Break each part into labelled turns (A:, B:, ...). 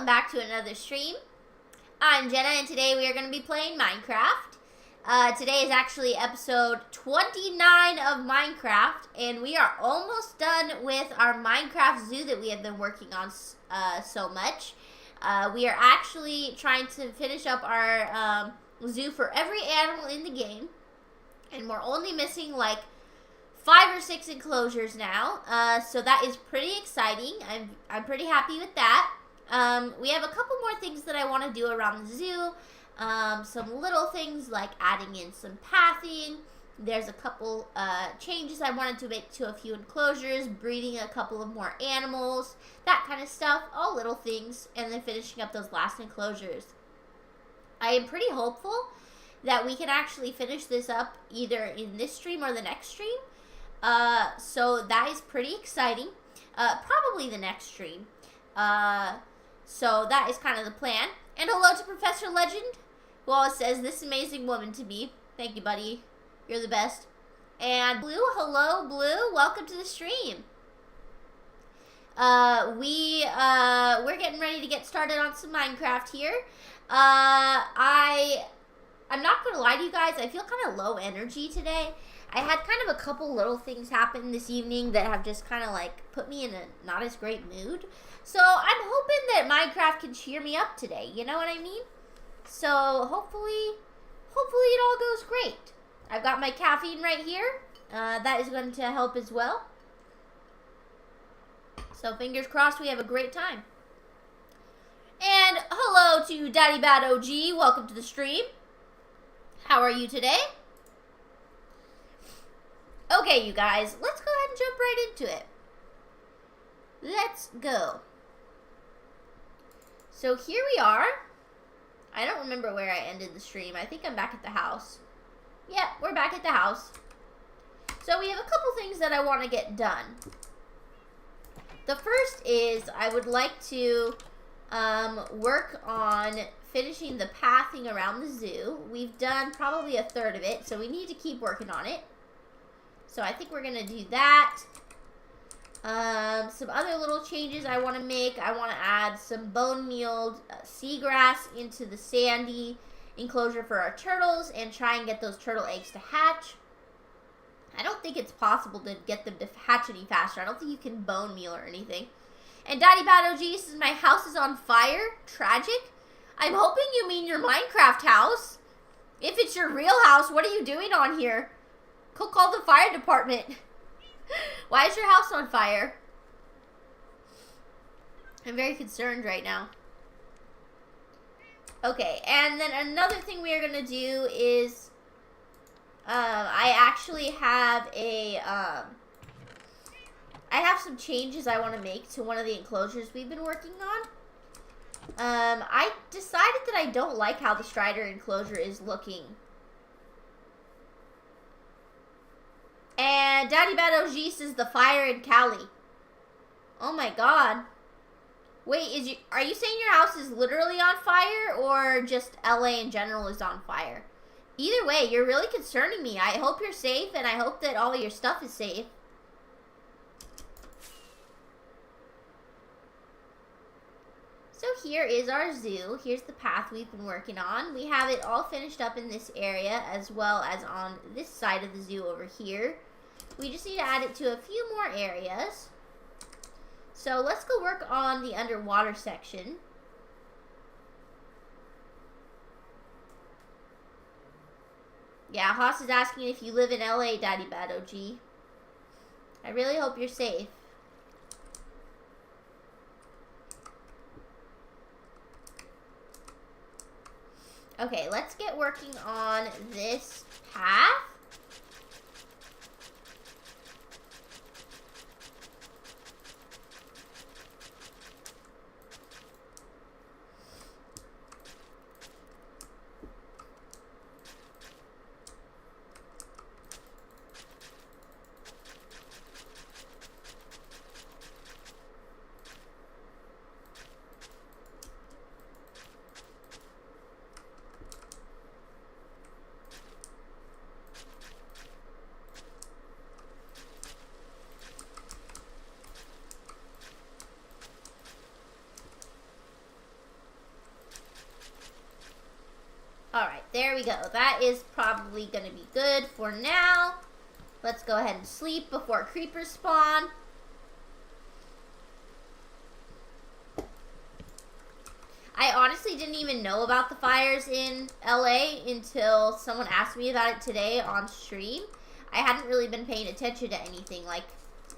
A: welcome back to another stream. I'm Jenna and today we are going to be playing Minecraft. Today is actually episode 29 of Minecraft and we are almost done with our Minecraft zoo that we have been working on so much. We are actually trying to finish up our zoo for every animal in the game, and we're only missing like 5 or 6 enclosures now, so that is pretty exciting. I'm pretty happy with that. We have a couple more things that I want to do around the zoo. Some little things like adding in some pathing. There's a couple changes I wanted to make to a few enclosures, breeding a couple of more animals, that kind of stuff, all little things, and then finishing up those last enclosures. I am pretty hopeful that we can actually finish this up either in this stream or the next stream. So that is pretty exciting. Probably the next stream. So that is kind of the plan. And hello to Professor Legend, who always says this amazing woman to me. Thank you, buddy. You're the best. And Blue, hello, Blue. Welcome to the stream. We're getting ready to get started on some Minecraft here. I'm not gonna lie to you guys. I feel kind of low energy today. I had kind of a couple little things happen this evening that have just kind of like put me in a not as great mood. So I'm hoping that Minecraft can cheer me up today. You know what I mean? So hopefully it all goes great. I've got my caffeine right here. That is going to help as well. So fingers crossed we have a great time. And hello to Daddy Bad OG. Welcome to the stream. How are you today? Okay, you guys, let's go ahead and jump right into it. Let's go. So here we are. I don't remember where I ended the stream. I think I'm back at the house. Yeah, we're back at the house. So we have a couple things that I want to get done. The first is I would like to work on finishing the pathing around the zoo. We've done probably a third of it, so we need to keep working on it. So I think we're going to do that. Some other little changes I want to make. I want to add some bone mealed seagrass into the sandy enclosure for our turtles and try and get those turtle eggs to hatch. I don't think it's possible to get them to hatch any faster. I don't think you can bone meal or anything. And Daddy Bad OG says my house is on fire. Tragic. I'm hoping you mean your Minecraft house. If it's your real house, what are you doing on here? Go call the fire department. Why is your house on fire? I'm very concerned right now. Okay, and then another thing we are going to do is I actually have I have some changes I want to make to one of the enclosures we've been working on. I decided that I don't like how the Strider enclosure is looking. And Daddy Bad OG says the fire in Cali. Oh my god. Wait, are you saying your house is literally on fire or just LA in general is on fire? Either way, you're really concerning me. I hope you're safe and I hope that all of your stuff is safe. So here is our zoo. Here's the path we've been working on. We have it all finished up in this area as well as on this side of the zoo over here. We just need to add it to a few more areas. So let's go work on the underwater section. Yeah, Haas is asking if you live in LA, Daddy Bad OG. I really hope you're safe. Okay, let's get working on this path. there we go. That is probably going to be good for now. Let's go ahead and sleep before creepers spawn. I honestly didn't even know about the fires in LA until someone asked me about it today on stream. I hadn't really been paying attention to anything, like,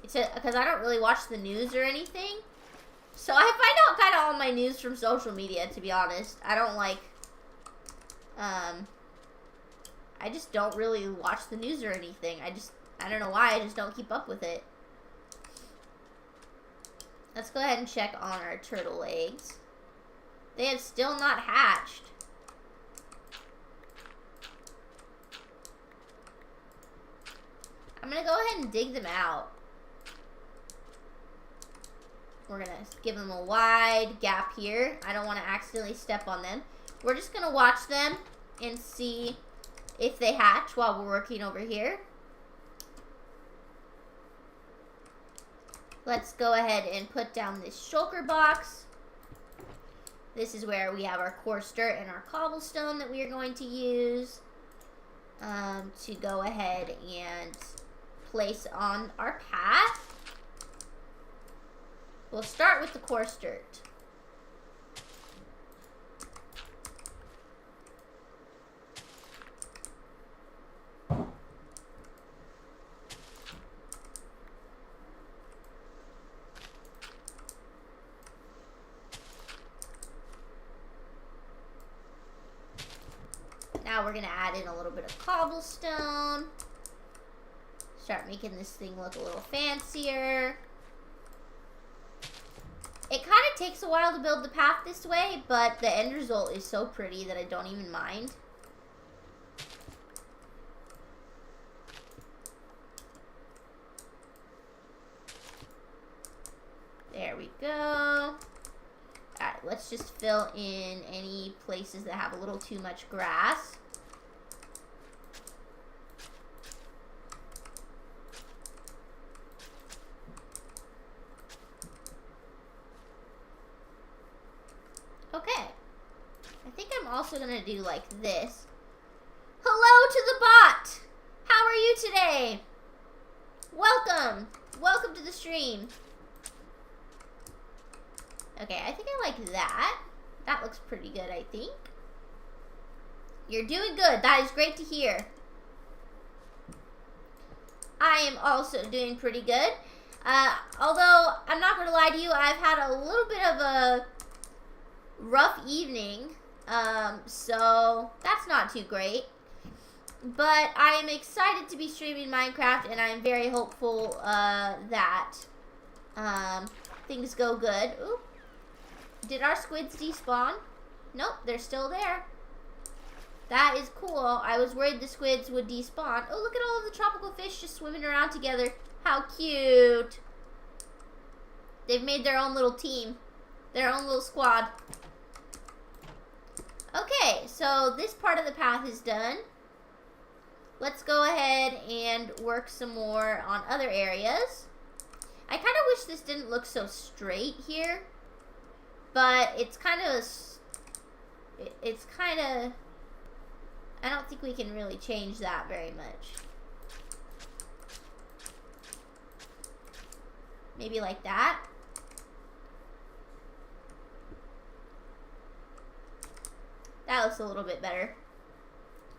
A: because I don't really watch the news or anything. So I find out kind of all my news from social media, to be honest. I don't like, I just don't really watch the news or anything. I don't know why, I just don't keep up with it. Let's go ahead and check on our turtle eggs. They have still not hatched. I'm going to go ahead and dig them out. We're going to give them a wide gap here. I don't want to accidentally step on them. We're just going to watch them and see if they hatch while we're working over here. Let's go ahead and put down this shulker box. This is where we have our coarse dirt and our cobblestone that we are going to use to go ahead and place on our path. We'll start with the coarse dirt. Now we're going to add in a little bit of cobblestone. Start making this thing look a little fancier. It kind of takes a while to build the path this way, but the end result is so pretty that I don't even mind. There we go. Alright, let's just fill in any places that have a little too much grass. Okay. I think I'm also going to do like this. Hello to the bot! How are you today? Welcome! Welcome to the stream. Okay, I think I like that. That looks pretty good, I think. You're doing good. That is great to hear. I am also doing pretty good. Although, I'm not going to lie to you, I've had a little bit of a rough evening. So, that's not too great. But I am excited to be streaming Minecraft, and I am very hopeful that things go good. Ooh. Did our squids despawn? Nope, they're still there. That is cool. I was worried the squids would despawn. Oh, look at all of the tropical fish just swimming around together. How cute. They've made their own little team. Their own little squad. Okay, so this part of the path is done. Let's go ahead and work some more on other areas. I kind of wish this didn't look so straight here. But it's kind of, I don't think we can really change that very much. Maybe like that. That looks a little bit better.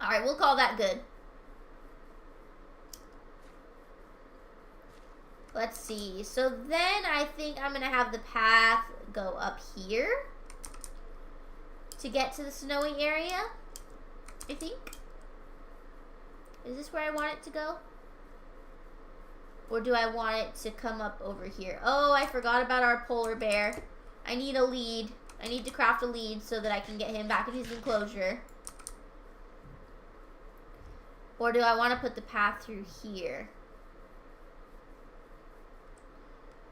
A: Alright, we'll call that good. Let's see. So then I think I'm going to have the path go up here to get to the snowy area, I think. Is this where I want it to go? Or do I want it to come up over here? Oh, I forgot about our polar bear. I need a lead. I need to craft a lead so that I can get him back in his enclosure. Or do I want to put the path through here?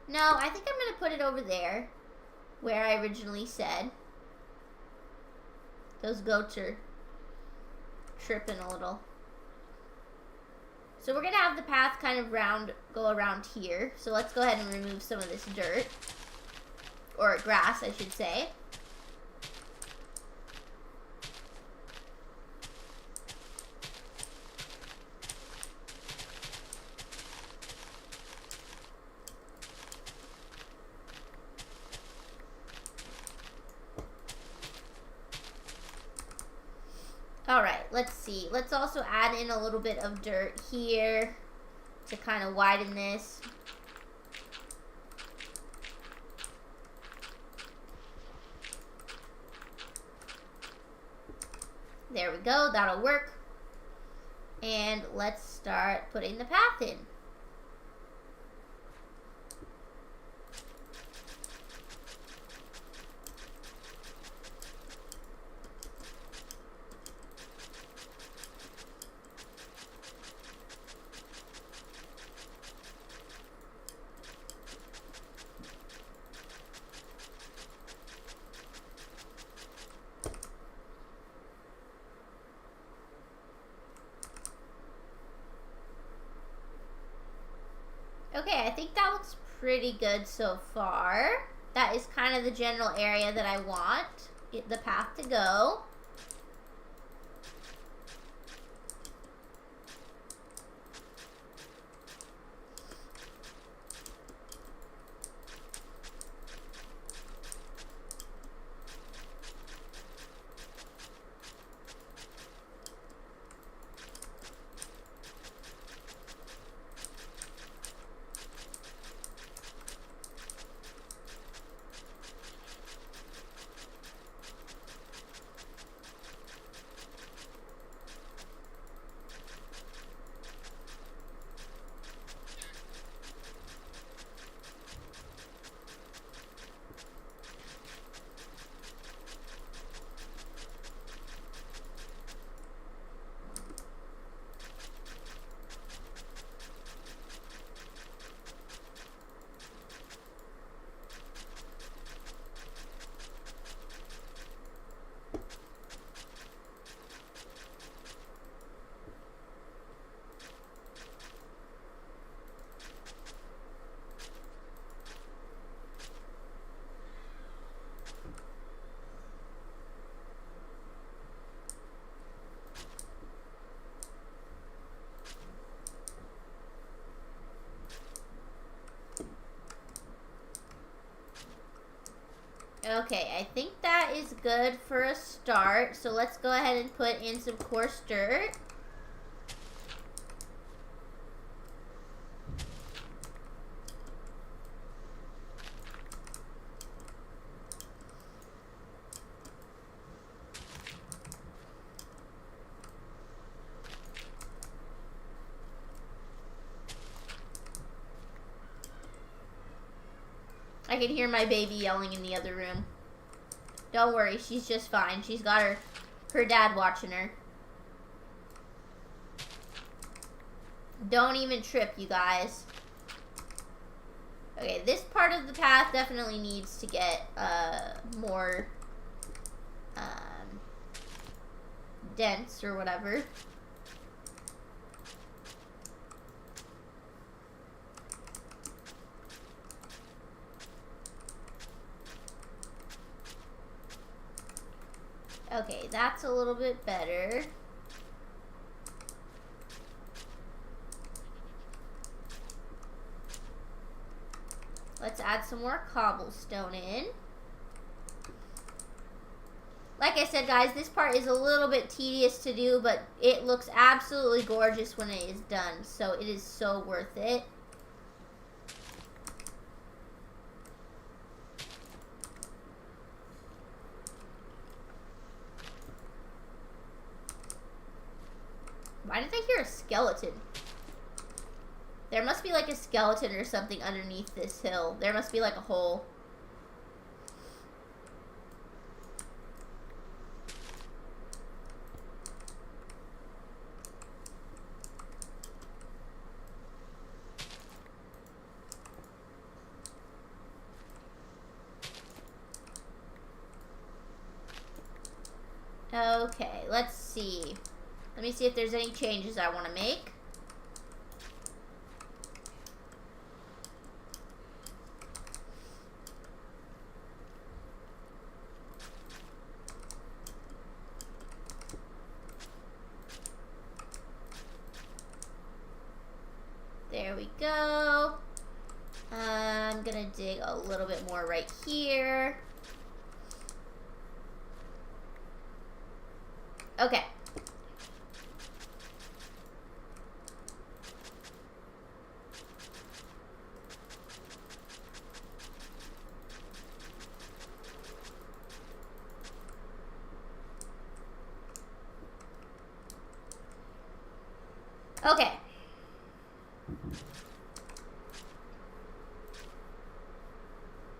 A: No, I think I'm going to put it over there, where I originally said. Those goats are tripping a little. So we're going to have the path kind of go around here. So let's go ahead and remove some of this dirt. Or grass, I should say. let's see. Let's also add in a little bit of dirt here to kind of widen this. There we go, that'll work. And let's start putting the path in. Okay, I think that looks pretty good so far. That is kind of the general area that I want the path to go. Okay, I think that is good for a start. So let's go ahead and put in some coarse dirt. I can hear my baby yelling in the other room. Don't worry, she's just fine. She's got her dad watching her. Don't even trip, you guys. Okay, this part of the path definitely needs to get more dense or whatever. Okay, that's a little bit better. Let's add some more cobblestone in. Like I said, guys, this part is a little bit tedious to do, but it looks absolutely gorgeous when it is done. So it is so worth it. Why did I hear a skeleton? There must be like a skeleton or something underneath this hill. There must be like a hole. Okay, let's see. Let me see if there's any changes I want to make. There we go. I'm gonna dig a little bit more right here. Okay. Okay.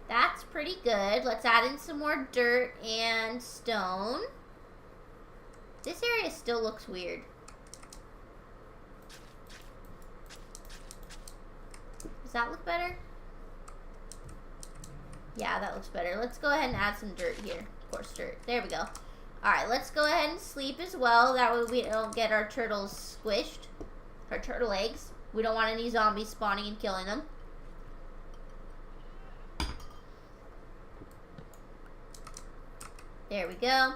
A: That's pretty good. Let's add in some more dirt and stone. This area still looks weird. Does that look better? Yeah, that looks better. Let's go ahead and add some dirt here. Coarse dirt. There we go. Alright, let's go ahead and sleep as well. That way we don't get our turtles squished. Our turtle eggs. We don't want any zombies spawning and killing them. There we go.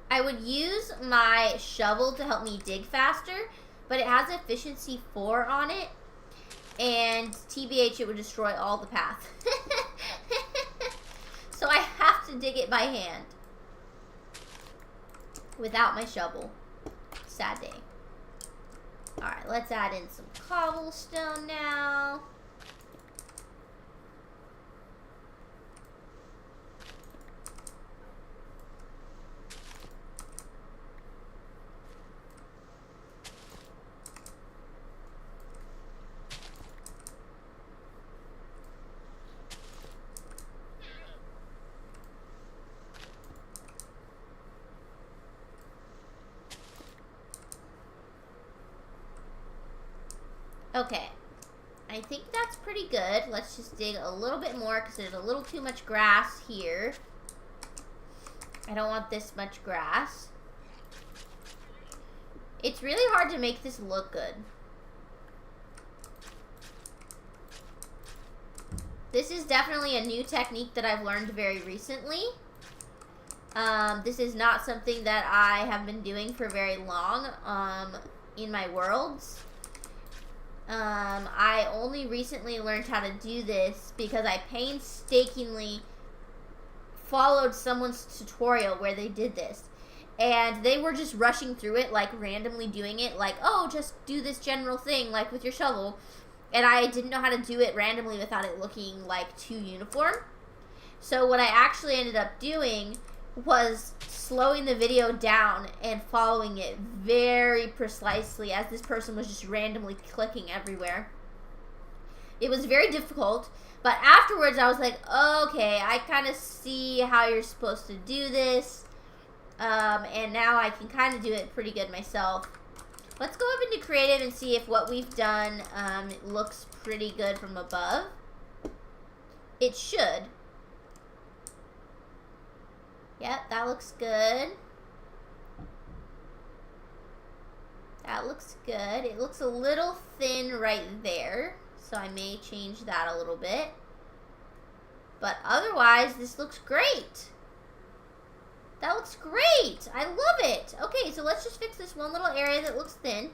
A: I would use my shovel to help me dig faster, but it has efficiency 4 on it, and TBH, it would destroy all the path. So I have to dig it by hand without my shovel. Sad day. Alright, let's add in some cobblestone now. Okay, I think that's pretty good. Let's just dig a little bit more because there's a little too much grass here. I don't want this much grass. It's really hard to make this look good. This is definitely a new technique that I've learned very recently. This is not something that I have been doing for very long in my worlds. I only recently learned how to do this because I painstakingly followed someone's tutorial where they did this. And they were just rushing through it, like randomly doing it, like, oh, just do this general thing, like with your shovel. And I didn't know how to do it randomly without it looking like too uniform. So what I actually ended up doing was slowing the video down and following it very precisely as this person was just randomly clicking everywhere. It was very difficult, but afterwards I was like, okay, I kind of see how you're supposed to do this, and now I can kind of do it pretty good myself. Let's go up into creative and see if what we've done looks pretty good from above. It should. Yep, that looks good. That looks good. It looks a little thin right there, so I may change that a little bit. But otherwise, this looks great. That looks great. I love it. Okay, so let's just fix this one little area that looks thin.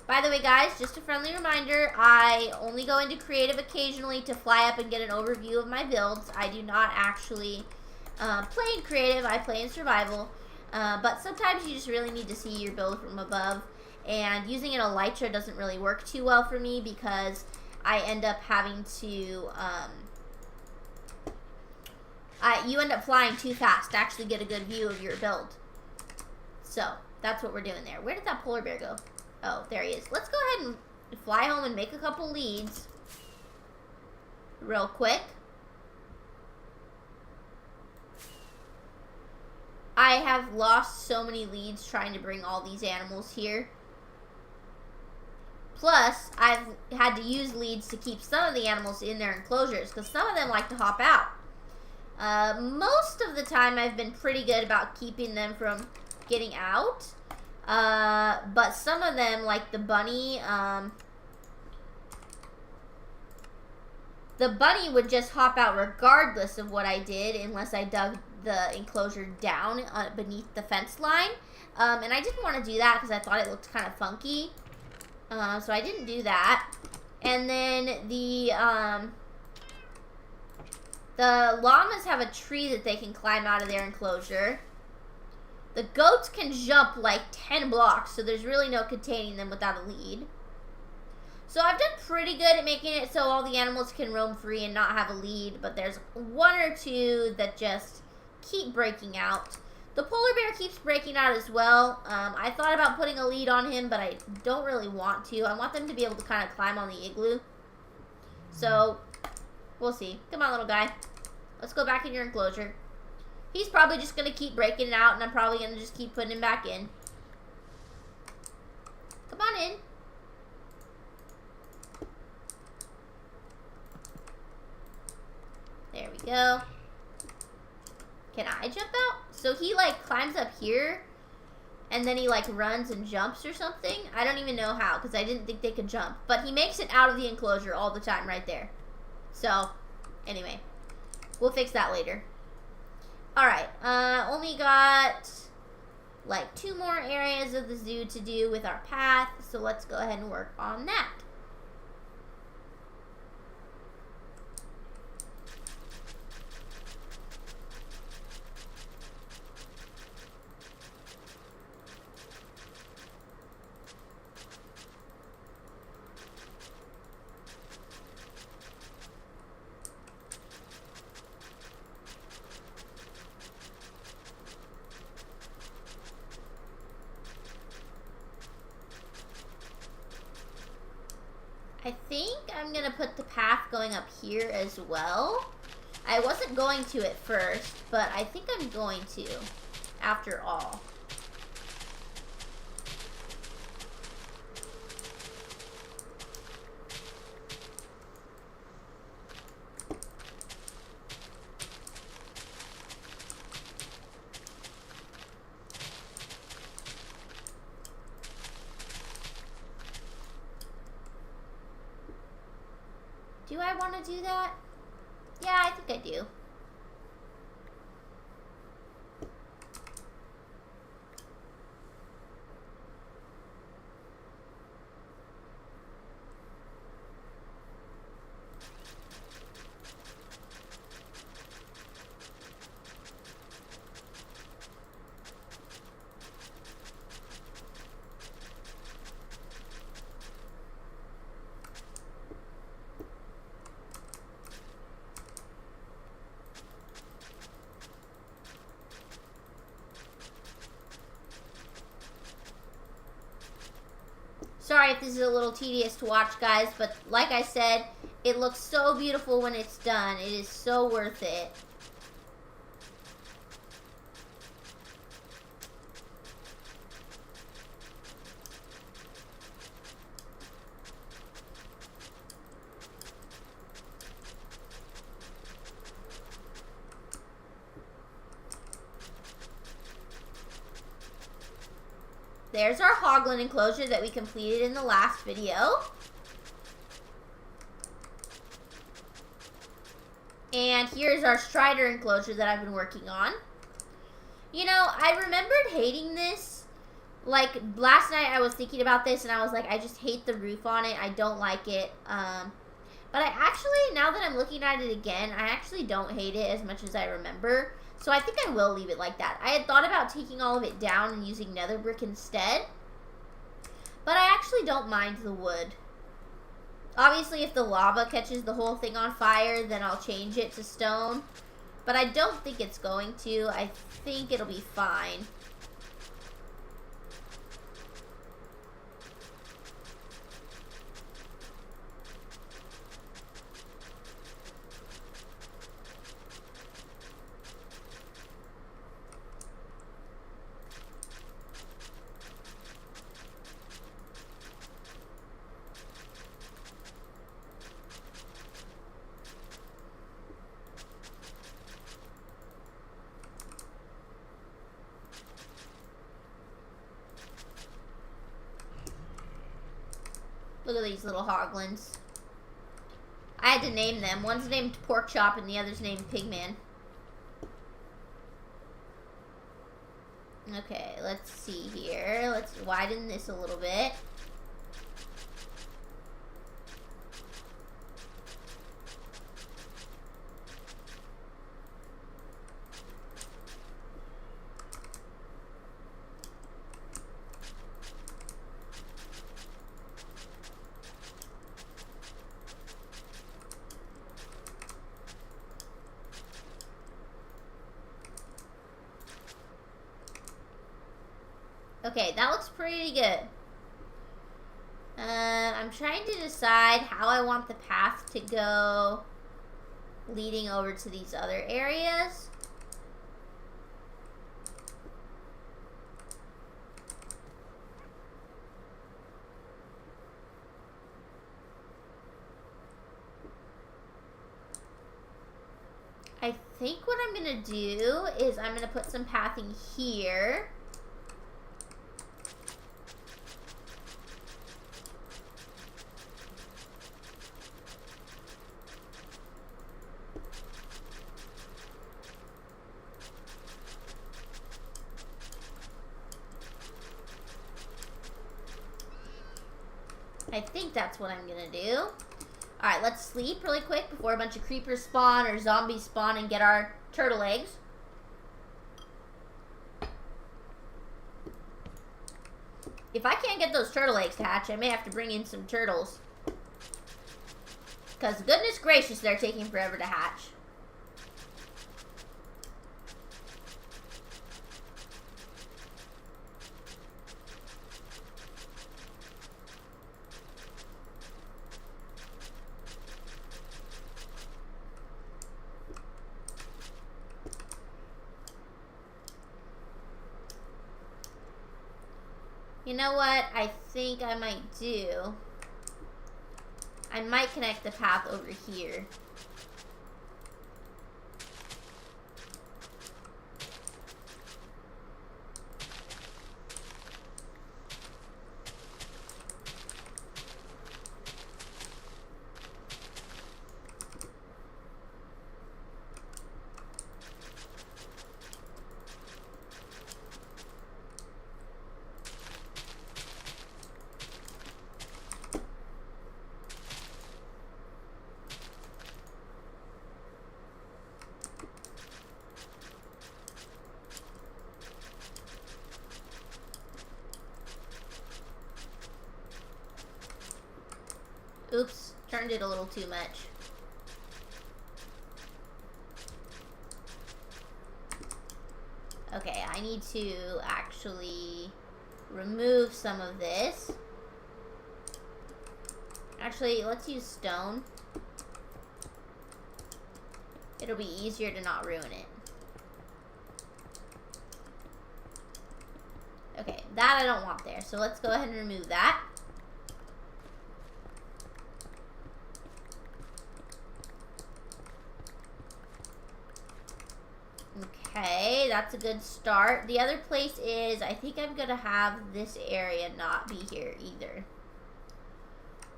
A: By the way, guys, just a friendly reminder, I only go into creative occasionally to fly up and get an overview of my builds. I do not actually play in creative, I play in survival, but sometimes you just really need to see your build from above, and using an Elytra doesn't really work too well for me because I end up having to, you end up flying too fast to actually get a good view of your build. So, that's what we're doing there. Where did that polar bear go? Oh, there he is. Let's go ahead and fly home and make a couple leads real quick. I have lost so many leads trying to bring all these animals here. Plus, I've had to use leads to keep some of the animals in their enclosures because some of them like to hop out. Most of the time, I've been pretty good about keeping them from getting out. But some of them, like the bunny would just hop out regardless of what I did unless I dug the enclosure down beneath the fence line. And I didn't want to do that because I thought it looked kind of funky. So I didn't do that. And then the llamas have a tree that they can climb out of their enclosure. The goats can jump like 10 blocks, so there's really no containing them without a lead. So I've done pretty good at making it so all the animals can roam free and not have a lead, but there's one or two that just keep breaking out. The polar bear keeps breaking out as well. I thought about putting a lead on him, but I don't really want to. I want them to be able to kind of climb on the igloo. So, we'll see. Come on, little guy. Let's go back in your enclosure. He's probably just going to keep breaking it out, and I'm probably going to just keep putting him back in. Come on in. There we go. Can I jump out? So he like climbs up here and then he like runs and jumps or something. I don't even know how because I didn't think they could jump. But he makes it out of the enclosure all the time right there. So anyway, we'll fix that later. Alright, only got like 2 more areas of the zoo to do with our path. So let's go ahead and work on that. I think I'm going to put the path going up here as well. I wasn't going to at first, but I think I'm going to after all. Do I want to do that? Yeah, I think I do. Sorry if this is a little tedious to watch, guys, but like I said, it looks so beautiful when it's done. It is so worth it. There's our hoglin enclosure that we completed in the last video. And here's our strider enclosure that I've been working on. You know, I remembered hating this. Like, last night I was thinking about this and I was like, I just hate the roof on it. I don't like it. But I actually, now that I'm looking at it again, I actually don't hate it as much as I remember. So I think I will leave it like that. I had thought about taking all of it down and using nether brick instead. But I actually don't mind the wood. Obviously, if the lava catches the whole thing on fire, then I'll change it to stone. But I don't think it's going to. I think it'll be fine. Look at these little hoglins. I had to name them. One's named Pork Chop and the other's named Pigman. Okay, let's see here. Let's widen this a little bit. Okay, that looks pretty good. I'm trying to decide how I want the path to go leading over to these other areas. I think what I'm going to do is I'm going to put some pathing here. I think that's what I'm going to do. Alright, let's sleep really quick before a bunch of creepers spawn or zombies spawn and get our turtle eggs. If I can't get those turtle eggs to hatch, I may have to bring in some turtles. Because goodness gracious, they're taking forever to hatch. You know what I think I might do? I might connect the path over here. Oops, turned it a little too much. Okay, I need to actually remove some of this. Actually, let's use stone. It'll be easier to not ruin it. Okay, that I don't want there, so let's go ahead and remove that. Okay, that's a good start. The other place is, I think I'm going to have this area not be here either.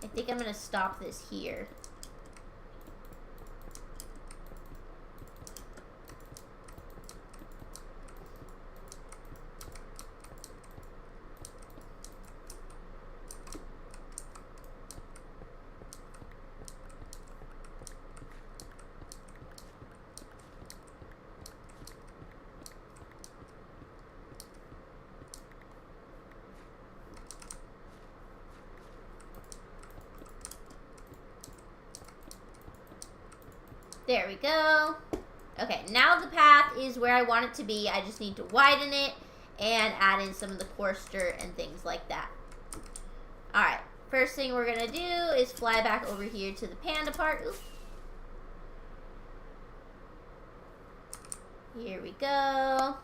A: I think I'm going to stop this here. There we go. Okay, now the path is where I want it to be. I just need to widen it and add in some of the coarse dirt and things like that. Alright, first thing we're going to do is fly back over here to the panda part. Oops. Here we go.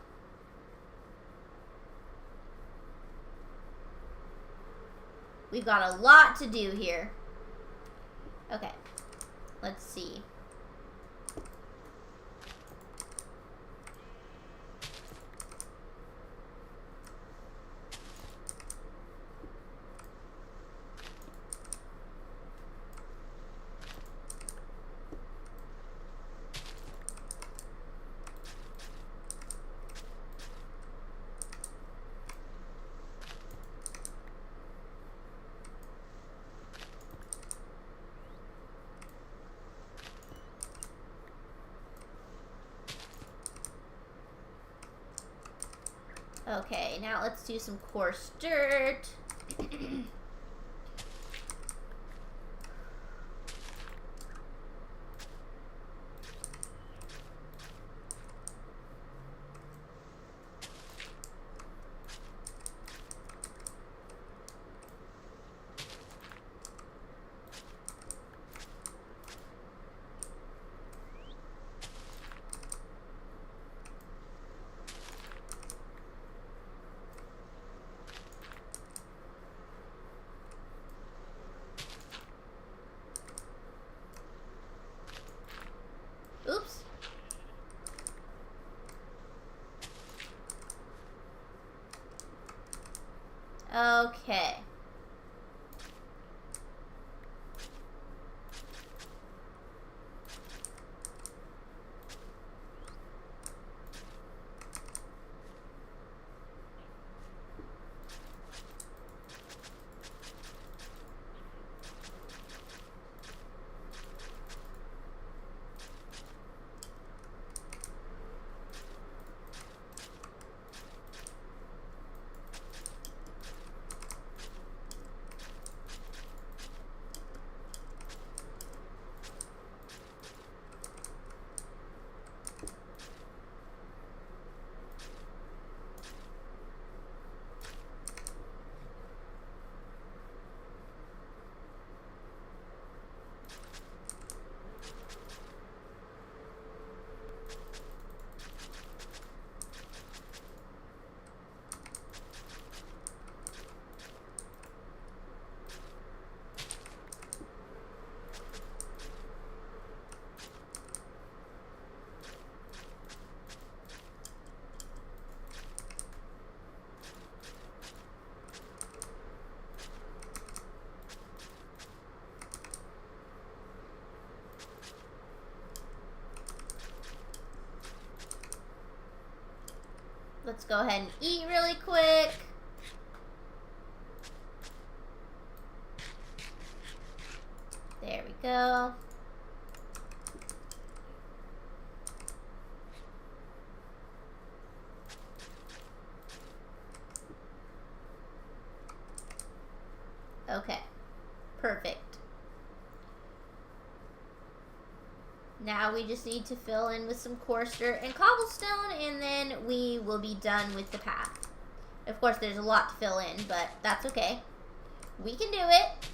A: We've got a lot to do here. Okay, let's see. Okay, now let's do some coarse dirt. Okay. Let's go ahead and eat really quick. There we go. Okay, perfect. Now we just need to fill in with some coarse dirt and cobblestone, and then we will be done with the path. Of course, there's a lot to fill in, but that's okay. We can do it.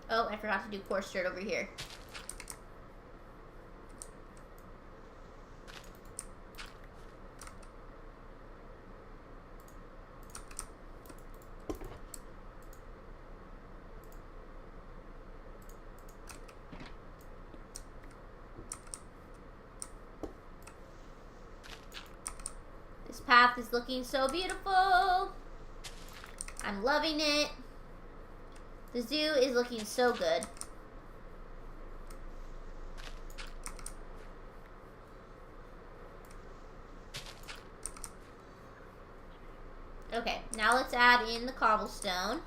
A: Oh, I forgot to do coarse dirt over here. This path is looking so beautiful. I'm loving it. The zoo is looking so good. Okay, now let's add in the cobblestone.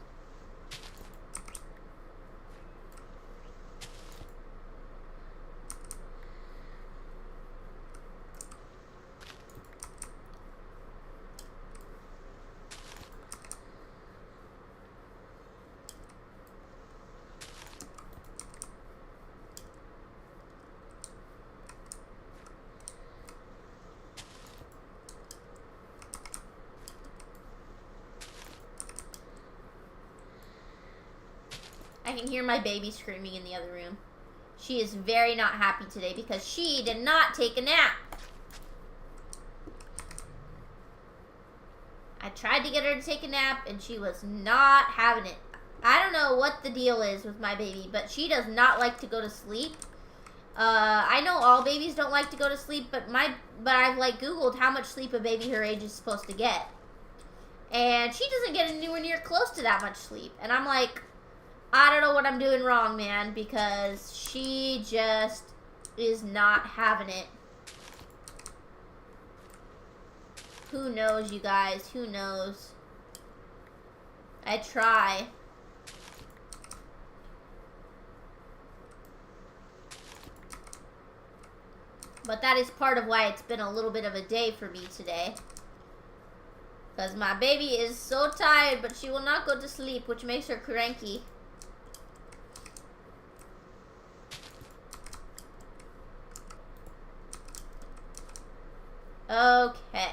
A: I can hear my baby screaming in the other room. She is very not happy today because she did not take a nap. I tried to get her to take a nap, and she was not having it. I don't know what the deal is with my baby, but she does not like to go to sleep. I know all babies don't like to go to sleep, but I've like Googled how much sleep a baby her age is supposed to get. And she doesn't get anywhere near close to that much sleep. And I'm like, I don't know what I'm doing wrong, man, because she just is not having it. Who knows, you guys? Who knows? I try. But that is part of why it's been a little bit of a day for me today. Because my baby is so tired, but she will not go to sleep, which makes her cranky. Okay.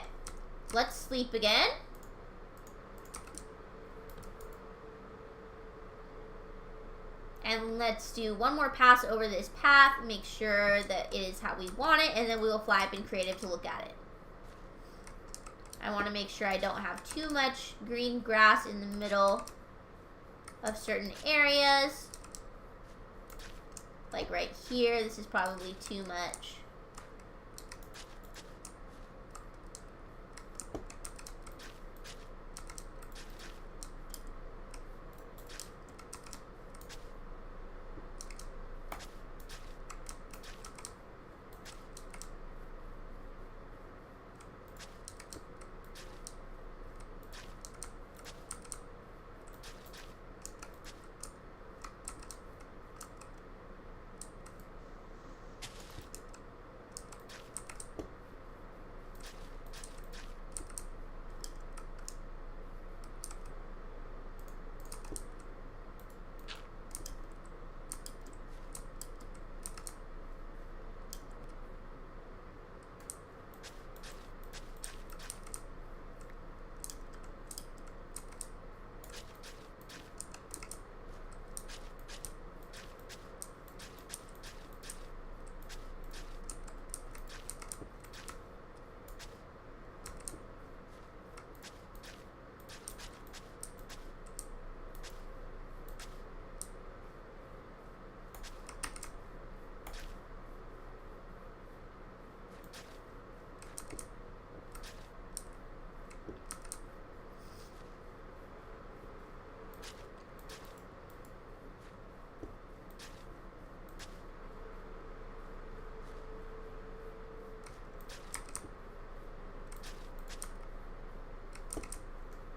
A: Let's sleep again. And let's do one more pass over this path, make sure that it is how we want it, and then we will fly up in creative to look at it. I want to make sure I don't have too much green grass in the middle of certain areas. Like right here, this is probably too much.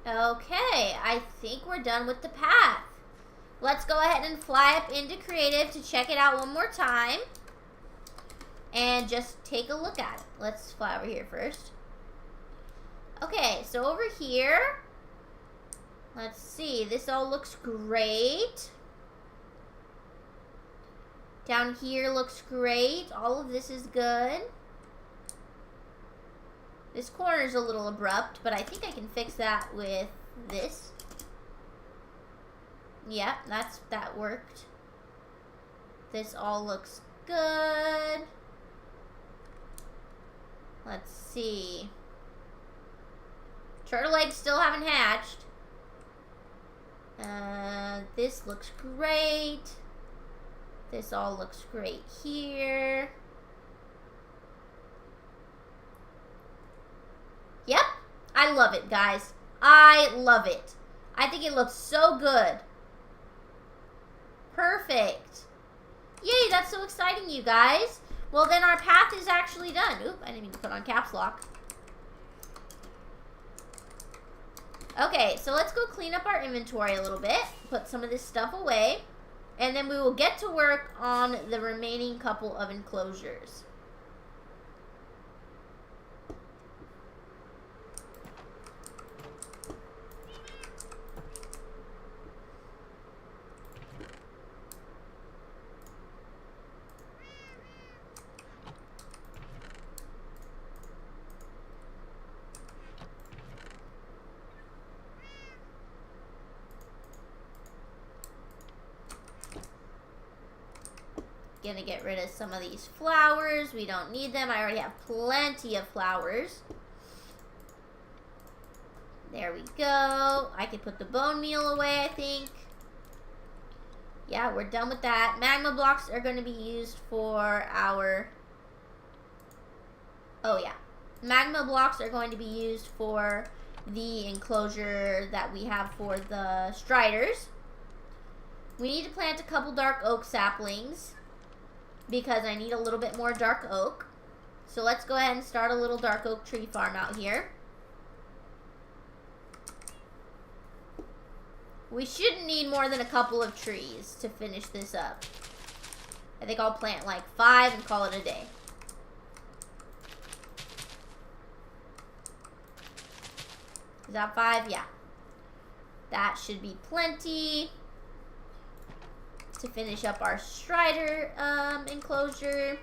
A: Okay, I think we're done with the path. Let's go ahead and fly up into creative to check it out one more time. And just take a look at it. Let's fly over here first. Okay, so over here, let's see, this all looks great. Down here looks great. All of this is good. This corner is a little abrupt, but I think I can fix that with this. Yep, that worked. This all looks good. Let's see. Turtle eggs still haven't hatched. This looks great. This all looks great here. Yep, I love it, guys. I love it. I think it looks so good. Perfect. Yay, that's so exciting, you guys. Well, then our path is actually done. Oop, I didn't mean to put on caps lock. Okay, so let's go clean up our inventory a little bit. Put some of this stuff away. And then we will get to work on the remaining couple of enclosures. Gonna get rid of some of these flowers. We don't need them. I already have plenty of flowers. There we go. I can put the bone meal away, I think. Yeah, we're done with that. Magma blocks are going to be used for our... Oh, yeah. Magma blocks are going to be used for the enclosure that we have for the striders. We need to plant a couple dark oak saplings because I need a little bit more dark oak. So let's go ahead and start a little dark oak tree farm out here. We shouldn't need more than a couple of trees to finish this up. I think I'll plant like 5 and call it a day. Is that 5? Yeah. That should be plenty to finish up our strider enclosure.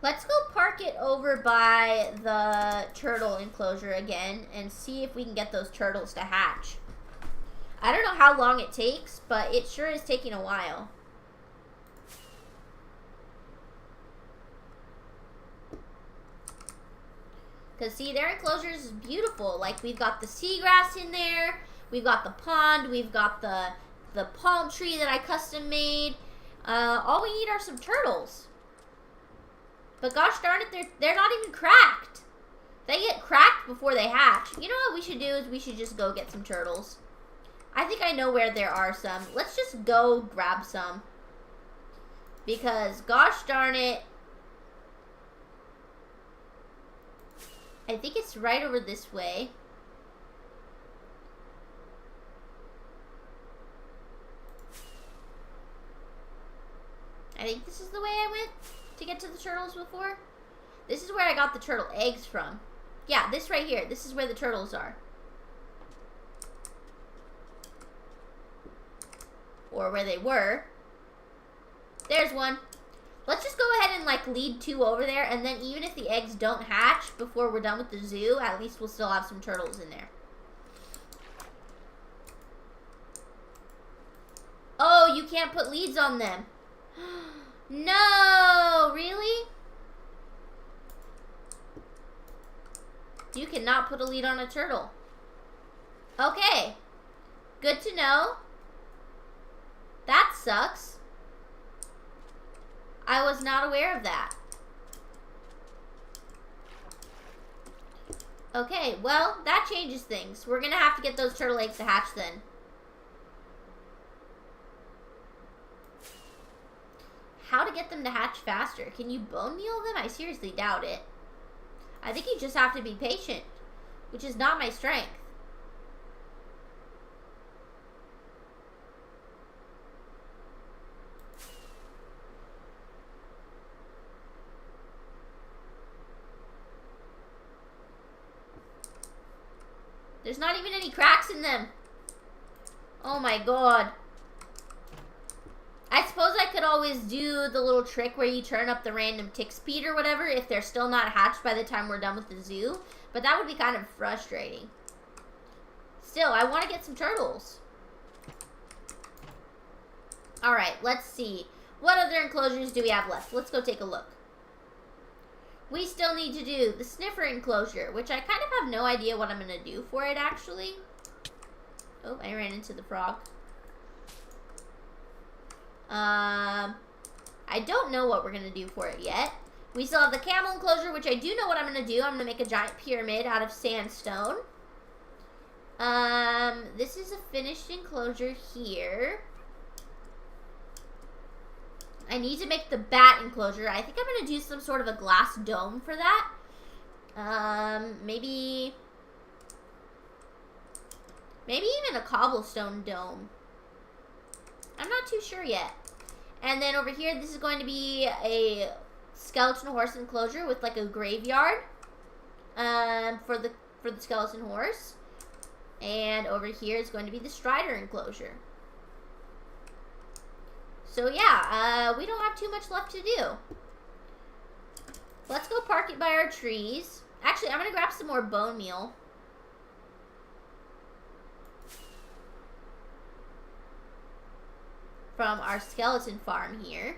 A: Let's go park it over by the turtle enclosure again and see if we can get those turtles to hatch. I don't know how long it takes, but it sure is taking a while. Because, see, their enclosure is beautiful. Like, we've got the seagrass in there. We've got the pond. We've got the palm tree that I custom made. All we need are some turtles. But gosh darn it, they're not even cracked. They get cracked before they hatch. You know what we should do is we should just go get some turtles. I think I know where there are some. Let's just go grab some. Because gosh darn it, I think it's right over this way. I think this is the way I went to get to the turtles before. This is where I got the turtle eggs from. Yeah, this right here. This is where the turtles are. Or where they were. There's one. Let's just go ahead and like lead 2 over there, and then even if the eggs don't hatch before we're done with the zoo, at least we'll still have some turtles in there. Oh, you can't put leads on them. No, really? You cannot put a lead on a turtle. Okay. Good to know. That sucks. I was not aware of that. Okay, well, that changes things. We're gonna have to get those turtle eggs to hatch then. How to get them to hatch faster? Can you bone meal them? I seriously doubt it. I think you just have to be patient, which is not my strength. There's not even any cracks in them. Oh my god. I suppose I could always do the little trick where you turn up the random tick speed or whatever if they're still not hatched by the time we're done with the zoo. But that would be kind of frustrating. Still, I want to get some turtles. Alright, let's see. What other enclosures do we have left? Let's go take a look. We still need to do the sniffer enclosure, which I kind of have no idea what I'm going to do for it, actually. Oh, I ran into the frog. I don't know what we're going to do for it yet. We still have the camel enclosure, which I do know what I'm going to do. I'm going to make a giant pyramid out of sandstone. This is a finished enclosure here. I need to make the bat enclosure. I think I'm going to do some sort of a glass dome for that. Maybe even a cobblestone dome. I'm not too sure yet. And then over here, this is going to be a skeleton horse enclosure with like a graveyard for the skeleton horse. And over here is going to be the strider enclosure. So yeah, we don't have too much left to do. Let's go park it by our trees. Actually, I'm going to grab some more bone meal. From our skeleton farm here.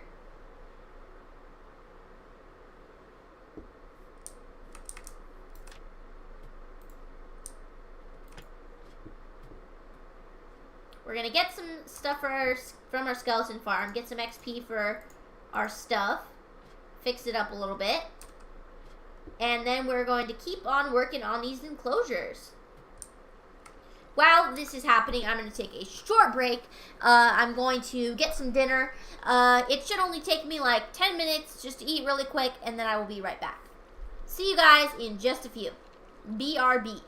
A: We're going to get some stuff from our skeleton farm, get some XP for our stuff, fix it up a little bit, and then we're going to keep on working on these enclosures. While this is happening, I'm going to take a short break. I'm going to get some dinner. It should only take me like 10 minutes just to eat really quick, and then I will be right back. See you guys in just a few. BRB.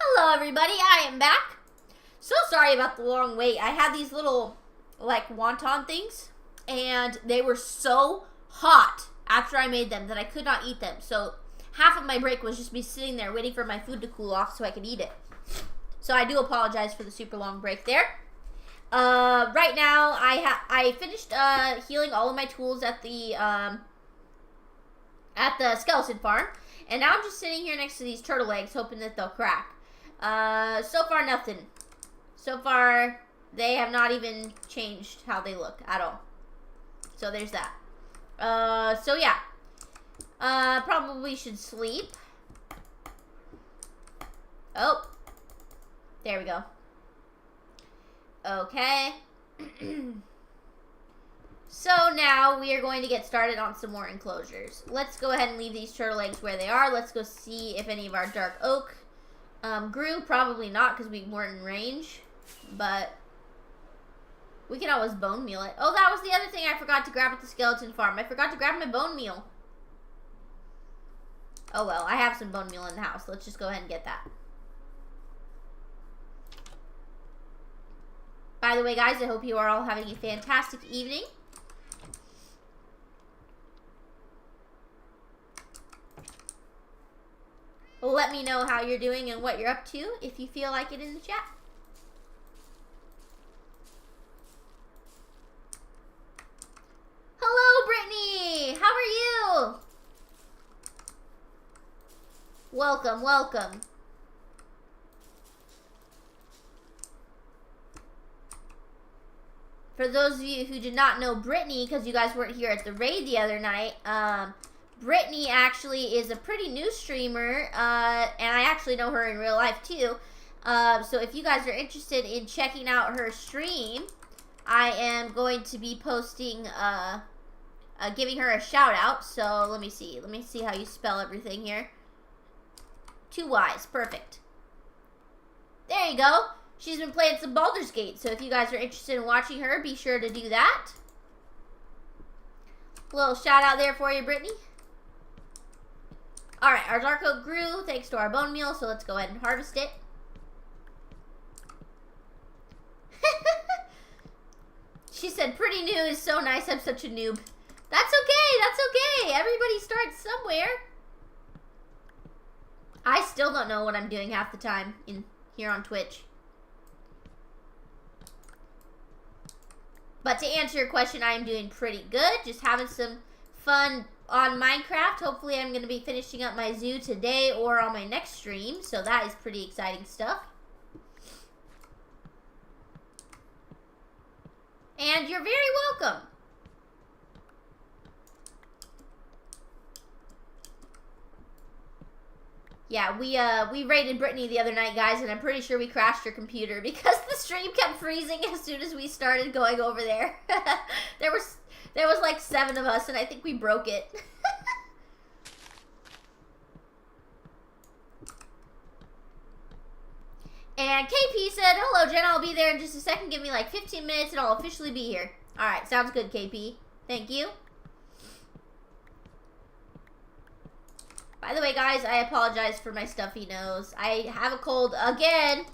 A: Hello everybody, I am back. So sorry about the long wait. I had these little like wonton things and they were so hot after I made them that I could not eat them. So half of my break was just me sitting there waiting for my food to cool off so I could eat it. So I do apologize for the super long break there. Right now I finished healing all of my tools at the skeleton farm, and now I'm just sitting here next to these turtle eggs hoping that they'll crack. So far nothing. So far they have not even changed how they look at all. So there's that. So yeah. Probably should sleep. Oh. There we go. Okay. So now we are going to get started on some more enclosures. Let's go ahead and leave these turtle eggs where they are. Let's go see if any of our dark oak grew. Probably not because we weren't in range. But we can always bone meal it. Oh, that was the other thing I forgot to grab at the skeleton farm. I forgot to grab my bone meal. Oh well, I have some bone meal in the house. Let's just go ahead and get that. By the way, guys, I hope you are all having a fantastic evening. Let me know how you're doing and what you're up to if you feel like it in the chat. Hello, Brittany! How are you? Welcome, welcome. For those of you who did not know Brittany, because you guys weren't here at the raid the other night, Brittany actually is a pretty new streamer, and I actually know her in real life too. So if you guys are interested in checking out her stream, I am going to be posting, giving her a shout out. So let me see how you spell everything here. 2 Y's, perfect. There you go. She's been playing some Baldur's Gate, so if you guys are interested in watching her, be sure to do that. A little shout out there for you, Brittany. Alright, our dark oak grew thanks to our bone meal, so let's go ahead and harvest it. She said, pretty new is so nice, I'm such a noob. That's okay, that's okay. Everybody starts somewhere. I still don't know what I'm doing half the time in here on Twitch. But to answer your question, I am doing pretty good. Just having some fun on Minecraft. Hopefully I'm going to be finishing up my zoo today or on my next stream. So that is pretty exciting stuff. And you're very welcome. Yeah, we raided Brittany the other night, guys, and I'm pretty sure we crashed her computer because the stream kept freezing as soon as we started going over there. There was like 7 of us, and I think we broke it. And KP said, hello, Jenna, I'll be there in just a second. Give me like 15 minutes, and I'll officially be here. All right, sounds good, KP. Thank you. By the way, guys, I apologize for my stuffy nose. I have a cold again.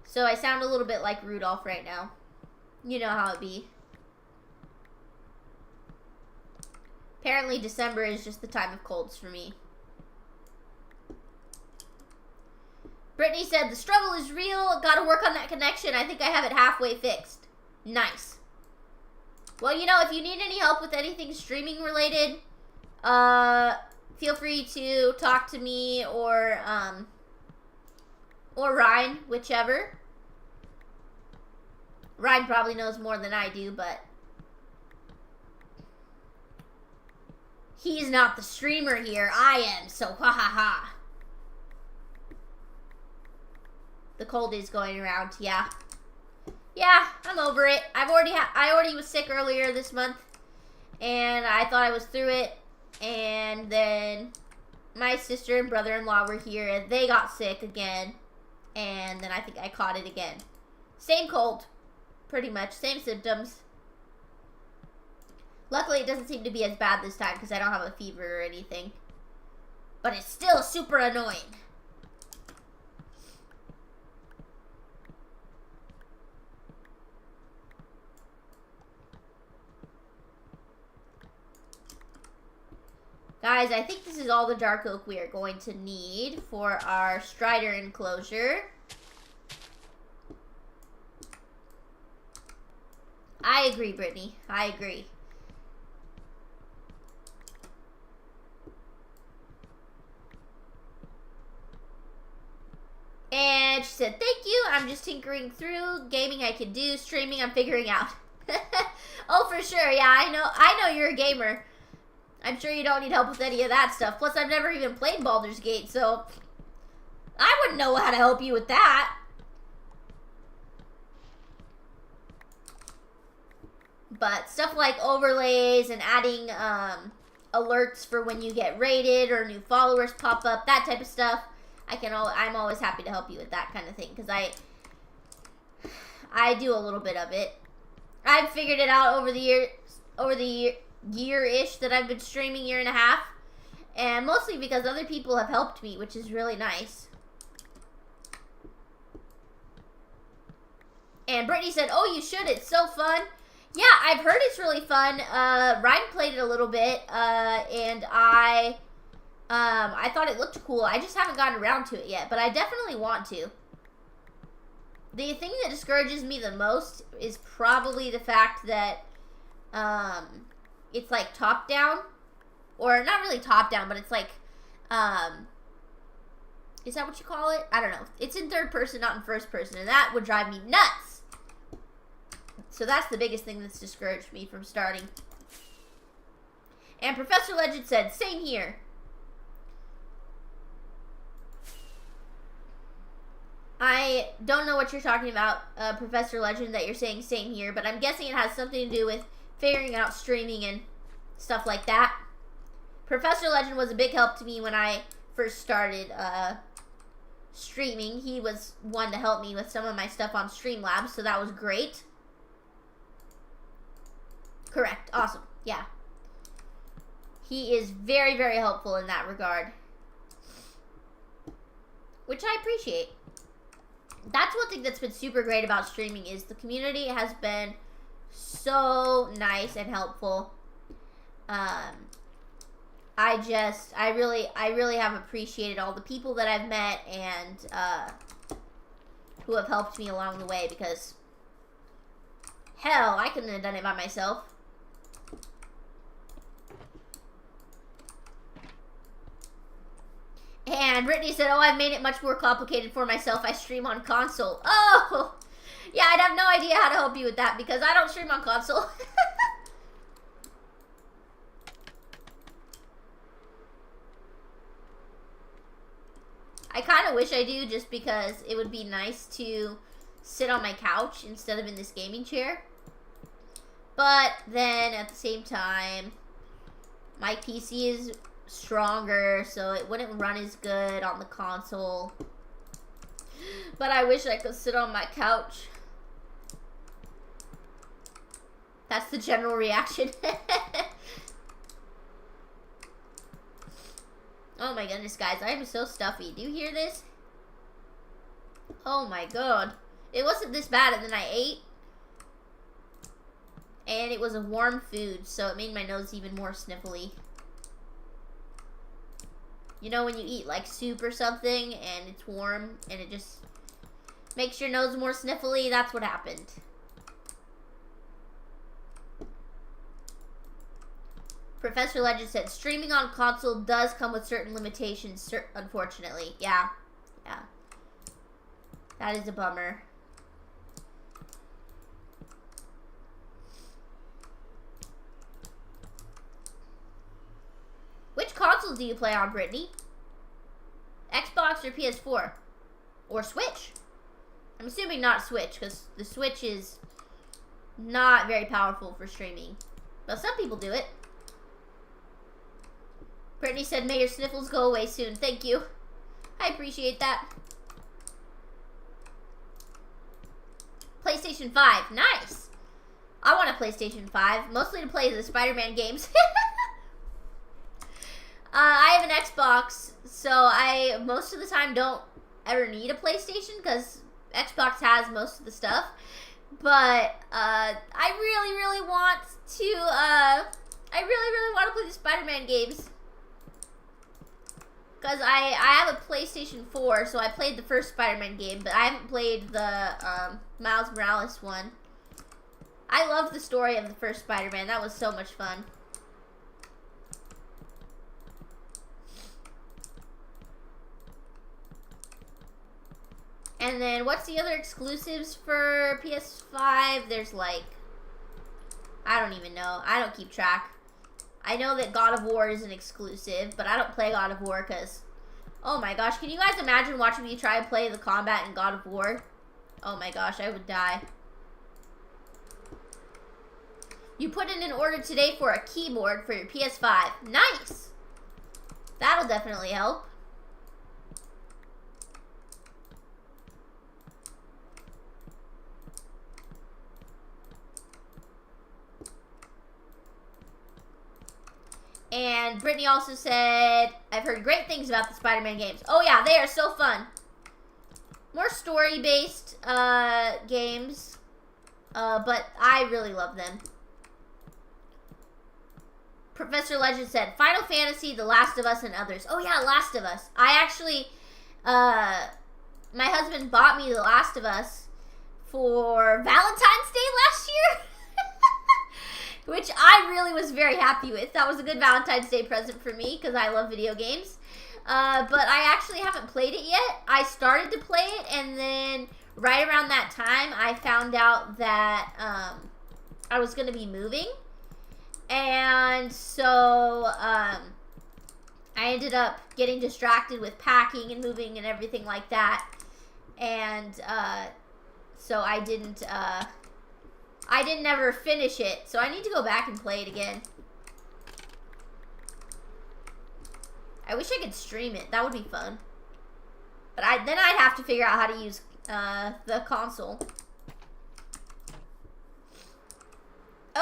A: So I sound a little bit like Rudolph right now. You know how it be. Apparently, December is just the time of colds for me. Brittany said, the struggle is real. Gotta work on that connection. I think I have it halfway fixed. Nice. Well, you know, if you need any help with anything streaming related, feel free to talk to me or Ryan, whichever. Ryan probably knows more than I do, but he's not the streamer here. I am, so ha ha ha. The cold is going around, yeah. Yeah, I'm over it. I already was sick earlier this month, and I thought I was through it. And then my sister and brother-in-law were here, and they got sick again. And then I think I caught it again. Same cold, pretty much. Same symptoms. Luckily, it doesn't seem to be as bad this time because I don't have a fever or anything. But it's still super annoying. Guys, I think this is all the dark oak we are going to need for our Strider enclosure. I agree, Brittany. I agree. And she said, thank you. I'm just tinkering through. Gaming I can do. Streaming I'm figuring out. Oh, for sure. Yeah, I know you're a gamer. I'm sure you don't need help with any of that stuff. Plus, I've never even played Baldur's Gate, so I wouldn't know how to help you with that. But stuff like overlays and adding alerts for when you get raided or new followers pop up, that type of stuff, I'm always happy to help you with that kind of thing, because I do a little bit of it. I've figured it out over the year-ish that I've been streaming, year and a half, and mostly because other people have helped me, which is really nice. And Brittany said, oh, you should, it's so fun. Yeah, I've heard it's really fun. Ryan played it a little bit, and I thought it looked cool. I just haven't gotten around to it yet, but I definitely want to. The thing that discourages me the most is probably the fact that it's like top down, or not really top down, but it's like, is that what you call it? I don't know. It's in third person, not in first person, and that would drive me nuts. So that's the biggest thing that's discouraged me from starting. And Professor Legend said, same here. I don't know what you're talking about, Professor Legend, that you're saying same here, but I'm guessing it has something to do with figuring out streaming and stuff like that. Professor Legend was a big help to me when I first started streaming. He was one to help me with some of my stuff on Streamlabs, so that was great. Correct. Awesome. Yeah. He is very, very helpful in that regard, which I appreciate. That's one thing that's been super great about streaming, is the community has been so nice and helpful. I really have appreciated all the people that I've met and who have helped me along the way, because hell, I couldn't have done it by myself. And Brittany said, oh, I've made it much more complicated for myself. I stream on console. Oh, yeah, I'd have no idea how to help you with that, because I don't stream on console. I kind of wish I do, just because it would be nice to sit on my couch instead of in this gaming chair. But then at the same time, my PC is stronger, so it wouldn't run as good on the console. But I wish I could sit on my couch. That's the general reaction. Oh my goodness, guys, I am so stuffy. Do you hear this? Oh my god. It wasn't this bad, and then I ate. And it was a warm food, so it made my nose even more sniffly. You know when you eat like soup or something and it's warm and it just makes your nose more sniffly? That's what happened. Professor Legend said, streaming on console does come with certain limitations, unfortunately. Yeah. Yeah. That is a bummer. Which console do you play on, Brittany? Xbox or PS4? Or Switch? I'm assuming not Switch, because the Switch is not very powerful for streaming. But some people do it. Brittany said, may your sniffles go away soon. Thank you. I appreciate that. PlayStation 5. Nice. I want a PlayStation 5, mostly to play the Spider-Man games. I have an Xbox, so I most of the time don't ever need a PlayStation, because Xbox has most of the stuff. But I really want to play the Spider-Man games. Because I have a PlayStation 4, so I played the first Spider-Man game, but I haven't played the Miles Morales one. I loved the story of the first Spider-Man. That was so much fun. And then, what's the other exclusives for PS5? There's like, I don't even know. I don't keep track. I know that God of War is an exclusive, but I don't play God of War because, oh my gosh, can you guys imagine watching me try and play the combat in God of War? Oh my gosh, I would die. You put in an order today for a keyboard for your PS5. Nice! That'll definitely help. And Brittany also said, I've heard great things about the Spider-Man games. Oh yeah, they are so fun. More story-based games, but I really love them. Professor Legend said, Final Fantasy, The Last of Us, and others. Oh yeah, Last of Us. I actually, my husband bought me The Last of Us for Valentine's Day last year. Which I really was very happy with. That was a good Valentine's Day present for me because I love video games. But I actually haven't played it yet. I started to play it, and then right around that time, I found out that I was going to be moving. And so I ended up getting distracted with packing and moving and everything like that. And so I didn't ever finish it, so I need to go back and play it again. I wish I could stream it. That would be fun. But then I'd have to figure out how to use the console.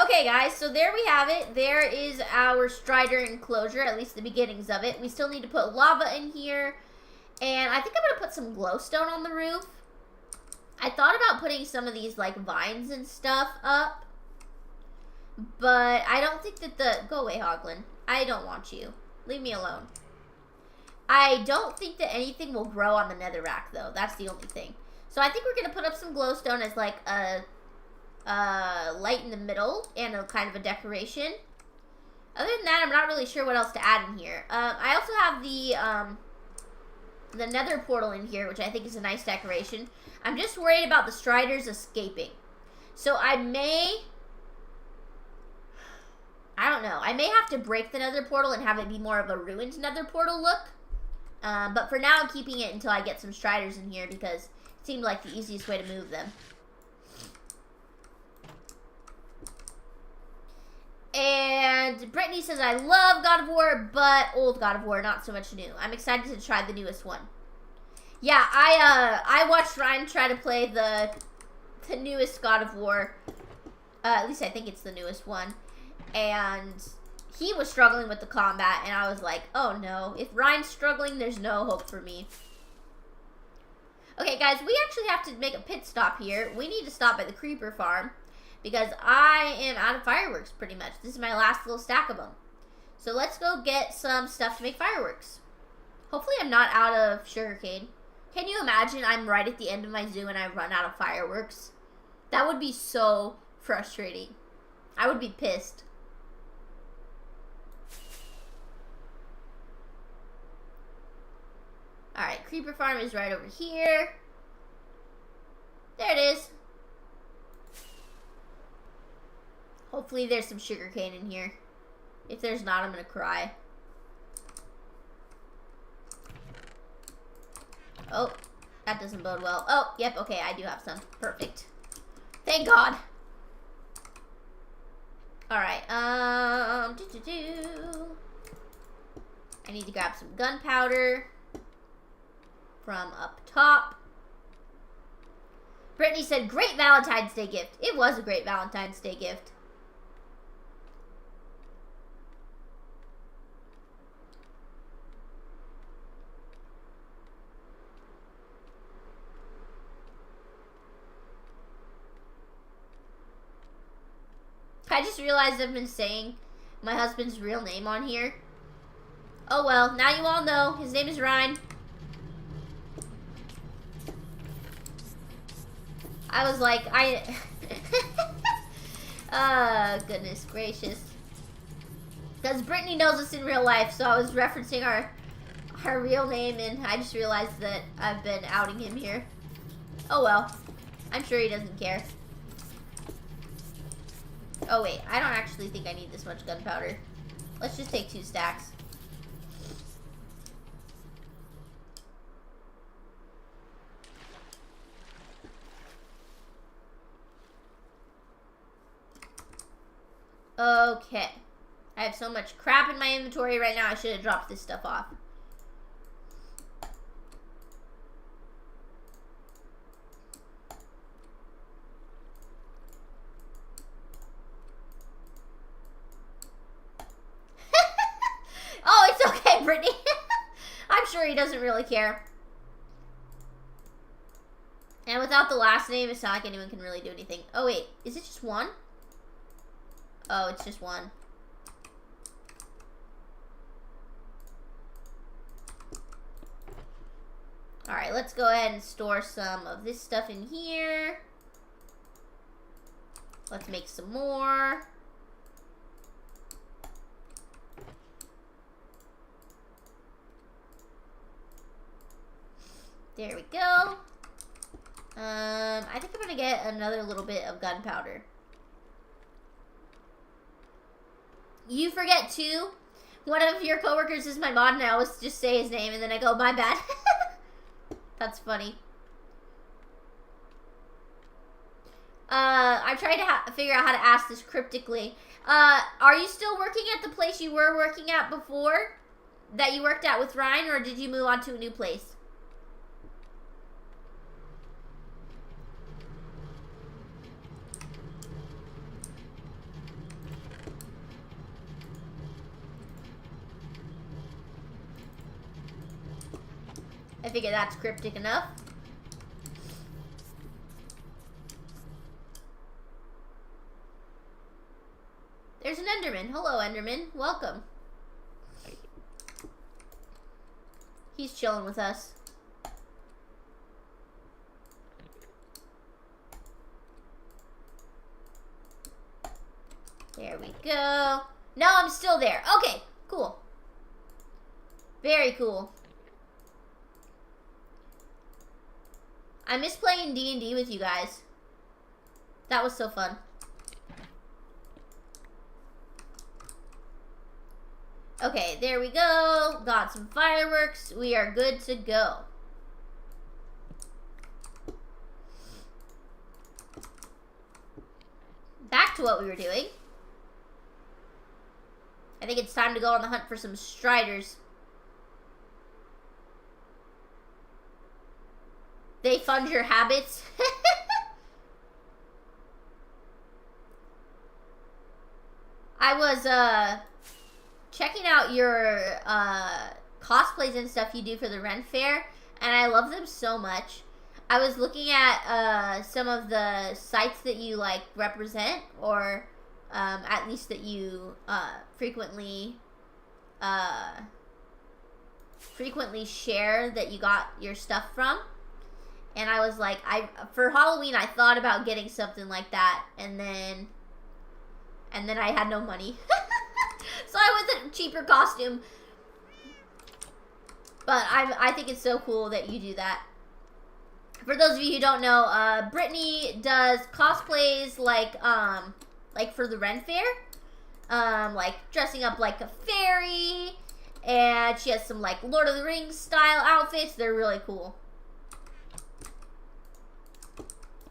A: Okay, guys, so there we have it. There is our Strider enclosure, at least the beginnings of it. We still need to put lava in here, and I think I'm going to put some glowstone on the roof. I thought about putting some of these, like, vines and stuff up. But I don't think that Go away, Hoglin. I don't want you. Leave me alone. I don't think that anything will grow on the netherrack, though. That's the only thing. So I think we're going to put up some glowstone as, like, a light in the middle and a kind of a decoration. Other than that, I'm not really sure what else to add in here. I also have the nether portal in here, which I think is a nice decoration. I'm just worried about the Striders escaping. So I don't know. I may have to break the nether portal and have it be more of a ruined nether portal look. But for now, I'm keeping it until I get some Striders in here because it seemed like the easiest way to move them. And Brittany says, I love God of War, but old God of War, not so much new. I'm excited to try the newest one. Yeah, I watched Ryan try to play the newest God of War. At least I think it's the newest one. And he was struggling with the combat, and I was like, oh no. If Ryan's struggling, there's no hope for me. Okay, guys, we actually have to make a pit stop here. We need to stop at the creeper farm because I am out of fireworks, pretty much. This is my last little stack of them. So let's go get some stuff to make fireworks. Hopefully I'm not out of sugarcane. Can you imagine I'm right at the end of my zoo and I run out of fireworks? That would be so frustrating. I would be pissed. Alright, creeper farm is right over here. There it is. Hopefully there's some sugarcane in here. If there's not, I'm gonna cry. Oh, that doesn't bode well. Oh, yep, okay, I do have some. Perfect. Thank God. Alright, I need to grab some gunpowder from up top. Brittany said, great Valentine's Day gift. It was a great Valentine's Day gift. I just realized I've been saying my husband's real name on here. Oh well, now you all know. His name is Ryan. I was like, goodness gracious. Because Brittany knows us in real life, so I was referencing our real name, and I just realized that I've been outing him here. Oh well. I'm sure he doesn't care. Oh wait, I don't actually think I need this much gunpowder. Let's just take 2 stacks. Okay. I have so much crap in my inventory right now, I should have dropped this stuff off. Oh, it's okay, Brittany. I'm sure he doesn't really care. And without the last name, it's not like anyone can really do anything. Oh, wait. Is it just 1? Oh, it's just 1. Alright, let's go ahead and store some of this stuff in here. Let's make some more. There we go. I think I'm gonna get another little bit of gunpowder. You forget too, one of your coworkers is my mod, and I always just say his name, and then I go, my bad. That's funny. I'm trying to figure out how to ask this cryptically. Are you still working at the place you were working at before? That you worked at with Ryan, or did you move on to a new place? I figure that's cryptic enough. There's an Enderman. Hello, Enderman. Welcome. He's chilling with us. There we go. No, I'm still there. Okay, cool. Very cool. I miss playing D&D with you guys. That was so fun. Okay, there we go. Got some fireworks. We are good to go. Back to what we were doing. I think it's time to go on the hunt for some striders. They fund your habits. I was checking out your cosplays and stuff you do for the Ren Fair, and I love them so much. I was looking at some of the sites that you like represent, or at least that you frequently share that you got your stuff from. And I was like, for Halloween, I thought about getting something like that, and then I had no money. So I went with a cheaper costume. But I think it's so cool that you do that. For those of you who don't know, Brittany does cosplays like for the Ren Fair. Like dressing up like a fairy, and she has some like Lord of the Rings style outfits. They're really cool.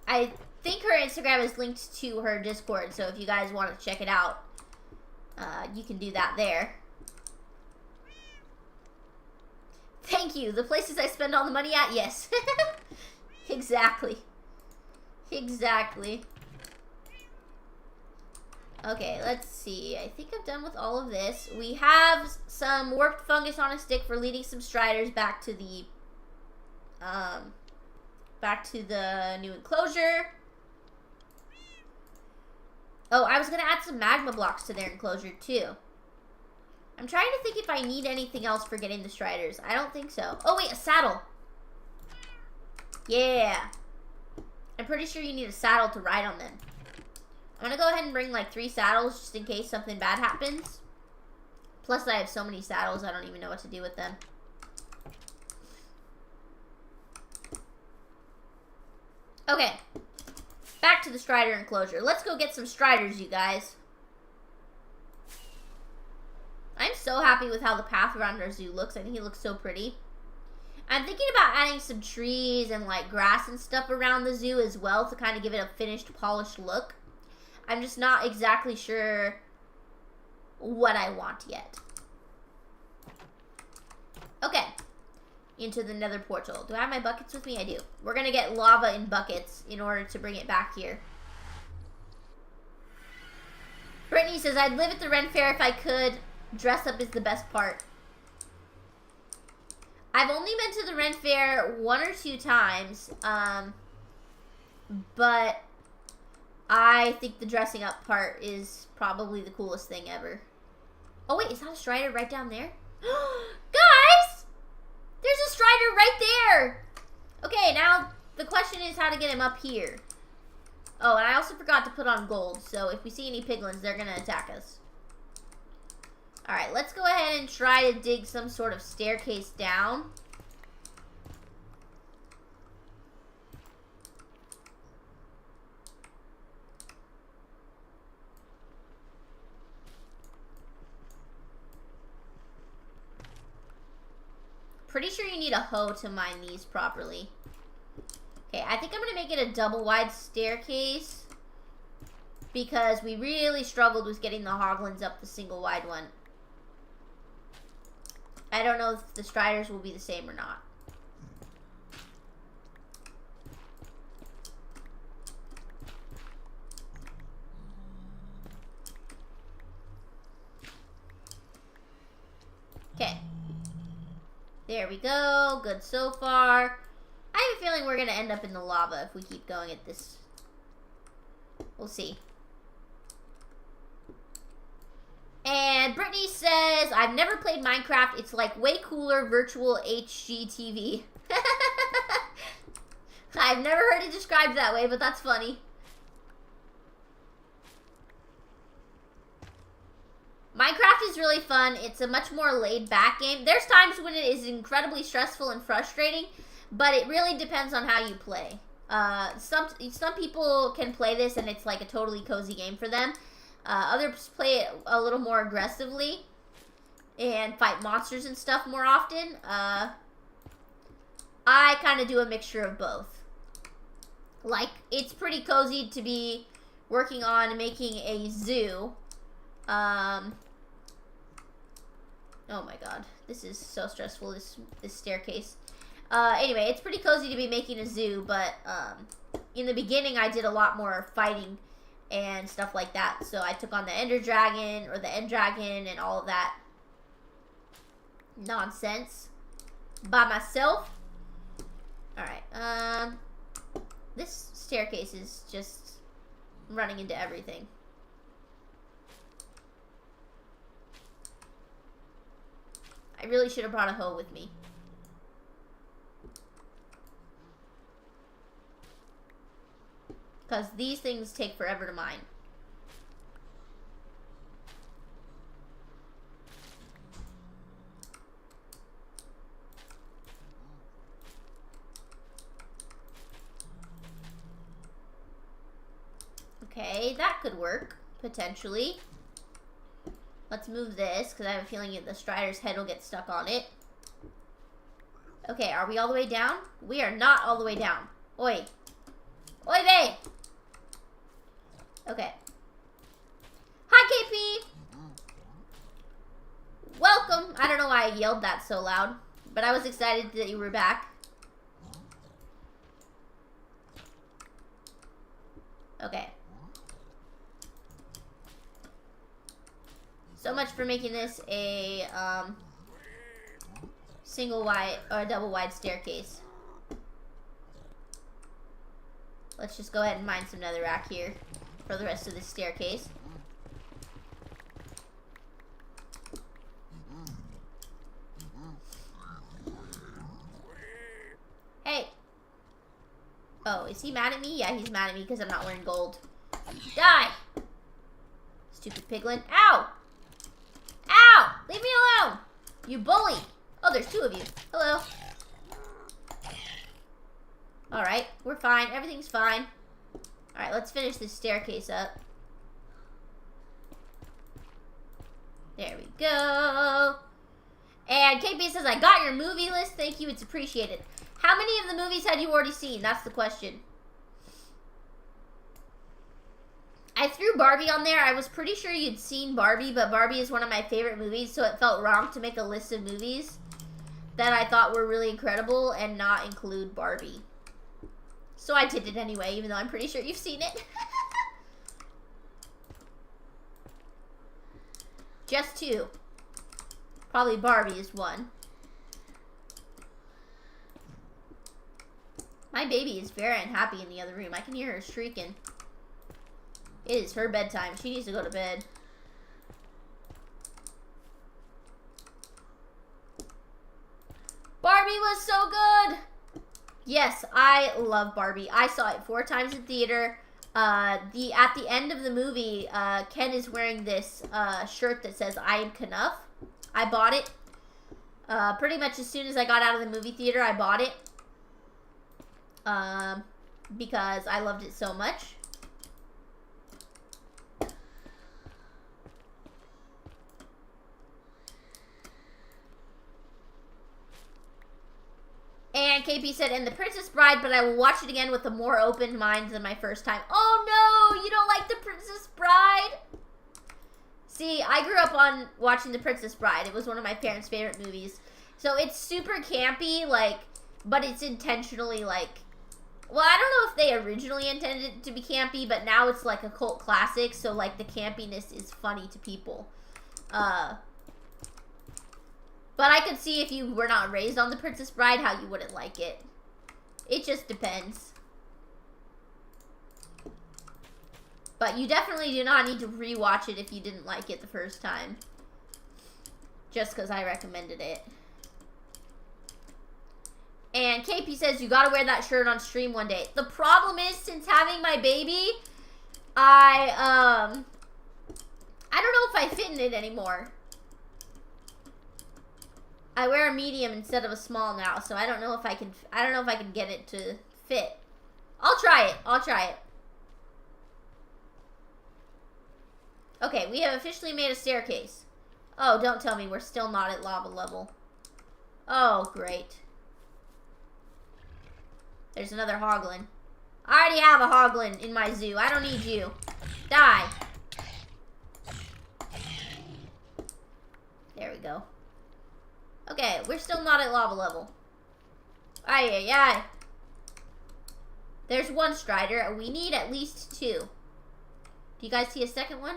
A: I think her Instagram is linked to her Discord, so if you guys want to check it out, you can do that there. Thank you. The places I spend all the money at, yes. Exactly. Exactly. Okay, let's see. I think I'm done with all of this. We have some warped fungus on a stick for leading some striders back to the new enclosure. Oh, I was gonna add some magma blocks to their enclosure too. I'm trying to think if I need anything else for getting the Striders. I don't think so. Oh, wait, a saddle. Yeah. I'm pretty sure you need a saddle to ride on them. I'm going to go ahead and bring like 3 saddles just in case something bad happens. Plus, I have so many saddles, I don't even know what to do with them. Okay. Back to the Strider enclosure. Let's go get some Striders, you guys. I'm so happy with how the path around our zoo looks. I think it looks so pretty. I'm thinking about adding some trees and like grass and stuff around the zoo as well to kind of give it a finished, polished look. I'm just not exactly sure what I want yet. Okay. Into the nether portal. Do I have my buckets with me? I do. We're going to get lava in buckets in order to bring it back here. Brittany says, I'd live at the Ren Fair if I could. Dress up is the best part. I've only been to the Ren Fair 1 or 2 times, but I think the dressing up part is probably the coolest thing ever. Oh wait, is that a Strider right down there? Guys! There's a Strider right there! Okay, now the question is how to get him up here. Oh, and I also forgot to put on gold, so if we see any piglins, they're gonna attack us. Alright, let's go ahead and try to dig some sort of staircase down. Pretty sure you need a hoe to mine these properly. Okay, I think I'm going to make it a double wide staircase because we really struggled with getting the hoglins up the single wide one. I don't know if the Striders will be the same or not. Okay. There we go. Good so far. I have a feeling we're going to end up in the lava if we keep going at this. We'll see. And Brittany says, I've never played Minecraft. It's like way cooler virtual HGTV. I've never heard it described that way, but that's funny. Minecraft is really fun. It's a much more laid-back game. There's times when it is incredibly stressful and frustrating, but it really depends on how you play. Some people can play this and it's like a totally cozy game for them. Others play it a little more aggressively and fight monsters and stuff more often. I kind of do a mixture of both. Like, it's pretty cozy to be working on making a zoo. Oh my god, this is so stressful, this staircase. Anyway, it's pretty cozy to be making a zoo, but in the beginning I did a lot more fighting and stuff like that. So I took on the Ender Dragon or the End Dragon and all of that nonsense by myself. Alright, this staircase is just running into everything. I really should have brought a hoe with me. Because these things take forever to mine. Okay, that could work, potentially. Let's move this, because I have a feeling the Strider's head will get stuck on it. Okay, are we all the way down? We are not all the way down. Oi. Oi, bae! Okay. Hi, KP! Welcome! I don't know why I yelled that so loud, but I was excited that you were back. Okay. So much for making this a single wide or double wide staircase. Let's just go ahead and mine some netherrack here for the rest of this staircase. Is he mad at me? Yeah, he's mad at me because I'm not wearing gold. Die! Stupid piglin. Ow! Ow! Leave me alone! You bully! Oh, there's 2 of you. Hello. Alright, we're fine. Everything's fine. Alright, let's finish this staircase up. There we go. And KP says, I got your movie list. Thank you. It's appreciated. How many of the movies had you already seen? That's the question. I threw Barbie on there. I was pretty sure you'd seen Barbie, but Barbie is one of my favorite movies, so it felt wrong to make a list of movies that I thought were really incredible and not include Barbie. So I did it anyway, even though I'm pretty sure you've seen it. Just 2. Probably Barbie is 1. My baby is very unhappy in the other room. I can hear her shrieking. It is her bedtime. She needs to go to bed. Barbie was so good! Yes, I love Barbie. I saw it 4 times in theater. At the end of the movie, Ken is wearing this shirt that says, I am Knuff. I bought it. Pretty much as soon as I got out of the movie theater, I bought it. Because I loved it so much. And KP said, and The Princess Bride, but I will watch it again with a more open mind than my first time. Oh no, you don't like The Princess Bride? See, I grew up on watching The Princess Bride. It was one of my parents' favorite movies. So it's super campy, like, but it's intentionally, like, well, I don't know if they originally intended it to be campy, but now it's like a cult classic, so, like, the campiness is funny to people. But I could see if you were not raised on The Princess Bride, how you wouldn't like it. It just depends. But you definitely do not need to rewatch it if you didn't like it the first time. Just because I recommended it. And KP says, you gotta wear that shirt on stream one day. The problem is, since having my baby, I don't know if I fit in it anymore. I wear a medium instead of a small now, so I don't know if I can get it to fit. I'll try it. I'll try it. Okay, we have officially made a staircase. Oh, don't tell me we're still not at lava level. Oh, great. There's another hoglin. I already have a hoglin in my zoo. I don't need you. Die. There we go. Okay, we're still not at lava level. Ay, ay, ay. There's 1 Strider. We need at least 2. Do you guys see a second one?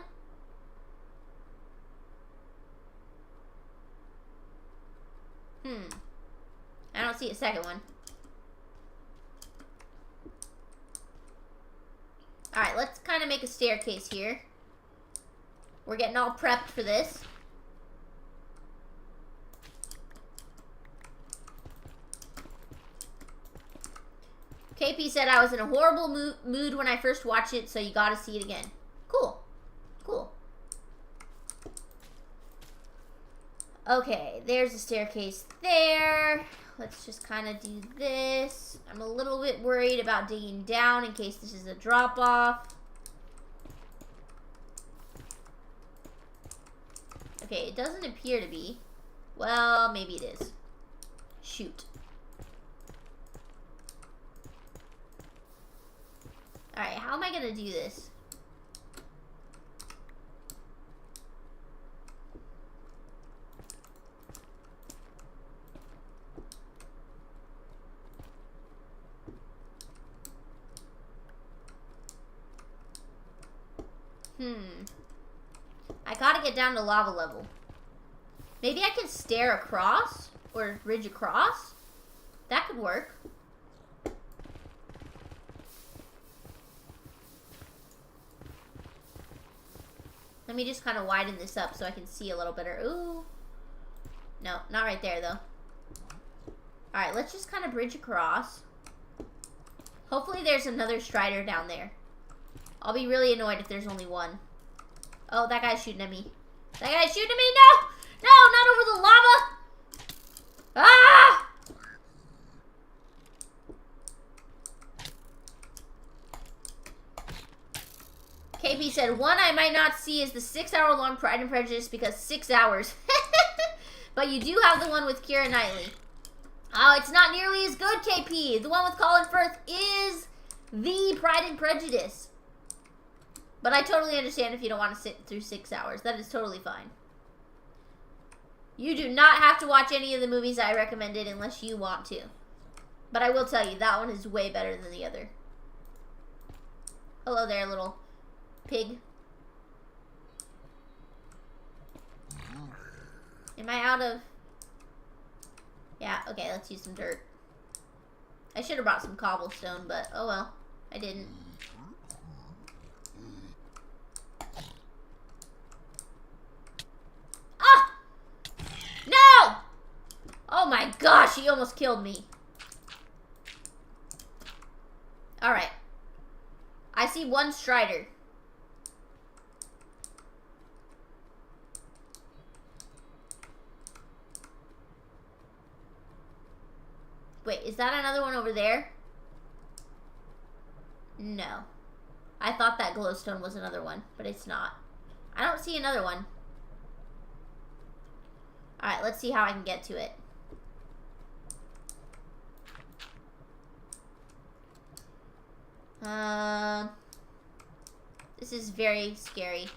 A: I don't see a second one. Alright, let's kind of make a staircase here. We're getting all prepped for this. KP said I was in a horrible mood when I first watched it, so you gotta see it again. Cool. Cool. Okay, there's a staircase there. Let's just kind of do this. I'm a little bit worried about digging down in case this is a drop-off. Okay, it doesn't appear to be. Well, maybe it is. Shoot. Alright, how am I gonna do this? I gotta get down to lava level. Maybe I can stair across? Or bridge across? That could work. Let me just kind of widen this up so I can see a little better. Ooh. No, not right there, though. Alright, let's just kind of bridge across. Hopefully there's another Strider down there. I'll be really annoyed if there's only one. Oh, that guy's shooting at me. That guy's shooting at me! No! No, not over the lava! Ah! KP said, one I might not see is the 6-hour-long Pride and Prejudice because 6 hours. But you do have the one with Keira Knightley. Oh, it's not nearly as good, KP. The one with Colin Firth is the Pride and Prejudice. But I totally understand if you don't want to sit through 6 hours. That is totally fine. You do not have to watch any of the movies I recommended unless you want to. But I will tell you, that one is way better than the other. Hello there, little pig. Am I out of... Yeah, okay, let's use some dirt. I should have brought some cobblestone, but oh well. I didn't. Ah! No! Oh my gosh, he almost killed me. Alright. I see one Strider. Wait, is that another one over there? No. I thought that glowstone was another one, but it's not. I don't see another one. Alright, let's see how I can get to it. This is very scary.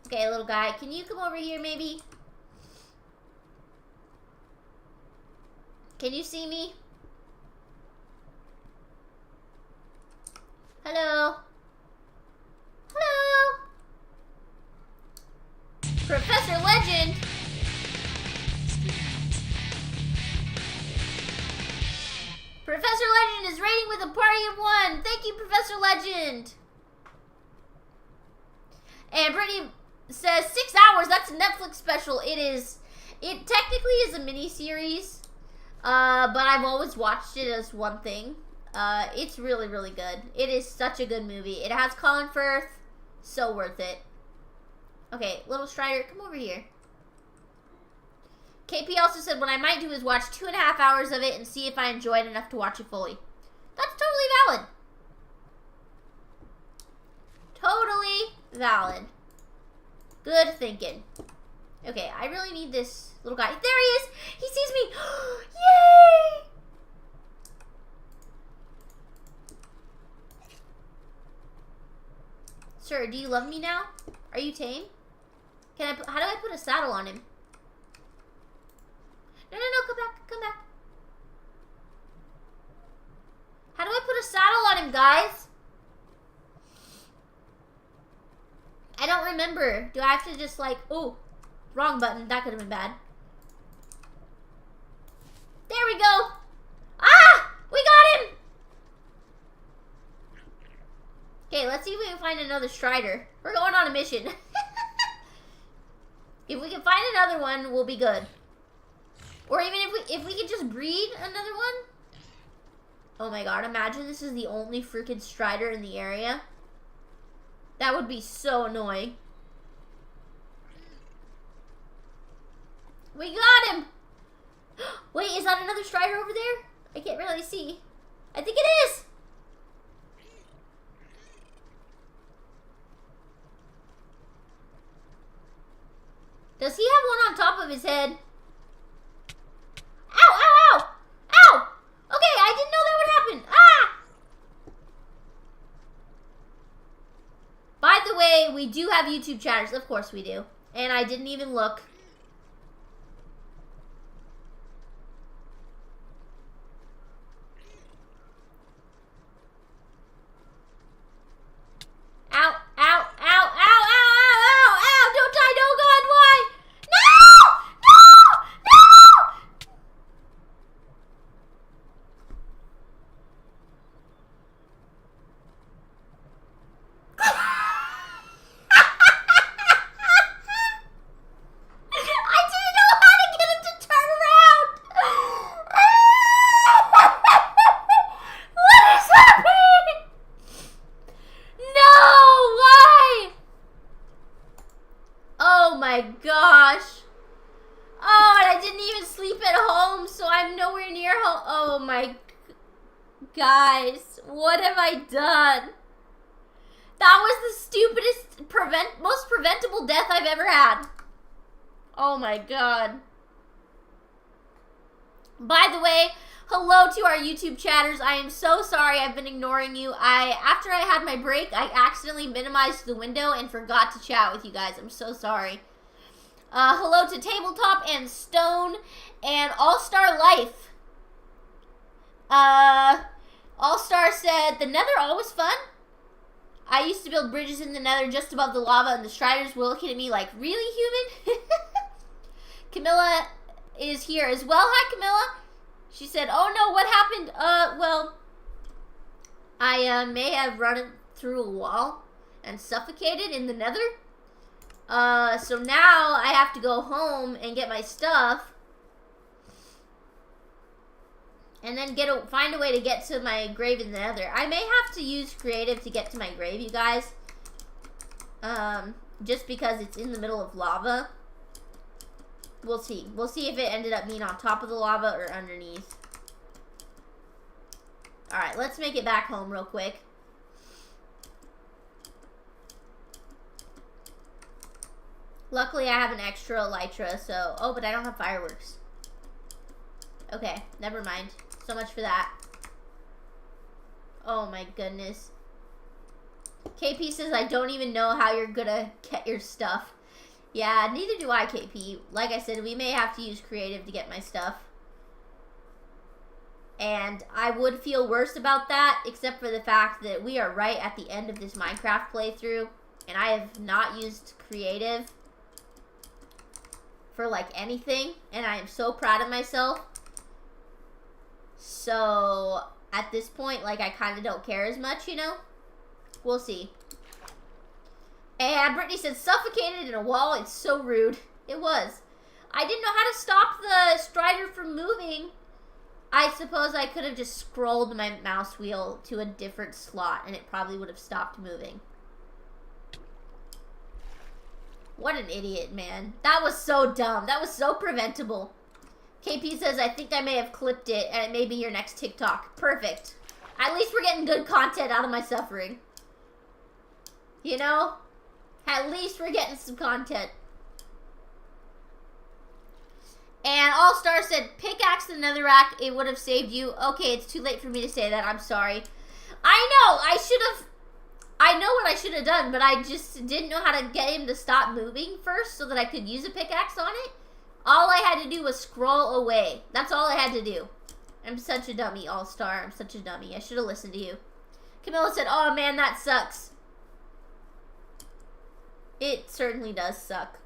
A: Okay, little guy, can you come over here maybe? Can you see me? Hello? Hello? Professor Legend! Professor Legend is raiding with a party of one! Thank you, Professor Legend! And Brittany says 6 hours, that's a Netflix special. It is, it technically is a mini-series, but I've always watched it as one thing. It's really, really good. It is such a good movie. It has Colin Firth, so worth it. Okay, little Strider, come over here. KP also said what I might do is watch 2.5 hours of it and see if I enjoy it enough to watch it fully. That's totally valid. Totally valid. Good thinking. Okay, I really need this little guy. There he is! He sees me! Yay! Sir, do you love me now? Are you tame? Can I? How do I put a saddle on him? No, come back, come back. How do I put a saddle on him, guys? I don't remember. Do I have to just like, oh, wrong button. That could have been bad. There we go. Ah, we got him. Okay, let's see if we can find another Strider. We're going on a mission. If we can find another one, we'll be good. Or even if we could just breed another one. Oh my god, imagine this is the only freaking Strider in the area. That would be so annoying. We got him! Wait, is that another Strider over there? I can't really see. I think it is! Does he have one on top of his head? Ow, ow, ow! Ow! Okay, I didn't know that would happen. Ah! By the way, we do have YouTube chatters. Of course we do. And I didn't even look. Ow, ow, ow, ow, ow, ow, ow, ow! Don't die, no, God, why? No! No! No! Guys, what have I done? That was the stupidest, most preventable death I've ever had. Oh my god. By the way, hello to our YouTube chatters. I am so sorry I've been ignoring you. After I had my break, I accidentally minimized the window and forgot to chat with you guys. I'm so sorry. Hello to Tabletop and Stone and All-Star Life. All-Star said, the Nether always fun? I used to build bridges in the Nether just above the lava, and the Striders were looking at me like, really, human? Camilla is here as well. Hi, Camilla. She said, oh no, what happened? Well, I may have run through a wall and suffocated in the Nether. So now I have to go home and get my stuff. And then find a way to get to my grave in the Nether. I may have to use creative to get to my grave, you guys. Just because it's in the middle of lava. We'll see. We'll see if it ended up being on top of the lava or underneath. Alright, let's make it back home real quick. Luckily, I have an extra Elytra, so... Oh, but I don't have fireworks. Okay, never mind. So much for that. Oh my goodness. KP says, I don't even know how you're gonna get your stuff. Yeah, neither do I, KP. Like I said, we may have to use creative to get my stuff. And I would feel worse about that, except for the fact that we are right at the end of this Minecraft playthrough. And I have not used creative for, like, anything. And I am so proud of myself. So, at this point, like, I kind of don't care as much, you know? We'll see. And Brittany said, suffocated in a wall. It's so rude. It was. I didn't know how to stop the Strider from moving. I suppose I could have just scrolled my mouse wheel to a different slot, and it probably would have stopped moving. What an idiot, man. That was so dumb. That was so preventable. KP says, I think I may have clipped it, and it may be your next TikTok. Perfect. At least we're getting good content out of my suffering. You know? At least we're getting some content. And All-Star said, pickaxe the netherrack, it would have saved you. Okay, it's too late for me to say that. I'm sorry. I know, I know what I should have done, but I just didn't know how to get him to stop moving first so that I could use a pickaxe on it. All I had to do was scroll away. That's all I had to do. I'm such a dummy, All-Star. I'm such a dummy. I should have listened to you. Camilla said, oh man, that sucks. It certainly does suck.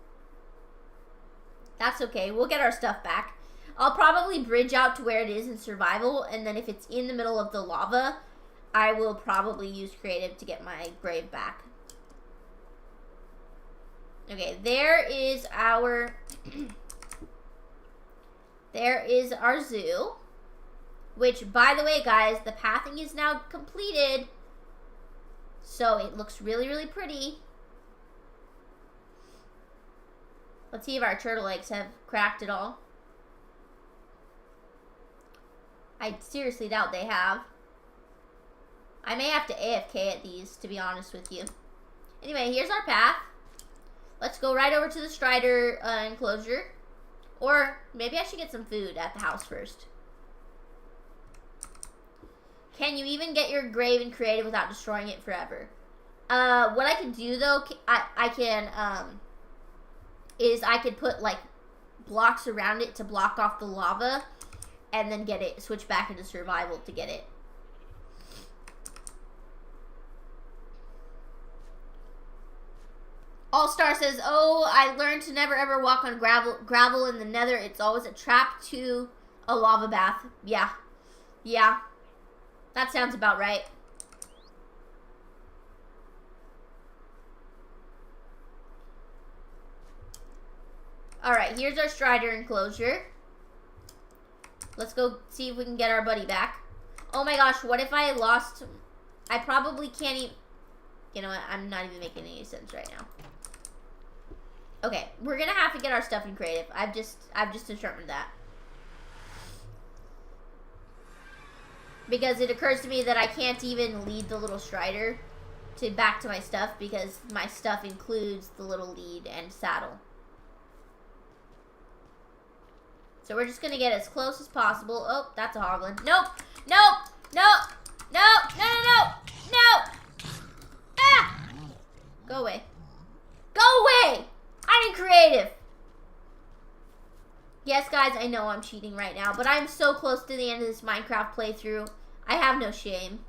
A: That's okay. We'll get our stuff back. I'll probably bridge out to where it is in survival, and then if it's in the middle of the lava, I will probably use creative to get my grave back. Okay, there is our... there is our zoo. Which, by the way, guys, the pathing is now completed. So it looks really, really pretty. Let's see if our turtle eggs have cracked at all. I seriously doubt they have. I may have to AFK at these, to be honest with you. Anyway, here's our path. Let's go right over to the Strider enclosure. Or maybe I should get some food at the house first. Can you even get your grave in creative without destroying it forever? What I can do, though, is I could put, like, blocks around it to block off the lava, and then get it, switch back into survival to get it. All-Star says, oh, I learned to never ever walk on gravel in the nether. It's always a trap to a lava bath. Yeah. Yeah. That sounds about right. Alright, here's our Strider enclosure. Let's go see if we can get our buddy back. Oh my gosh, what if I lost... I probably can't even... You know what? I'm not even making any sense right now. Okay, we're gonna have to get our stuff in creative. I've just determined that. Because it occurs to me that I can't even lead the little Strider back to my stuff because my stuff includes the little lead and saddle. So we're just going to get as close as possible. Oh, that's a hoglin. Nope. Nope. Nope. Nope. No, no, no. No. Ah! Go away. Go away! I'm in creative. Yes, guys, I know I'm cheating right now, but I'm so close to the end of this Minecraft playthrough. I have no shame.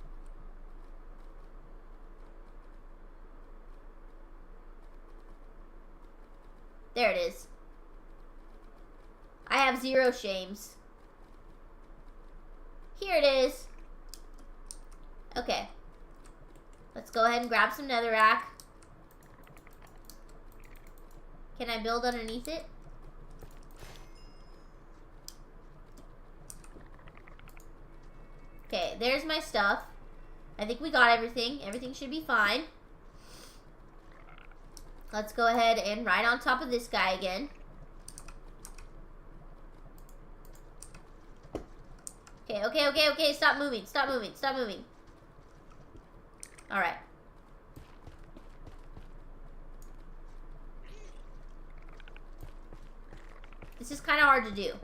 A: There it is. I have zero shames. Here it is. Okay. Let's go ahead and grab some netherrack. Can I build underneath it? Okay, there's my stuff. I think we got everything. Everything should be fine. Let's go ahead and ride on top of this guy again. Okay, okay, okay, okay. Stop moving. Stop moving. Stop moving. Alright. This is kind of hard to do.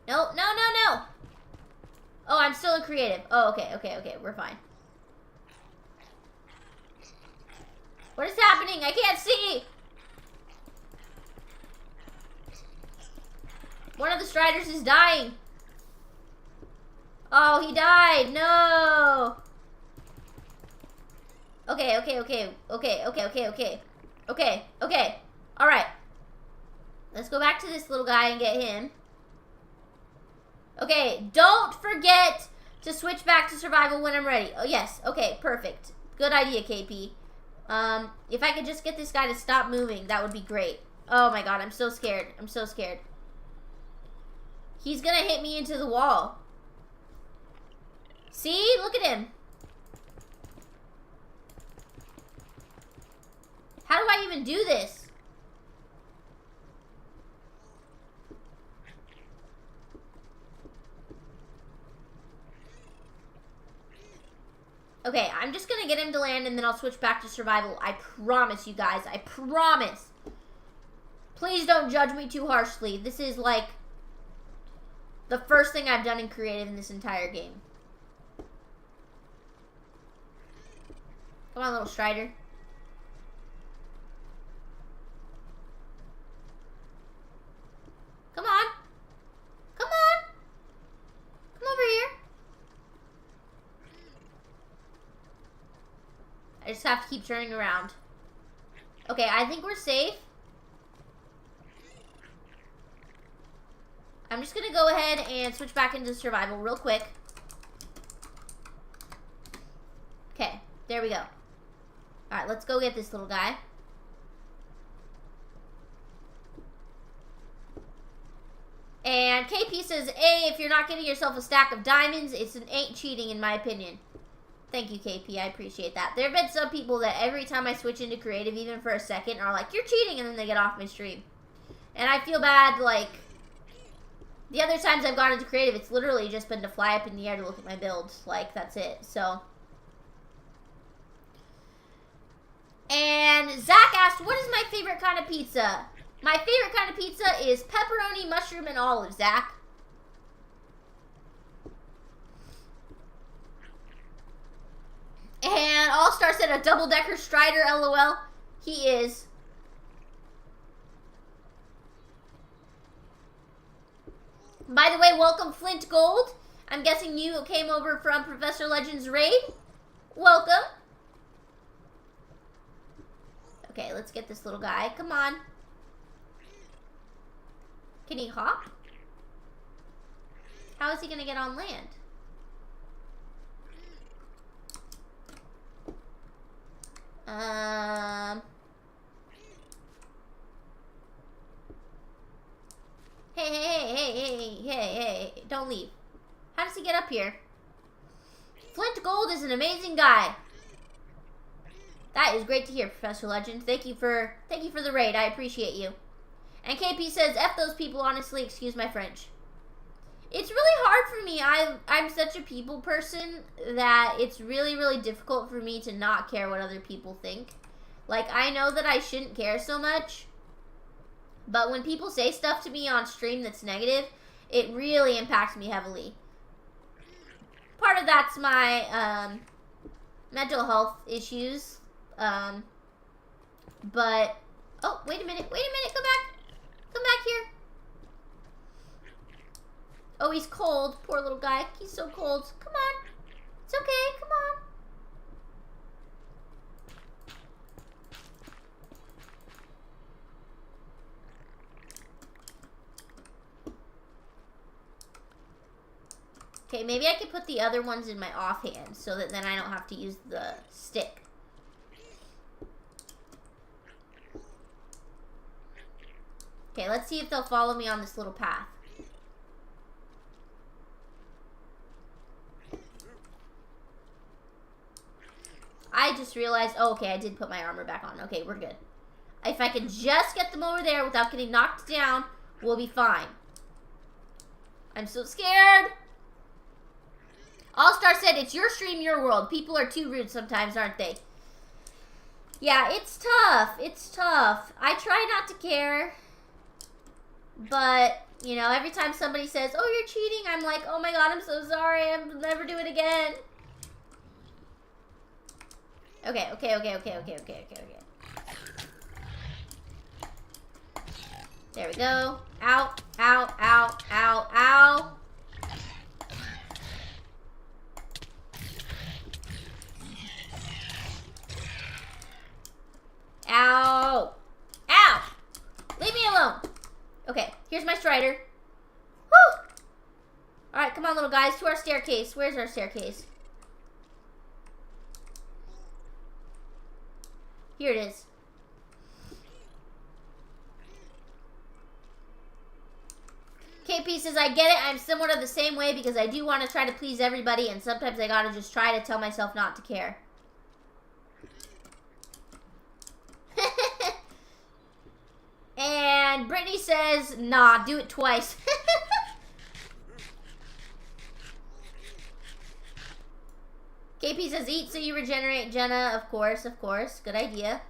A: No, no, no, no. Oh, I'm still in creative. Oh, okay, okay, okay. We're fine. What is happening? I can't see. One of the Striders is dying. Oh, he died. No. Okay, okay, okay. Okay, okay, okay, okay. Okay, okay. Alright. Let's go back to this little guy and get him. Okay, don't forget to switch back to survival when I'm ready. Oh, yes. Okay, perfect. Good idea, KP. If I could just get this guy to stop moving, that would be great. Oh my god, I'm so scared. I'm so scared. He's gonna hit me into the wall. See? Look at him. How do I even do this? Okay, I'm just gonna get him to land and then I'll switch back to survival. I promise you guys. I promise. Please don't judge me too harshly. This is like the first thing I've done in creative in this entire game. Come on, little Strider. Come on. Come on. Come over here. I just have to keep turning around. Okay, I think we're safe. I'm just going to go ahead and switch back into survival real quick. Okay, there we go. Alright, let's go get this little guy. And KP says, hey, if you're not getting yourself a stack of diamonds, it ain't cheating in my opinion. Thank you, KP. I appreciate that. There have been some people that every time I switch into creative, even for a second, are like, you're cheating, and then they get off my stream. And I feel bad, like, the other times I've gone into creative, it's literally just been to fly up in the air to look at my build. Like, that's it. So. And Zach asked, what is my favorite kind of pizza? My favorite kind of pizza is pepperoni, mushroom, and olive, Zach. And All-Star said a double-decker Strider, LOL. He is. By the way, welcome Flint Gold. I'm guessing you came over from Professor Legend's raid. Welcome. Okay, let's get this little guy. Come on. Can he hop? How is he going to get on land? Hey, don't leave. How does he get up here? Flint Gold is an amazing guy. That is great to hear, Professor Legend. Thank you for the raid. I appreciate you. And KP says, F those people, honestly, excuse my French. It's really hard for me. I'm such a people person that it's really, really difficult for me to not care what other people think. Like, I know that I shouldn't care so much, but when people say stuff to me on stream that's negative, it really impacts me heavily. Part of that's my mental health issues. But, oh, wait a minute, come back. Come back here. Oh, he's cold. Poor little guy. He's so cold. Come on. It's okay. Come on. Okay, maybe I could put the other ones in my offhand so that then I don't have to use the stick. Okay, let's see if they'll follow me on this little path. I just realized, oh, okay, I did put my armor back on. Okay, we're good. If I can just get them over there without getting knocked down, we'll be fine. I'm so scared. All-Star said, it's your stream, your world. People are too rude sometimes, aren't they? Yeah, it's tough. It's tough. I try not to care. But, you know, every time somebody says, oh, you're cheating, I'm like, oh my god, I'm so sorry. I'll never do it again. Okay. There we go. Ow, ow, ow, ow, ow. Ow. Ow. Leave me alone. Okay, here's my Strider. Woo! Alright, come on, little guys, to our staircase. Where's our staircase? Here it is. KP says, I get it. I'm somewhat of the same way because I do want to try to please everybody, and sometimes I gotta just try to tell myself not to care. And Brittany says, nah, do it twice. KP says, eat so you regenerate, Jenna. Of course, of course. Good idea.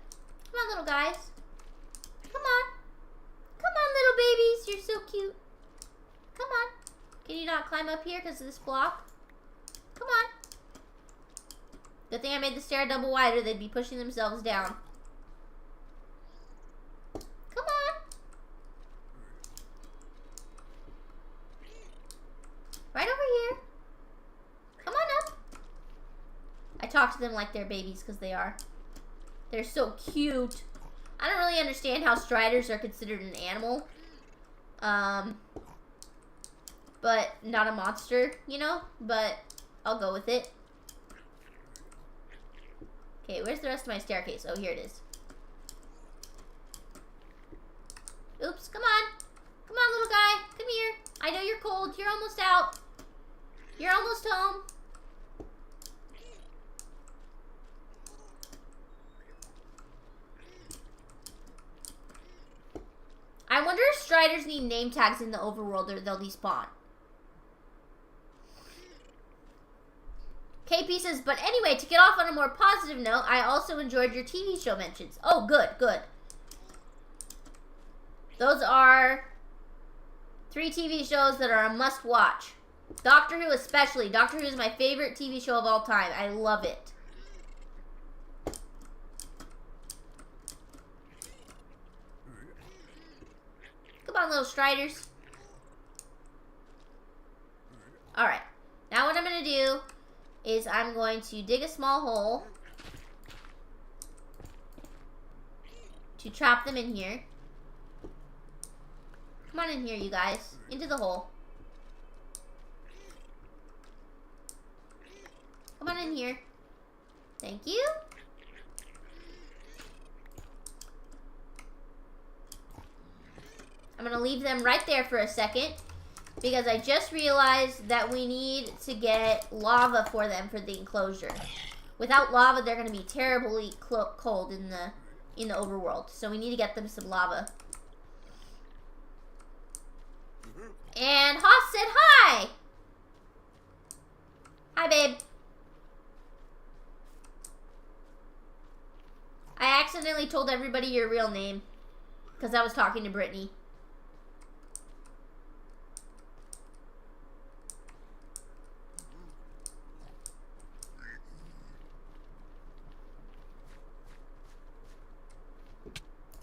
A: Come on, little guys. Come on. Come on, little babies. You're so cute. Come on. Can you not climb up here because of this block? Come on. Good thing I made the stair double wider. They'd be pushing themselves down. Come on. Right over here. Come on up. I talk to them like they're babies because they are. They're so cute. I don't really understand how Striders are considered an animal. But not a monster, you know? But I'll go with it. Okay, where's the rest of my staircase? Oh, here it is. Oops, come on. Come on, little guy. Come here. I know you're cold. You're almost out. You're almost home. I wonder if Striders need name tags in the overworld or they'll despawn. KP says, but anyway, to get off on a more positive note, I also enjoyed your TV show mentions. Oh, good, good. Those are 3 TV shows that are a must-watch. Doctor Who especially. Doctor Who is my favorite TV show of all time. I love it. Come on, little Striders. Alright. Now what I'm going to do is I'm going to dig a small hole to trap them in here. Come on in here, you guys. Into the hole. Come on in here. Thank you. I'm going to leave them right there for a second because I just realized that we need to get lava for them for the enclosure. Without lava, they're going to be terribly cold in the overworld. So we need to get them some lava. And Haas said hi. Hi, babe. I accidentally told everybody your real name because I was talking to Brittany.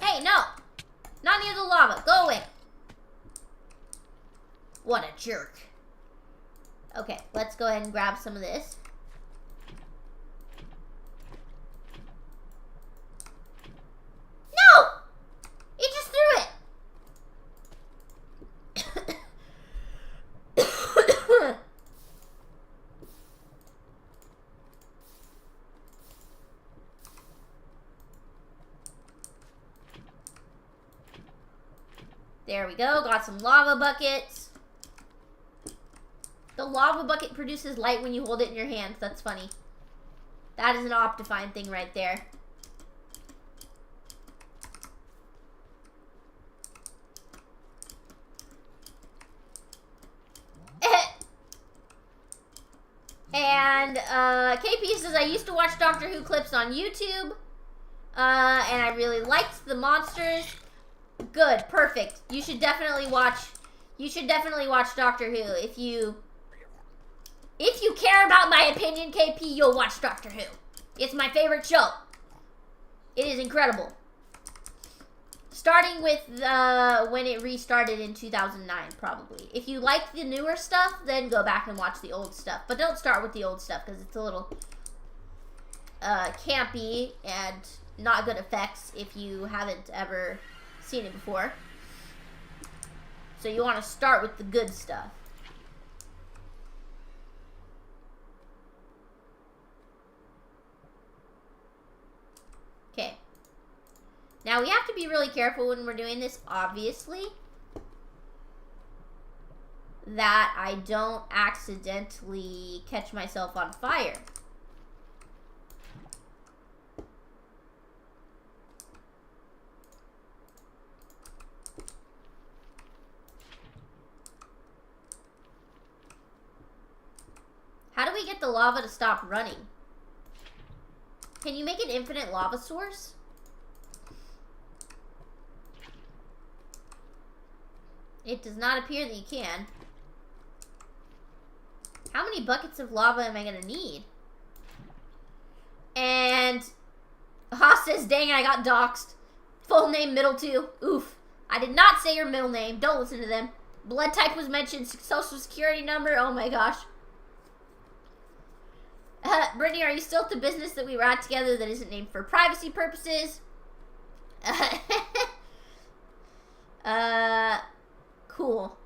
A: Hey, no. Not near the lava. Go away. What a jerk. Okay, let's go ahead and grab some of this. No! He just threw it. There we go. Got some lava buckets. The lava bucket produces light when you hold it in your hands. That's funny. That is an Optifine thing right there. And KP says, I used to watch Doctor Who clips on YouTube. And I really liked the monsters. Good, perfect. You should definitely watch Doctor Who. If you care about my opinion, KP, you'll watch Doctor Who. It's my favorite show. It is incredible. Starting with when it restarted in 2009, probably. If you like the newer stuff, then go back and watch the old stuff. But don't start with the old stuff, because it's a little campy and not good effects if you haven't ever seen it before. So you want to start with the good stuff. Okay. Now we have to be really careful when we're doing this, obviously, that I don't accidentally catch myself on fire. How do we get the lava to stop running? Can you make an infinite lava source? It does not appear that you can. How many buckets of lava am I going to need? And Haas says, dang, I got doxxed. Full name, middle two. Oof. I did not say your middle name. Don't listen to them. Blood type was mentioned. Social security number. Oh my gosh. Brittany, are you still at the business that we were at together that isn't named for privacy purposes? Cool.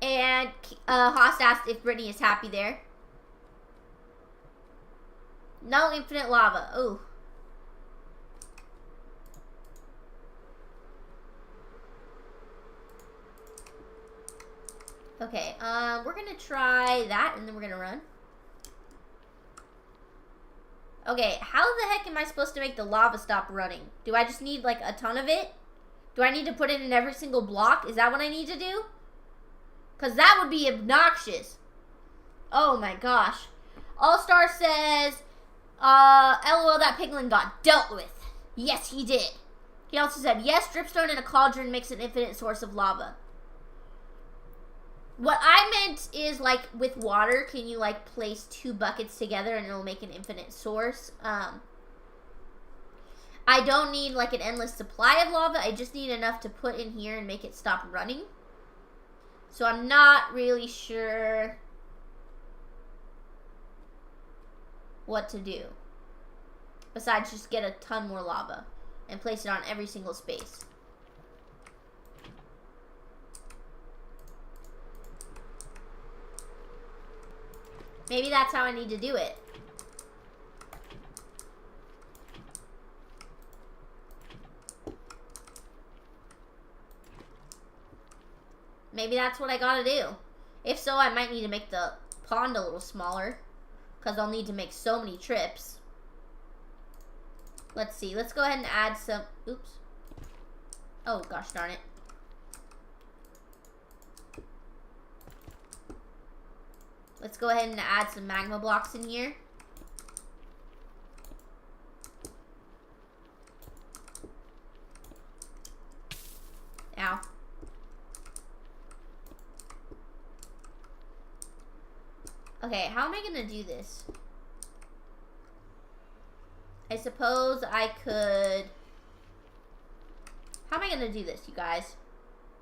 A: And Haas asked if Brittany is happy there. No infinite lava. Ooh. Okay, we're gonna try that, and then we're gonna run. Okay, how the heck am I supposed to make the lava stop running? Do I just need, like, a ton of it? Do I need to put it in every single block? Is that what I need to do? Because that would be obnoxious. Oh, my gosh. All-Star says, LOL, that piglin got dealt with. Yes, he did. He also said, yes, dripstone in a cauldron makes an infinite source of lava. What I meant is, like, with water, can you, like, place two buckets together and it'll make an infinite source? I don't need, like, an endless supply of lava. I just need enough to put in here and make it stop running. So I'm not really sure what to do. Besides just get a ton more lava and place it on every single space. Maybe that's how I need to do it. Maybe that's what I gotta do. If so, I might need to make the pond a little smaller, because I'll need to make so many trips. Let's see. Let's go ahead and add some... Oops. Oh, gosh darn it. Let's go ahead and add some magma blocks in here. Ow. Okay, how am I gonna do this? I suppose I could... How am I gonna do this, you guys?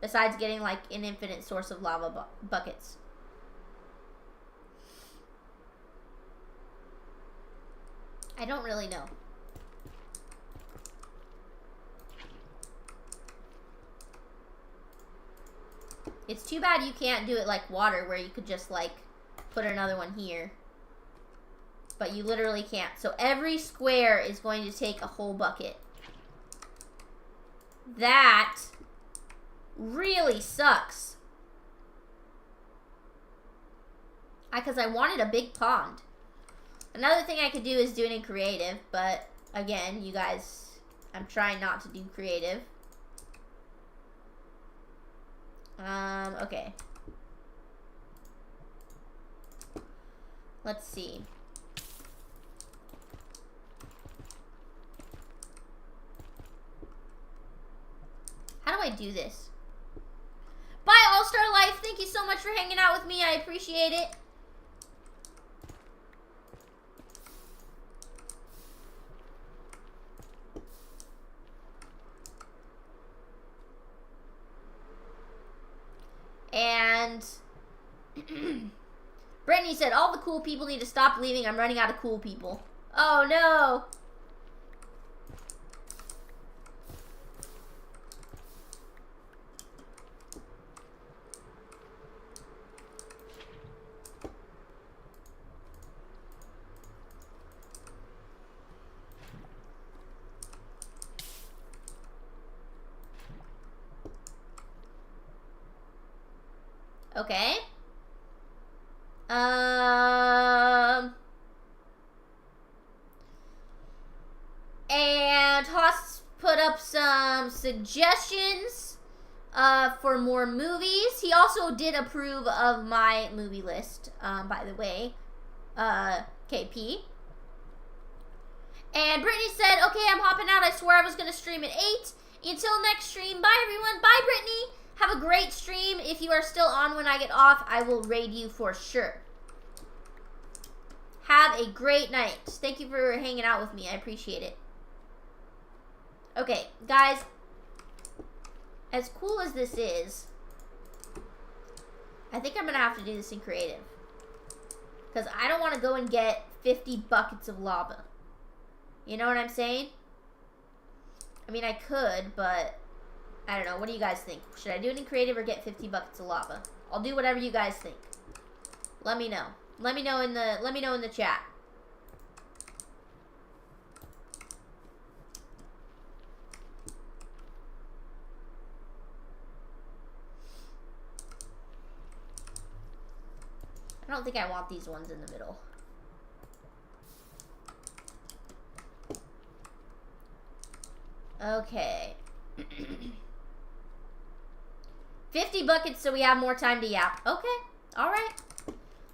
A: Besides getting, like, an infinite source of lava buckets. I don't really know. It's too bad you can't do it like water, where you could just, like, put another one here. But you literally can't. So every square is going to take a whole bucket. That really sucks. Because I wanted a big pond. Another thing I could do is do it in creative, but again, you guys, I'm trying not to do creative. Okay. Let's see. How do I do this? Bye, All-Star Life. Thank you so much for hanging out with me. I appreciate it. And Brittany said, all the cool people need to stop leaving. I'm running out of cool people. Oh, no. Okay. And Haas put up some suggestions for more movies. He also did approve of my movie list, by the way. KP. And Brittany said, okay, I'm hopping out. I swear I was going to stream at 8. Until next stream. Bye, everyone. Bye, Brittany. Have a great stream. If you are still on when I get off, I will raid you for sure. Have a great night. Thank you for hanging out with me. I appreciate it. Okay, guys. As cool as this is, I think I'm going to have to do this in creative. Because I don't want to go and get 50 buckets of lava. You know what I'm saying? I mean, I could, but I don't know. What do you guys think? Should I do it in creative or get 50 buckets of lava? I'll do whatever you guys think. Let me know. Let me know in the chat. I don't think I want these ones in the middle. Okay. 50 buckets so we have more time to yap. Okay. Alright.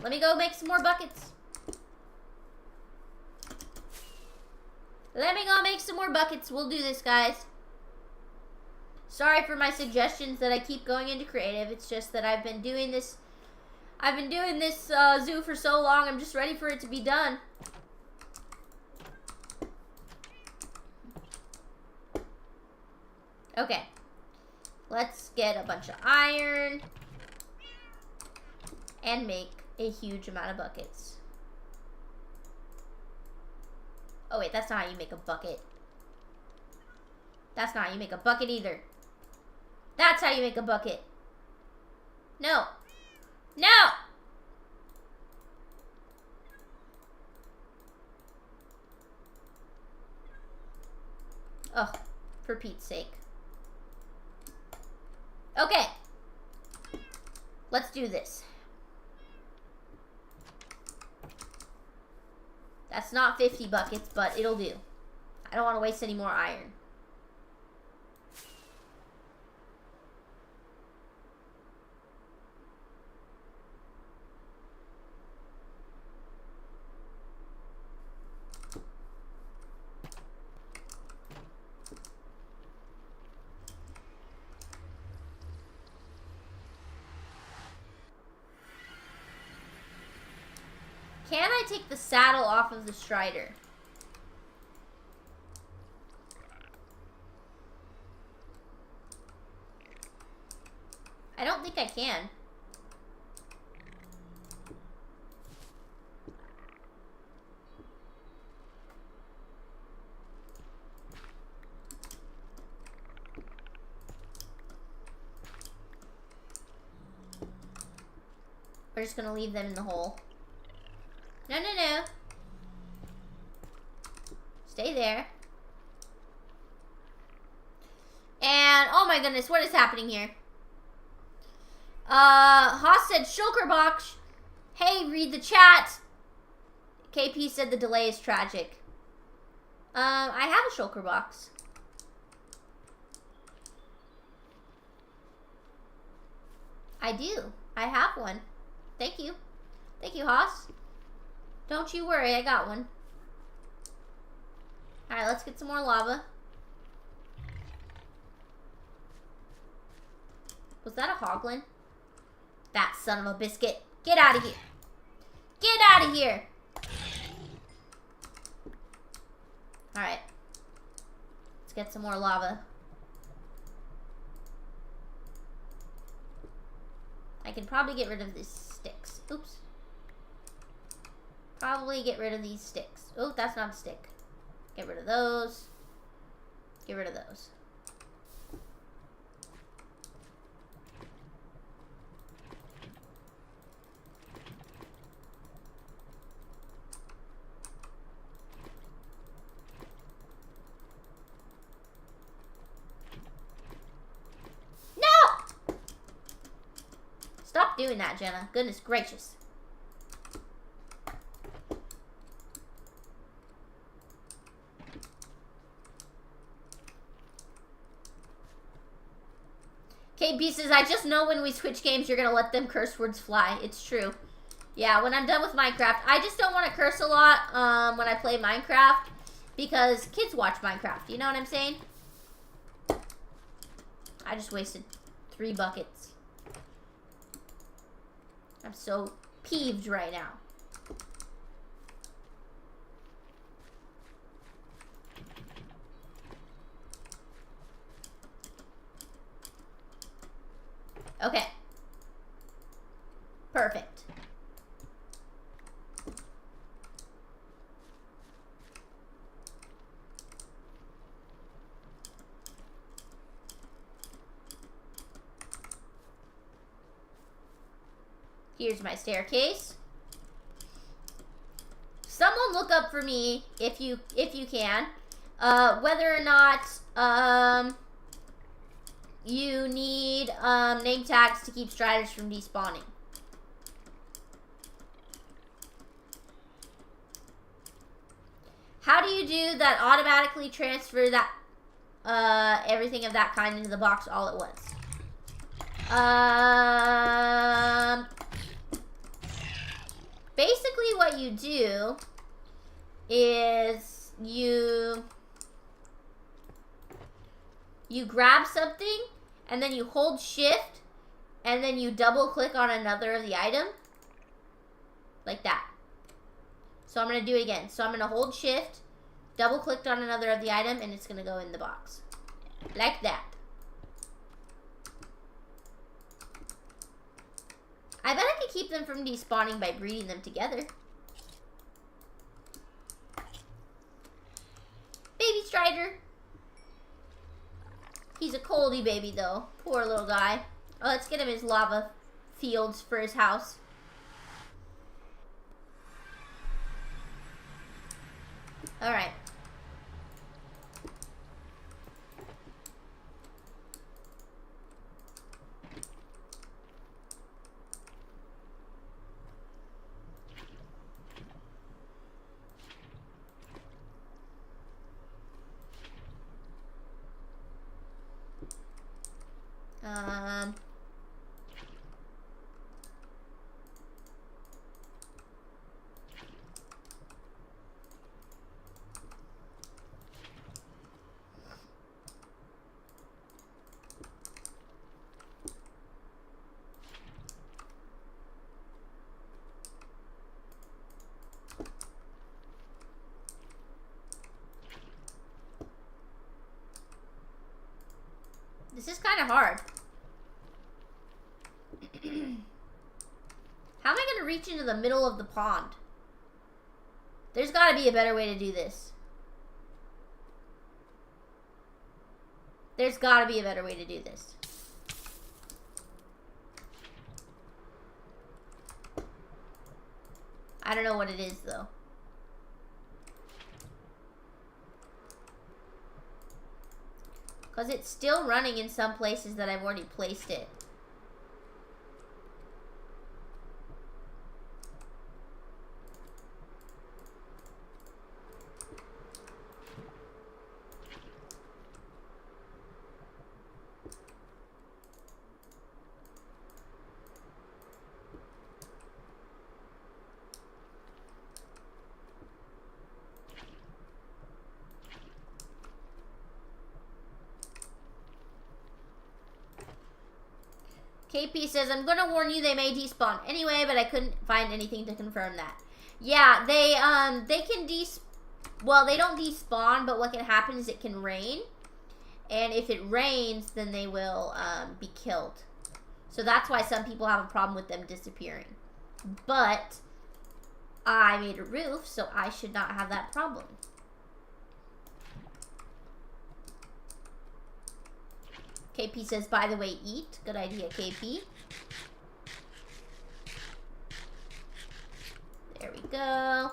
A: Let me go make some more buckets. Let me go make some more buckets. We'll do this, guys. Sorry for my suggestions that I keep going into creative. It's just that I've been doing this zoo for so long. I'm just ready for it to be done. Okay. Let's get a bunch of iron and make a huge amount of buckets. Oh wait, that's not how you make a bucket. That's not how you make a bucket either. That's how you make a bucket. No. No! Oh, for Pete's sake. Okay. Let's do this. That's not 50 buckets, but it'll do. I don't want to waste any more iron. Can I take the saddle off of the Strider? I don't think I can. We're just gonna leave them in the hole. No, no, no. Stay there. And, oh my goodness, what is happening here? Haas said, Shulker box. Hey, read the chat. KP said the delay is tragic. I have a Shulker box. I do. I have one. Thank you. Thank you, Haas. Don't you worry, I got one. Alright, let's get some more lava. Was that a hoglin? That son of a biscuit. Get out of here. Get out of here. Alright. Let's get some more lava. I can probably get rid of these sticks. Oops. Probably get rid of these sticks. Oh, that's not a stick. Get rid of those. Get rid of those. No! Stop doing that, Jenna. Goodness gracious. KB says, I just know when we switch games, you're going to let them curse words fly. It's true. Yeah, when I'm done with Minecraft, I just don't want to curse a lot when I play Minecraft because kids watch Minecraft. You know what I'm saying? I just wasted 3 buckets. I'm so peeved right now. Okay. Perfect. Here's my staircase. Someone look up for me if you can. Whether or not you need name tags to keep Striders from despawning. How do you do that automatically transfer that everything of that kind into the box all at once? Basically what you do is you grab something and then you hold shift and then you double click on another of the item like that. So I'm going to do it again. So I'm going to hold shift, double click on another of the item, and it's going to go in the box like that. I bet I could keep them from despawning by breeding them together. Baby Strider. He's a coldy baby, though. Poor little guy. Oh, let's get him his lava fields for his house. Alright. kind of hard. How am I going to reach into the middle of the pond? There's got to be a better way to do this. There's got to be a better way to do this. I don't know what it is, though. Because it's still running in some places that I've already placed it. KP says, I'm going to warn you they may despawn anyway, but I couldn't find anything to confirm that. Yeah, they can well, they don't despawn, but what can happen is it can rain. And if it rains, then they will be killed. So that's why some people have a problem with them disappearing. But I made a roof, so I should not have that problem. KP says, by the way, eat. Good idea, KP. There we go.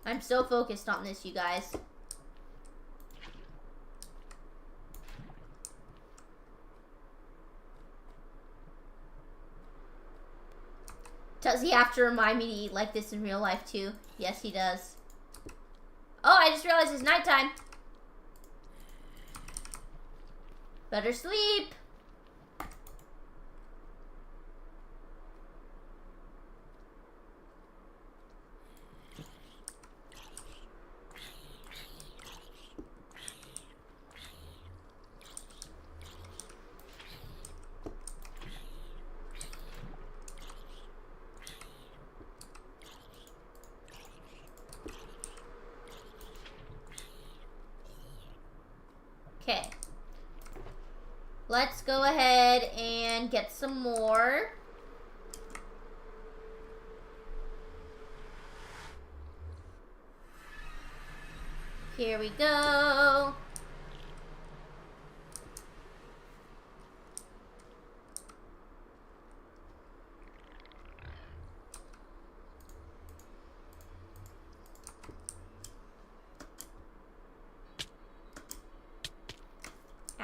A: I'm so focused on this, you guys. Does he have to remind me to eat like this in real life, too? Yes, he does. Oh, I just realized it's nighttime. Better sleep. Okay. Let's go ahead and get some more. Here we go.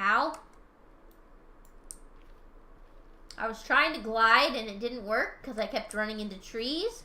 A: Ow. I was trying to glide and it didn't work because I kept running into trees.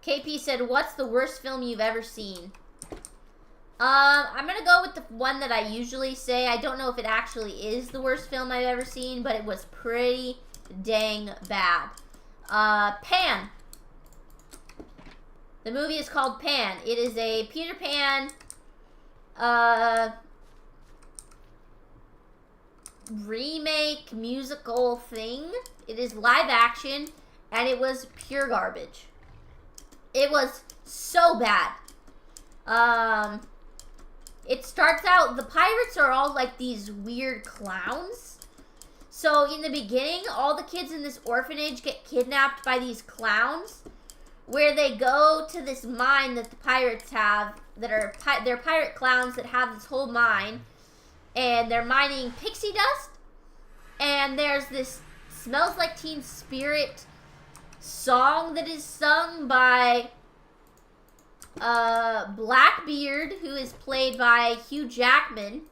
A: KP said, what's the worst film you've ever seen? I'm going to go with the one that I usually say. I don't know if it actually is the worst film I've ever seen, but it was pretty dang bad. Pan. The movie is called Pan. It is a Peter Pan remake musical thing. It is live action. and it was pure garbage. It was so bad. It starts out, the pirates are all like these weird clowns. So in the beginning, all the kids in this orphanage get kidnapped by these clowns, where they go to this mine that the pirates have, that are they're pirate clowns that have this whole mine, and they're mining pixie dust. And there's this Smells Like Teen Spirit song that is sung by Blackbeard, who is played by Hugh Jackman.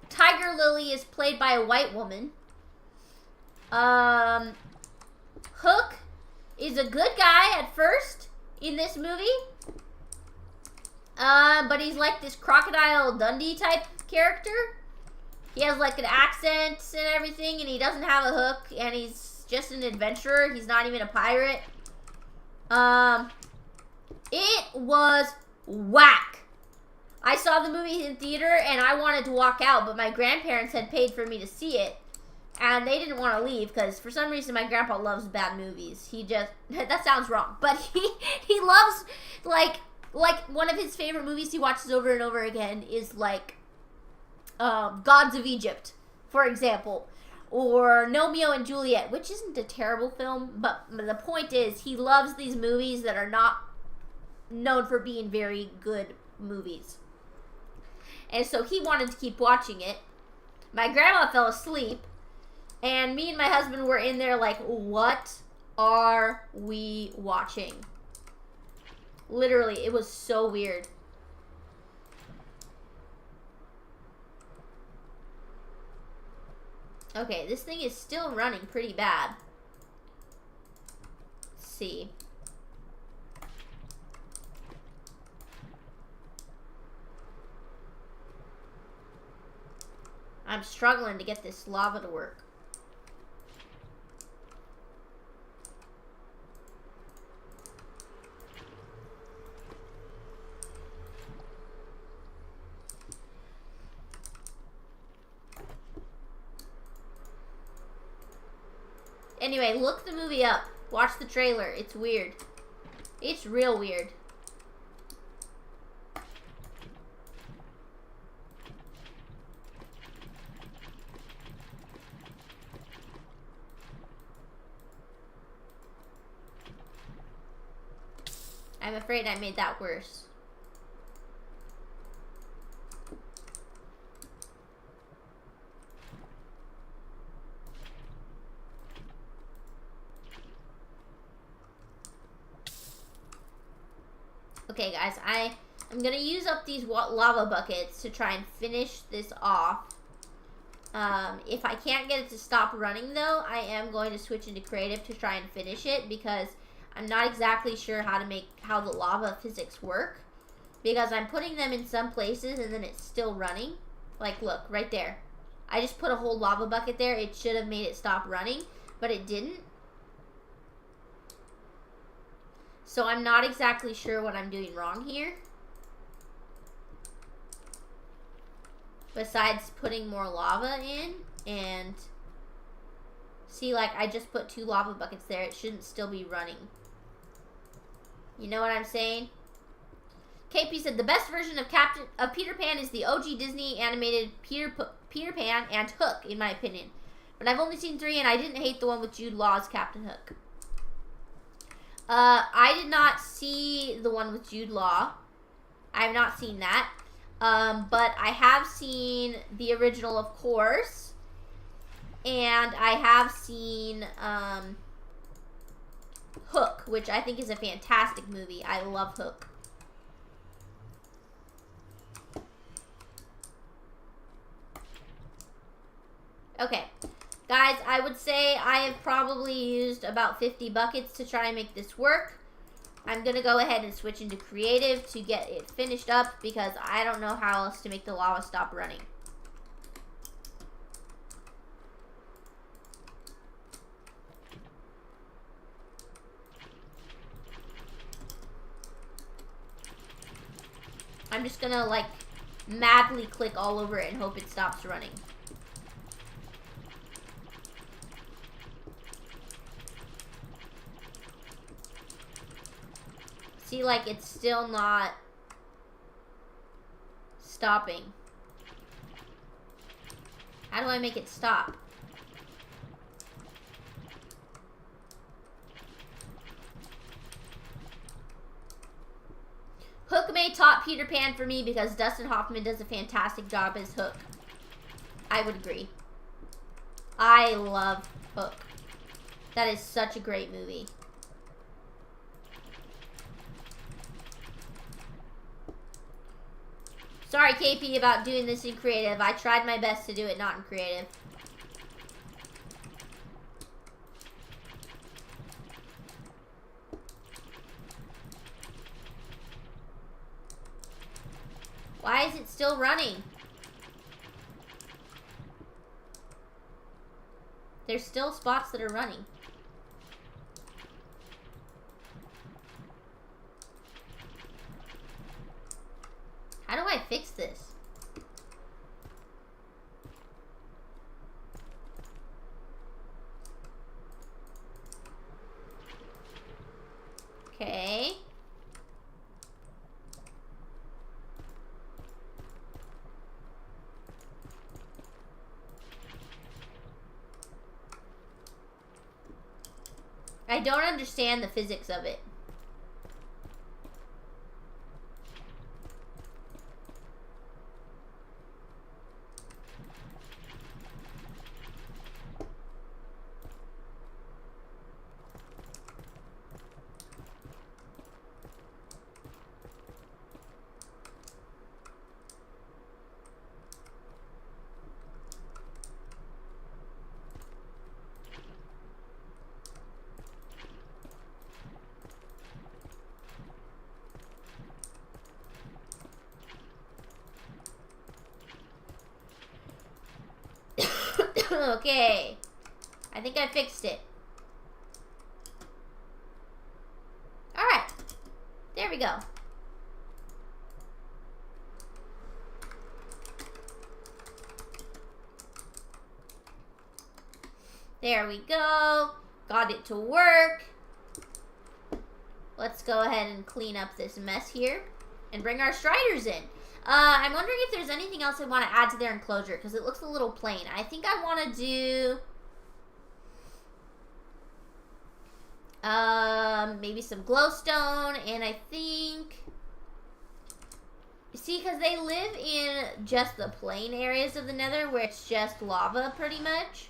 A: Tiger Lily is played by a white woman. Hook is a good guy at first in this movie. But he's like this Crocodile Dundee type character. He has like an accent and everything, and he doesn't have a hook, and he's just an adventurer. He's not even a pirate. It was whack. I saw the movie in theater, and I wanted to walk out, but my grandparents had paid for me to see it, and they didn't want to leave, because for some reason my grandpa loves bad movies. He just, that sounds wrong, but he loves, like one of his favorite movies he watches over and over again is like Gods of Egypt, for example, or Romeo and Juliet, which isn't a terrible film, but the point is he loves these movies that are not known for being very good movies. And so he wanted to keep watching it. My grandma fell asleep, and me and my husband were in there like, what are we watching? Literally, it was so weird. Okay, this thing is still running pretty bad. Let's see. I'm struggling to get this lava to work. Anyway, look the movie up. Watch the trailer. It's weird. It's real weird. I'm afraid I made that worse. Okay, guys, I'm going to use up these lava buckets to try and finish this off. If I can't get it to stop running, though, I am going to switch into creative to try and finish it, because I'm not exactly sure how the lava physics work, because I'm putting them in some places and then it's still running. Like, look, right there. I just put a whole lava bucket there. It should have made it stop running, but it didn't. So I'm not exactly sure what I'm doing wrong here, besides putting more lava in. And see, like, I just put 2 lava buckets there. It shouldn't still be running. You know what I'm saying? KP said the best version of Peter Pan is the OG Disney animated Peter Pan and Hook, in my opinion. But I've only seen 3, and I didn't hate the one with Jude Law as Captain Hook. I did not see the one with Jude Law. I have not seen that. But I have seen the original, of course. And I have seen Hook, which I think is a fantastic movie. I love Hook. Okay. Guys, I would say I have probably used about 50 buckets to try and make this work. I'm going to go ahead and switch into creative to get it finished up, because I don't know how else to make the lava stop running. I'm just going to, like, madly click all over it and hope it stops running. See, like, it's still not stopping. How do I make it stop? Hook may top Peter Pan for me because Dustin Hoffman does a fantastic job as Hook. I would agree. I love Hook. That is such a great movie. Sorry, KP, about doing this in creative. I tried my best to do it not in creative. Why is it still running? There's still spots that are running. How do I fix this? Okay. I don't understand the physics of it. Okay. I think I fixed it. Alright. There we go. There we go. Got it to work. Let's go ahead and clean up this mess here and bring our striders in. I'm wondering if there's anything else I want to add to their enclosure because it looks a little plain. I think I want to do maybe some glowstone, and I think, see, because they live in just the plain areas of the nether where it's just lava pretty much.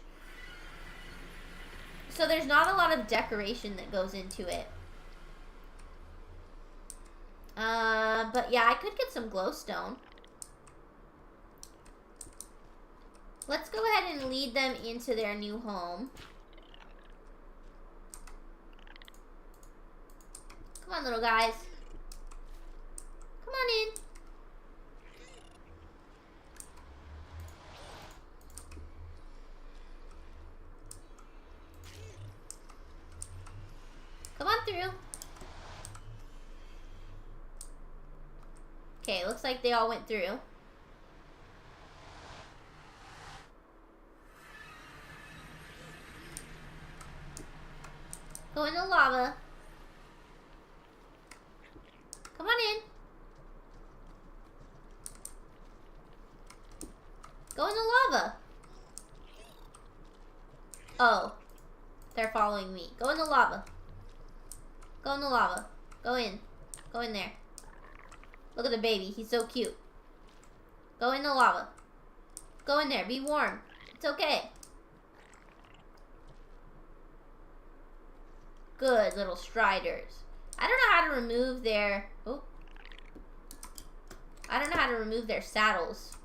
A: So there's not a lot of decoration that goes into it. But yeah, I could get some glowstone. Let's go ahead and lead them into their new home. Come on, little guys. Come on in. Come on through. Okay, looks like they all went through. Go in the lava. Come on in. Go in the lava. Oh. They're following me. Go in the lava. Go in the lava. Go in. Go in there. Look at the baby. He's so cute. Go in the lava. Go in there. Be warm. It's okay. Good little striders. I don't know how to remove their... Oh. I don't know how to remove their saddles.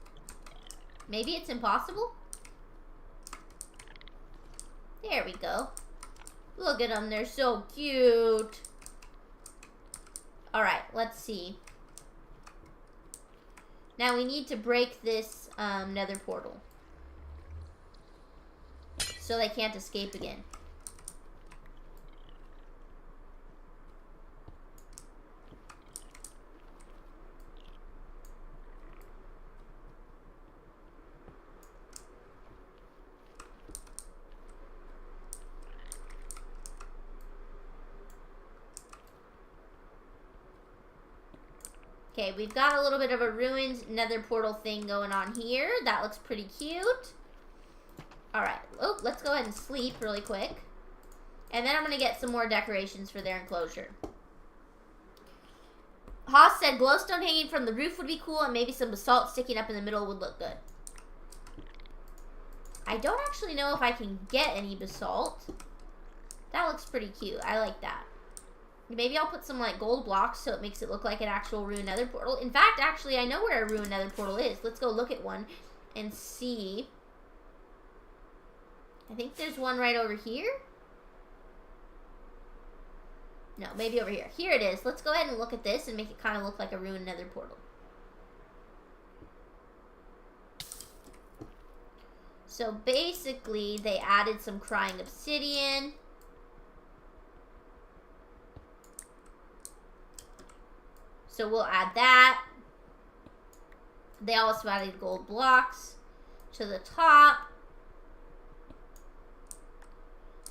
A: Maybe it's impossible? There we go. Look at them. They're so cute. Alright, let's see. Now we need to break this nether portal. So they can't escape again. Okay, we've got a little bit of a ruined nether portal thing going on here. That looks pretty cute. Alright, oh, let's go ahead and sleep really quick. And then I'm going to get some more decorations for their enclosure. Haas said glowstone hanging from the roof would be cool, and maybe some basalt sticking up in the middle would look good. I don't actually know if I can get any basalt. That looks pretty cute. I like that. Maybe I'll put some like gold blocks so it makes it look like an actual ruined nether portal. In fact, actually, I know where a ruined nether portal is. Let's go look at one and see. I think there's one right over here. No, maybe over here. Here it is. Let's go ahead and look at this and make it kind of look like a ruined nether portal. So basically, they added some crying obsidian. So we'll add that. They also added gold blocks to the top.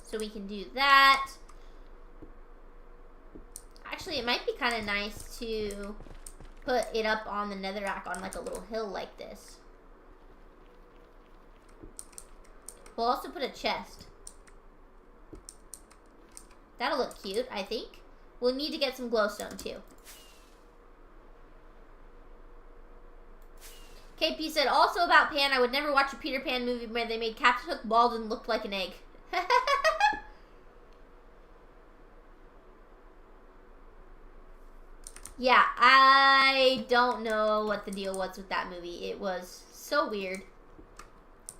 A: So we can do that. Actually, it might be kind of nice to put it up on the netherrack on like a little hill like this. We'll also put a chest. That'll look cute, I think. We'll need to get some glowstone too. KP said, also about Pan, I would never watch a Peter Pan movie where they made Captain Hook bald and looked like an egg. Yeah, I don't know what the deal was with that movie. It was so weird.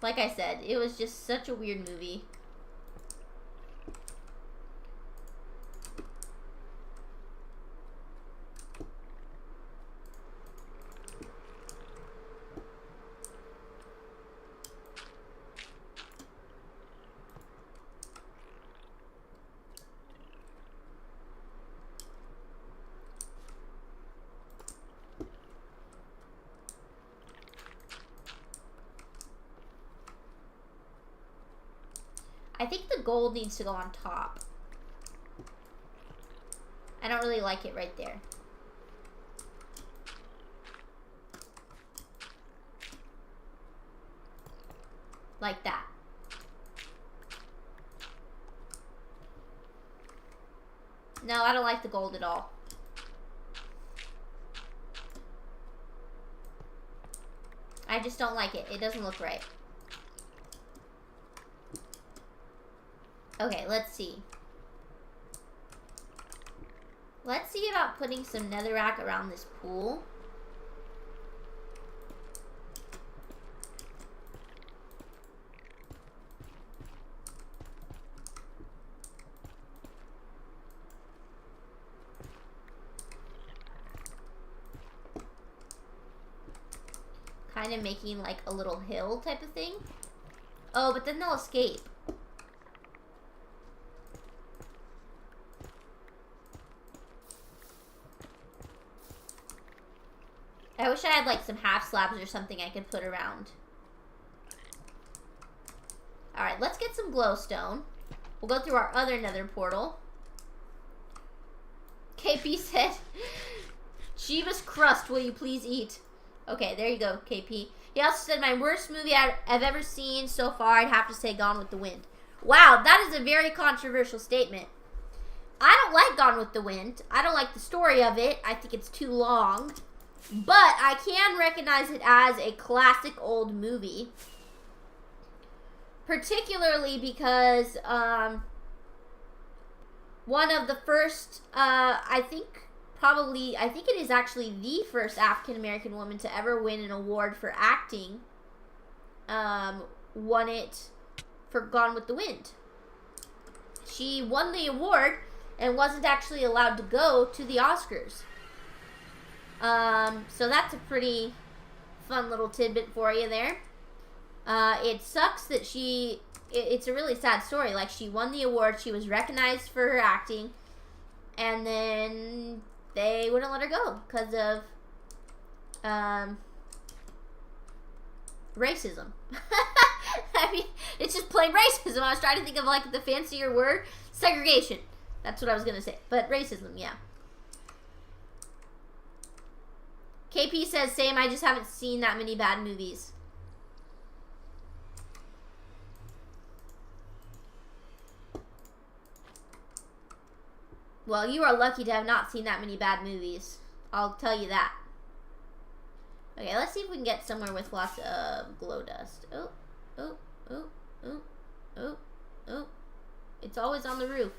A: Like I said, it was just such a weird movie. I think the gold needs to go on top. I don't really like it right there. Like that. No, I don't like the gold at all. I just don't like it. It doesn't look right. Okay, let's see. Let's see about putting some netherrack around this pool. Kind of making like a little hill type of thing. Oh, but then they'll escape. I wish I had like some half slabs or something I could put around. Alright, let's get some glowstone. We'll go through our other nether portal. KP said, Shiva's crust, will you please eat? Okay, there you go, KP. He also said, my worst movie I've ever seen so far, I'd have to say Gone with the Wind. Wow, that is a very controversial statement. I don't like Gone with the Wind. I don't like the story of it. I think it's too long. But I can recognize it as a classic old movie. Particularly because one of the first, I think it is actually the first African-American woman to ever win an award for acting. Won it for Gone with the Wind. She won the award and wasn't actually allowed to go to the Oscars. So that's a pretty fun little tidbit for you there. It sucks that it's a really sad story. Like, she won the award, she was recognized for her acting, and then they wouldn't let her go because of, racism. I mean, it's just plain racism. I was trying to think of, like, the fancier word. Segregation. That's what I was going to say. But racism, yeah. KP says, same, I just haven't seen that many bad movies. Well, you are lucky to have not seen that many bad movies. I'll tell you that. Okay, let's see if we can get somewhere with lots of glow dust. Oh, oh, oh, oh, oh, oh. It's always on the roof.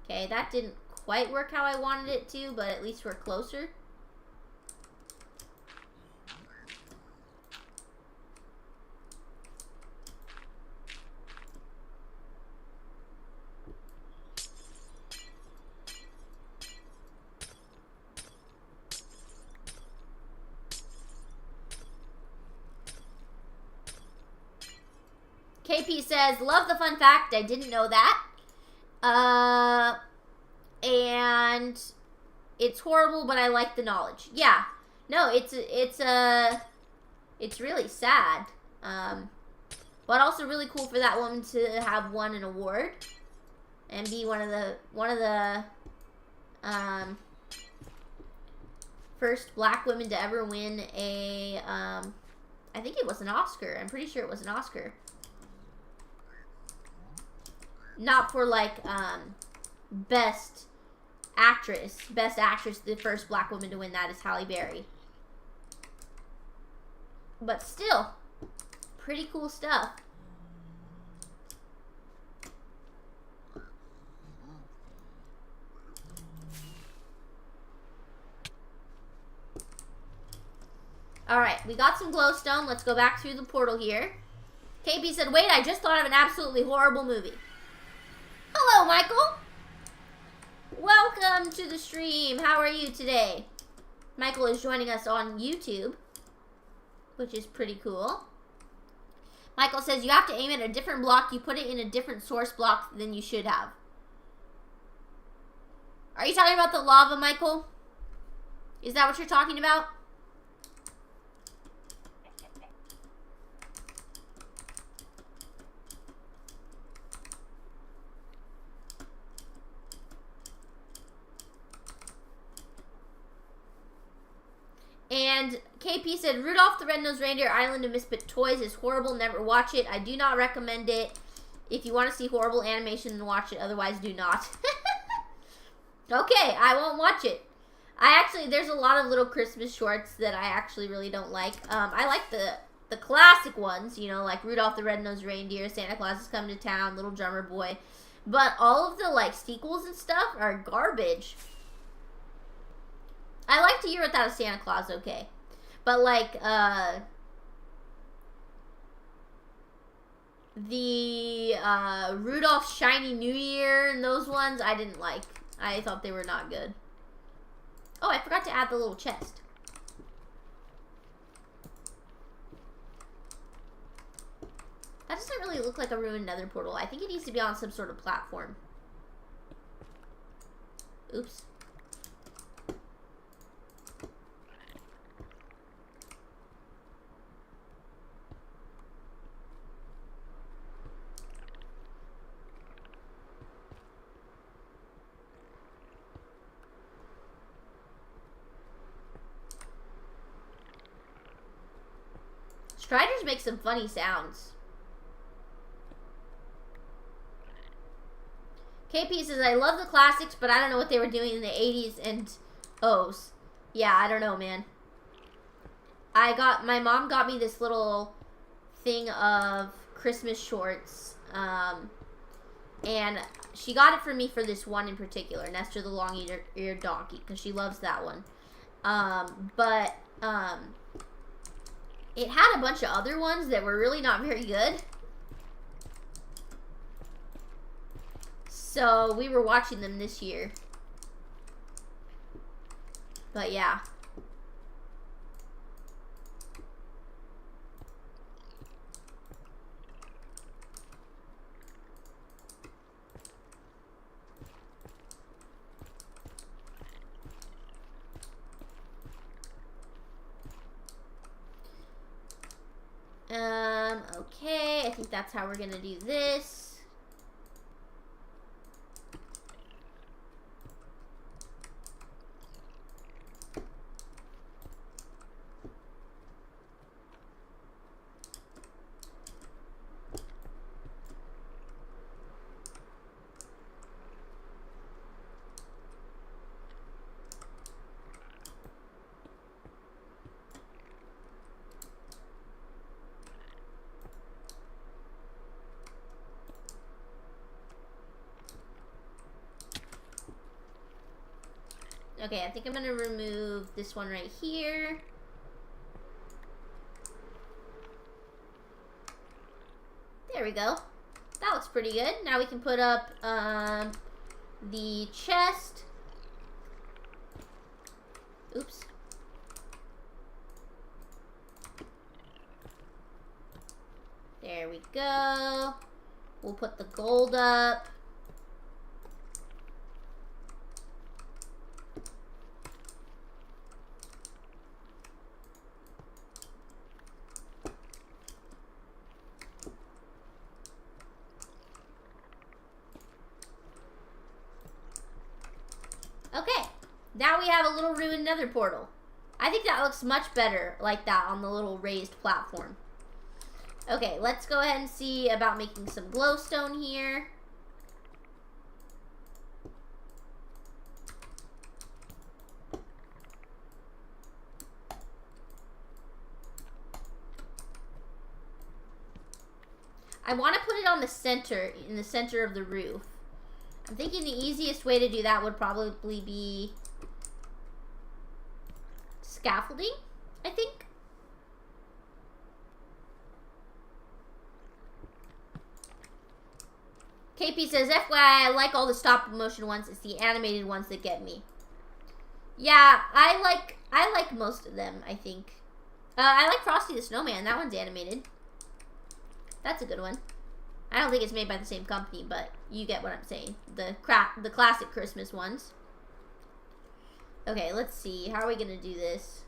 A: Okay, that didn't quite work how I wanted it to, but at least we're closer. KP says, love the fun fact. I didn't know that. And it's horrible, but I like the knowledge. Yeah. No, it's really sad. But also really cool for that woman to have won an award and be one of the first black women to ever win a I think it was an Oscar. I'm pretty sure it was an Oscar. Not for like best actress. Best actress, the first black woman to win that is Halle Berry. But still, pretty cool stuff. Alright, we got some glowstone. Let's go back through the portal here. KB said, wait, I just thought of an absolutely horrible movie. Hello, Michael. Welcome to the stream. How are you today? Michael is joining us on YouTube, which is pretty cool. Michael says, you have to aim at a different block. You put it in a different source block than you should have. Are you talking about the lava, Michael? Is that what you're talking about? And KP said, Rudolph the Red-Nosed Reindeer Island of Misfit Toys is horrible. Never watch it. I do not recommend it. If you want to see horrible animation, then watch it. Otherwise, do not. Okay, I won't watch it. There's a lot of little Christmas shorts that I actually really don't like. I like the classic ones, you know, like Rudolph the Red-Nosed Reindeer, Santa Claus is Coming to Town, Little Drummer Boy. But all of the, like, sequels and stuff are garbage. I like to Year Without a Santa Claus, okay. But, like, the Rudolph's Shiny New Year and those ones, I didn't like. I thought they were not good. Oh, I forgot to add the little chest. That doesn't really look like a ruined nether portal. I think it needs to be on some sort of platform. Oops. Striders make some funny sounds. KP says, I love the classics, but I don't know what they were doing in the 80s and O's. Yeah, I don't know, man. My mom got me this little thing of Christmas shorts. And she got it for me for this one in particular, Nestor the Long-Eared Donkey, because she loves that one. It had a bunch of other ones that were really not very good. So we were watching them this year. But yeah. Okay, I think that's how we're gonna do this. Okay, I think I'm gonna remove this one right here. There we go. That looks pretty good. Now we can put up the chest. Oops. There we go. We'll put the gold up. Okay, now we have a little ruined nether portal. I think that looks much better like that on the little raised platform. Okay, let's go ahead and see about making some glowstone here. I want to put it on the center, in the center of the roof. I'm thinking the easiest way to do that would probably be scaffolding, I think. KP says, FYI, I like all the stop motion ones. It's the animated ones that get me. Yeah, I like most of them, I think. I like Frosty the Snowman. That one's animated. That's a good one. I don't think it's made by the same company, but you get what I'm saying. The classic Christmas ones. Okay, let's see. How are we going to do this?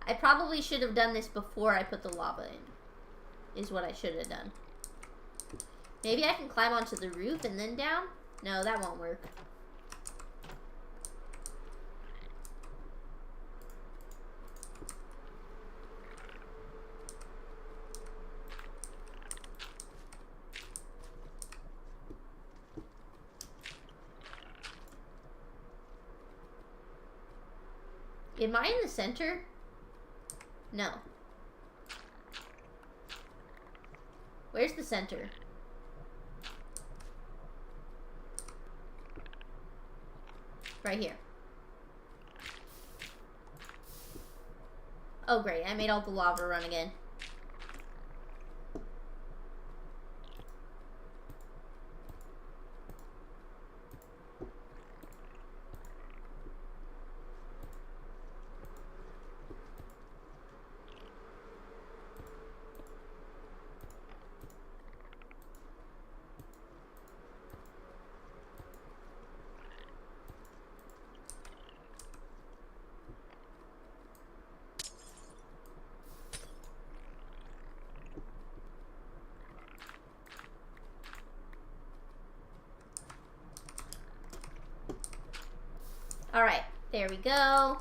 A: I probably should have done this before I put the lava in, is what I should have done. Maybe I can climb onto the roof and then down? No, that won't work. Am I in the center? No. Where's the center? Right here. Oh great, I made all the lava run again. Alright, there we go.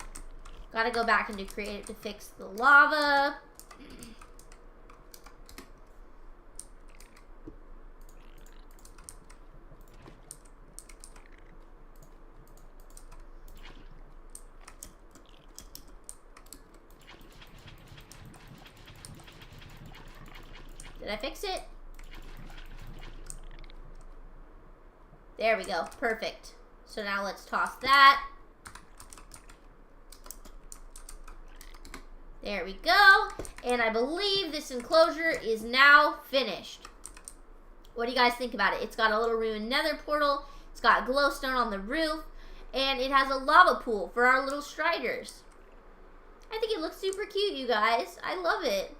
A: Gotta go back into creative to fix the lava. Did I fix it? There we go. Perfect. So now let's toss that. There we go. And I believe this enclosure is now finished. What do you guys think about it? It's got a little ruined nether portal. It's got glowstone on the roof. And it has a lava pool for our little striders. I think it looks super cute, you guys. I love it.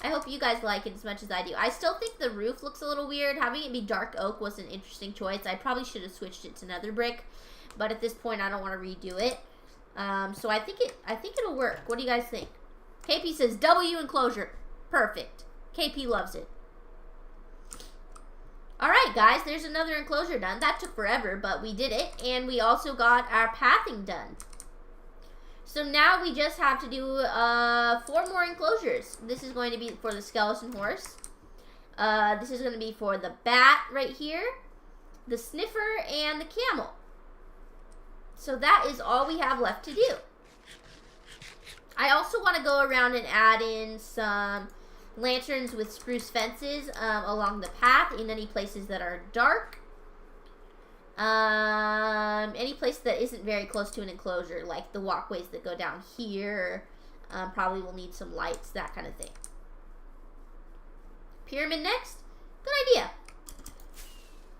A: I hope you guys like it as much as I do. I still think the roof looks a little weird. Having it be dark oak was an interesting choice. I probably should have switched it to nether brick. But at this point, I don't want to redo it. So I think it'll work. What do you guys think? KP says W enclosure. Perfect. KP loves it. Alright guys, there's another enclosure done. That took forever, but we did it. And we also got our pathing done. So now we just have to do 4 more enclosures. This is going to be for the skeleton horse. This is going to be for the bat right here, the sniffer, and the camel. So that is all we have left to do. I also want to go around and add in some lanterns with spruce fences along the path in any places that are dark. Any place that isn't very close to an enclosure, like the walkways that go down here, probably will need some lights, that kind of thing. Pyramid next? Good idea.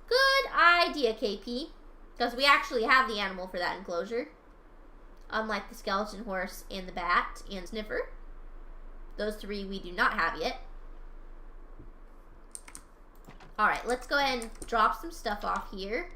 A: Good idea, KP. Because we actually have the animal for that enclosure. Unlike the skeleton horse and the bat and sniffer. Those three we do not have yet. Alright, let's go ahead and drop some stuff off here.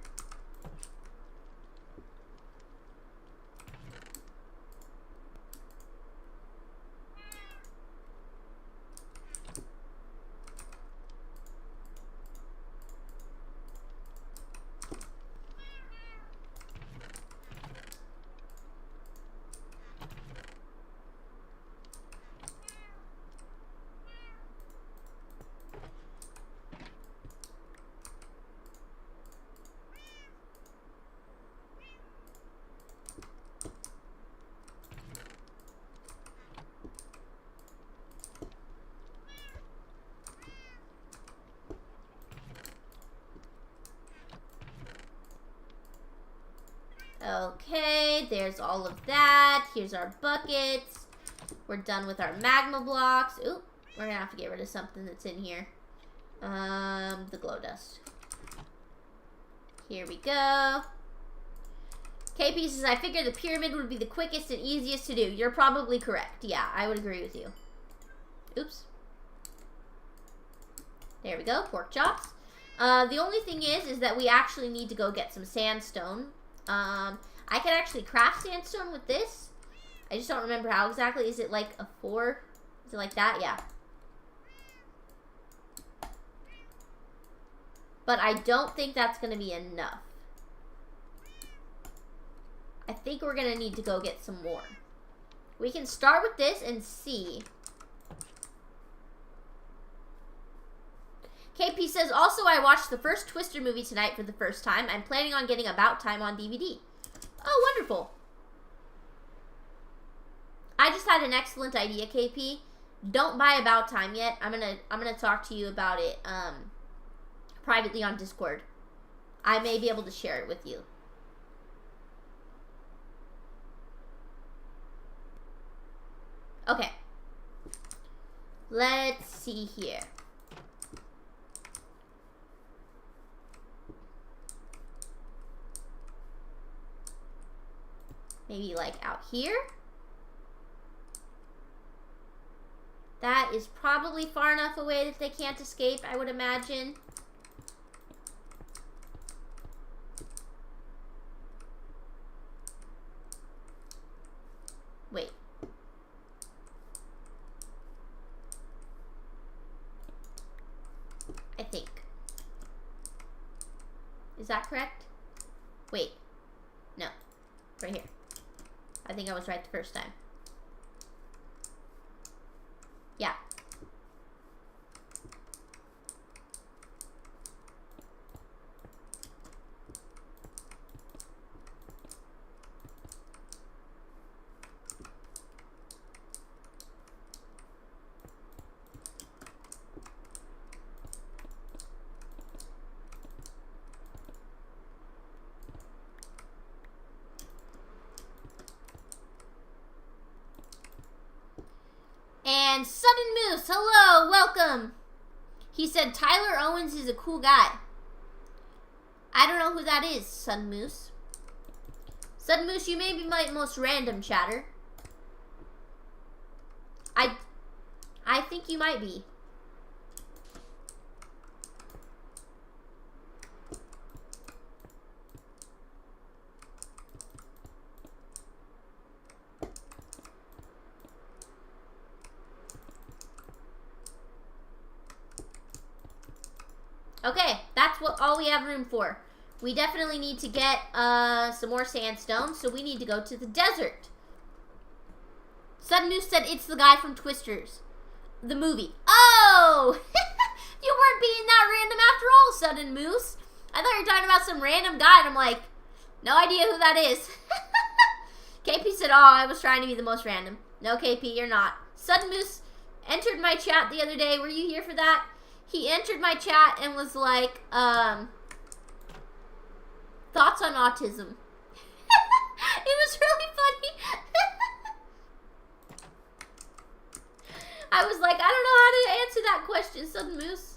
A: Okay, there's all of that. Here's our buckets. We're done with our magma blocks. Oop, we're gonna have to get rid of something that's in here. The glow dust. Here we go. KP says, I figured the pyramid would be the quickest and easiest to do. You're probably correct. Yeah, I would agree with you. Oops. There we go, pork chops. The only thing is that we actually need to go get some sandstone. I can actually craft sandstone with this. I just don't remember how exactly. Is it like a 4? Is it like that? Yeah. But I don't think that's going to be enough. I think we're going to need to go get some more. We can start with this and see. KP says, also, I watched the first Twister movie tonight for the first time. I'm planning on getting About Time on DVD. Oh, wonderful. I just had an excellent idea, KP. Don't buy About Time yet. I'm gonna talk to you about it privately on Discord. I may be able to share it with you. Okay. Let's see here. Maybe like out here. That is probably far enough away that they can't escape, I would imagine. Wait. I think. Is that correct? Wait. No. Right here. I think I was right the first time. Yeah. And Sudden Moose, hello, welcome. He said Tyler Owens is a cool guy. I don't know who that is, Sudden Moose. Sudden Moose, you may be my most random chatter. I think you might be. Okay, that's all we have room for. We definitely need to get some more sandstone, so we need to go to the desert. Sudden Moose said it's the guy from Twisters, the movie. Oh! You weren't being that random after all, Sudden Moose. I thought you were talking about some random guy, and I'm like, no idea who that is. KP said, oh, I was trying to be the most random. No, KP, you're not. Sudden Moose entered my chat the other day. Were you here for that? He entered my chat and was like, thought Thoughts on autism? It was really funny. I was like, I don't know how to answer that question, Sudden Moose.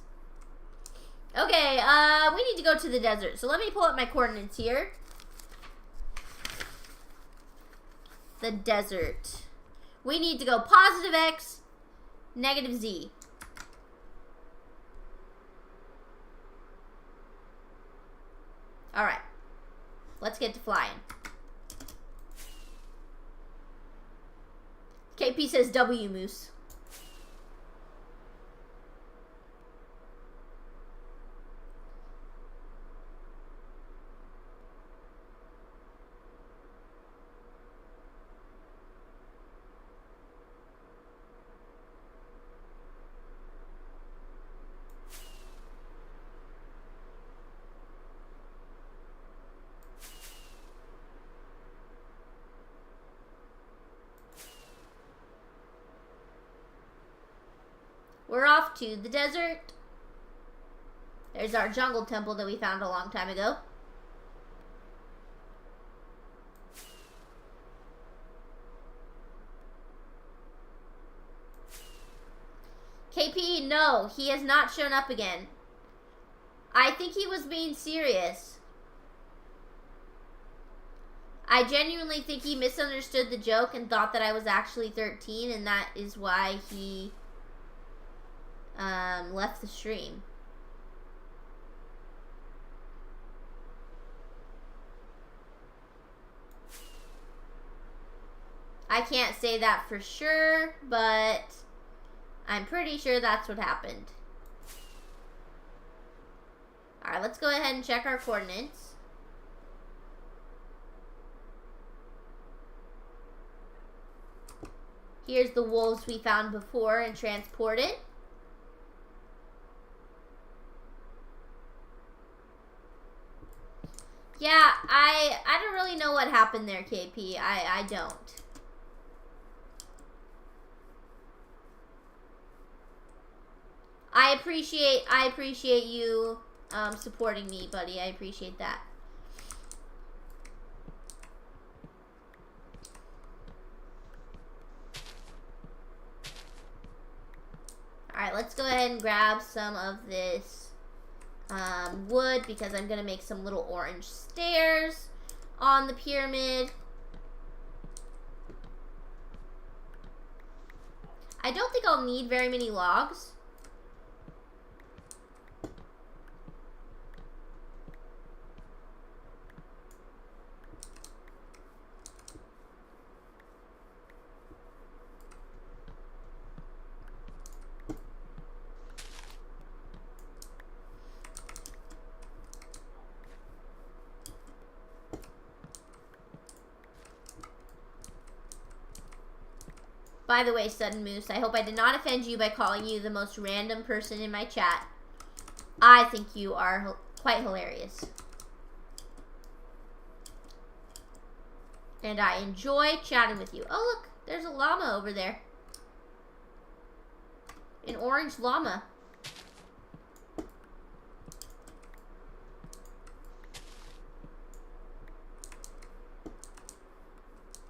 A: Okay, we need to go to the desert. So let me pull up my coordinates here. The desert. We need to go positive X, negative Z. Alright. Let's get to flying. KP says W, Moose. We're off to the desert. There's our jungle temple that we found a long time ago. KP, no, he has not shown up again. I think he was being serious. I genuinely think he misunderstood the joke and thought that I was actually 13, and that is why he left the stream. I can't say that for sure, but I'm pretty sure that's what happened. Alright, let's go ahead and check our coordinates. Here's the wolves we found before and transported. Yeah, I don't really know what happened there, KP. I don't. I appreciate you supporting me, buddy. I appreciate that. Alright, let's go ahead and grab some of this wood, because I'm going to make some little orange stairs on the pyramid. I don't think I'll need very many logs. By the way, Sudden Moose, I hope I did not offend you by calling you the most random person in my chat. I think you are quite hilarious. And I enjoy chatting with you. Oh, look, there's a llama over there. An orange llama.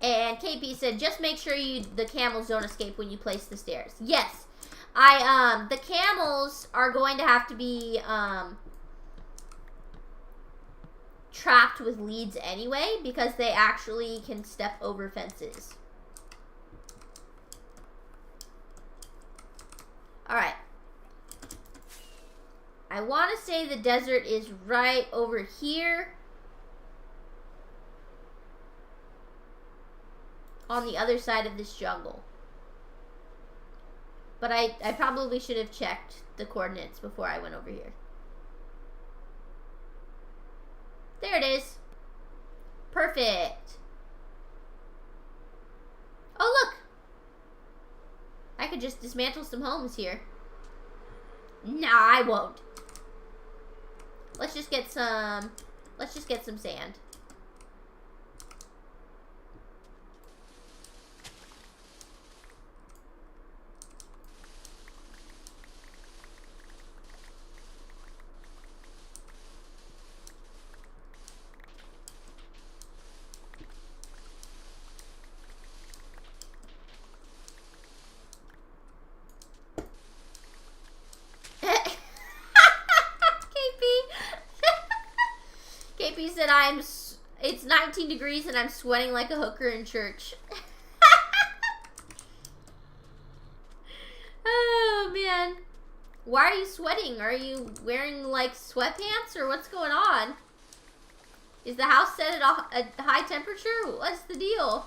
A: And KP said, just make sure the camels don't escape when you place the stairs. Yes. The camels are going to have to be, trapped with leads anyway, because they actually can step over fences. Alright. I want to say the desert is right over here. On the other side of this jungle. But I probably should have checked the coordinates before I went over here. There it is. Perfect. Oh, look. I could just dismantle some homes here. Nah, I won't. Let's just get some sand. KP said it's 19 degrees and I'm sweating like a hooker in church. Oh, man. Why are you sweating? Are you wearing, like, sweatpants or what's going on? Is the house set at a high temperature? What's the deal?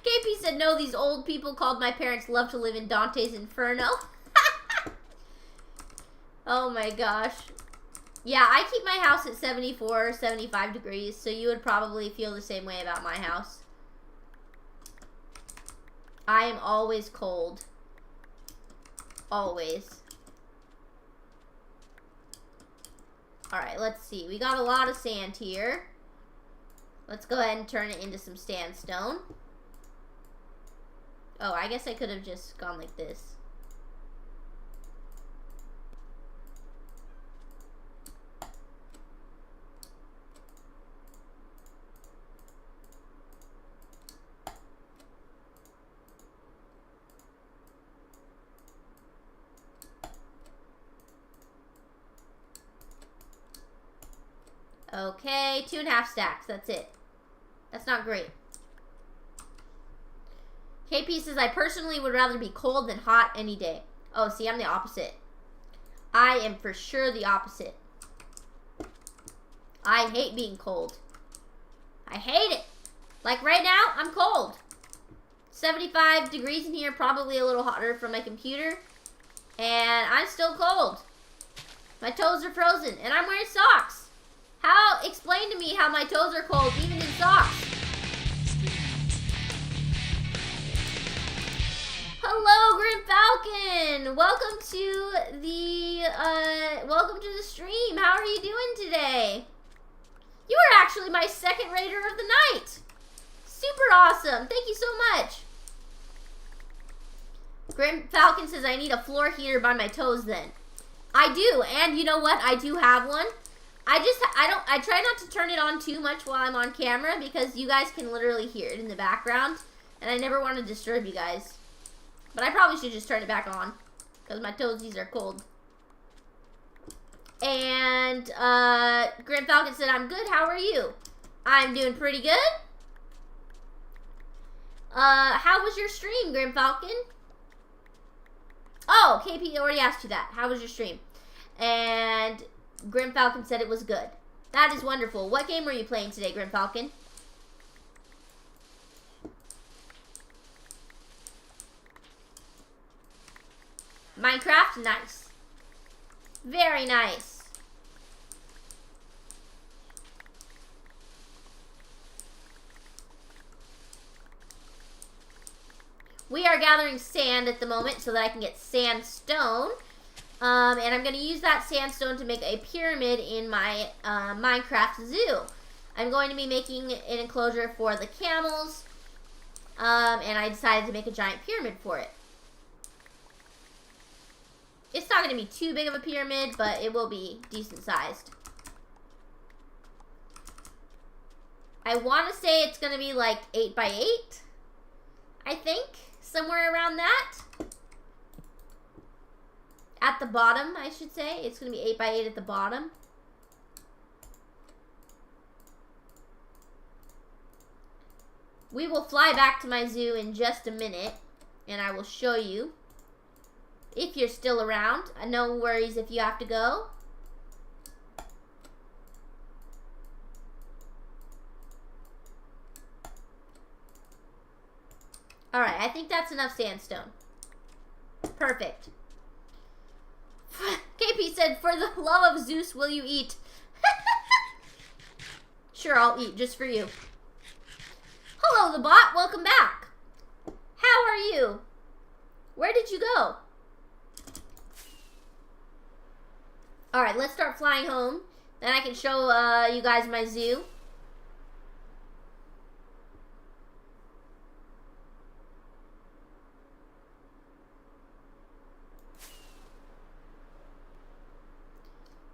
A: KP said, no, these old people called my parents love to live in Dante's Inferno. Oh my gosh. Yeah, I keep my house at 74, 75 degrees, so you would probably feel the same way about my house. I am always cold. Always. Alright, let's see. We got a lot of sand here. Let's go ahead and turn it into some sandstone. Oh, I guess I could have just gone like this. Okay, 2.5 stacks. That's it. That's not great. KP says, I personally would rather be cold than hot any day. Oh, see, I'm the opposite. I am for sure the opposite. I hate being cold. I hate it. Like right now, I'm cold. 75 degrees in here, probably a little hotter from my computer. And I'm still cold. My toes are frozen, and I'm wearing socks. Explain to me how my toes are cold, even in socks. Hello, Grim Falcon. Welcome to the stream. How are you doing today? You are actually my second raider of the night. Super awesome. Thank you so much. Grim Falcon says I need a floor heater by my toes then. I do, and you know what? I do have one. I try not to turn it on too much while I'm on camera because you guys can literally hear it in the background, and I never want to disturb you guys. But I probably should just turn it back on because my toesies are cold. And Grim Falcon said, I'm good. How are you? I'm doing pretty good. How was your stream, Grim Falcon? Oh, KP already asked you that. How was your stream? And Grim Falcon said it was good. That is wonderful. What game were you playing today, Grim Falcon? Minecraft? Nice. Very nice. We are gathering sand at the moment so that I can get sandstone. And I'm going to use that sandstone to make a pyramid in my Minecraft zoo. I'm going to be making an enclosure for the camels. And I decided to make a giant pyramid for it. It's not going to be too big of a pyramid, but it will be decent sized. I want to say it's going to be like 8 by 8. I think. Somewhere around that. At the bottom, I should say. It's going to be 8 by 8 at the bottom. We will fly back to my zoo in just a minute. And I will show you. If you're still around. No worries if you have to go. Alright, I think that's enough sandstone. Perfect. KP said, for the love of Zeus, will you eat? Sure, I'll eat just for you. Hello, the bot. Welcome back. How are you? Where did you go? All right, let's start flying home. Then I can show you guys my zoo.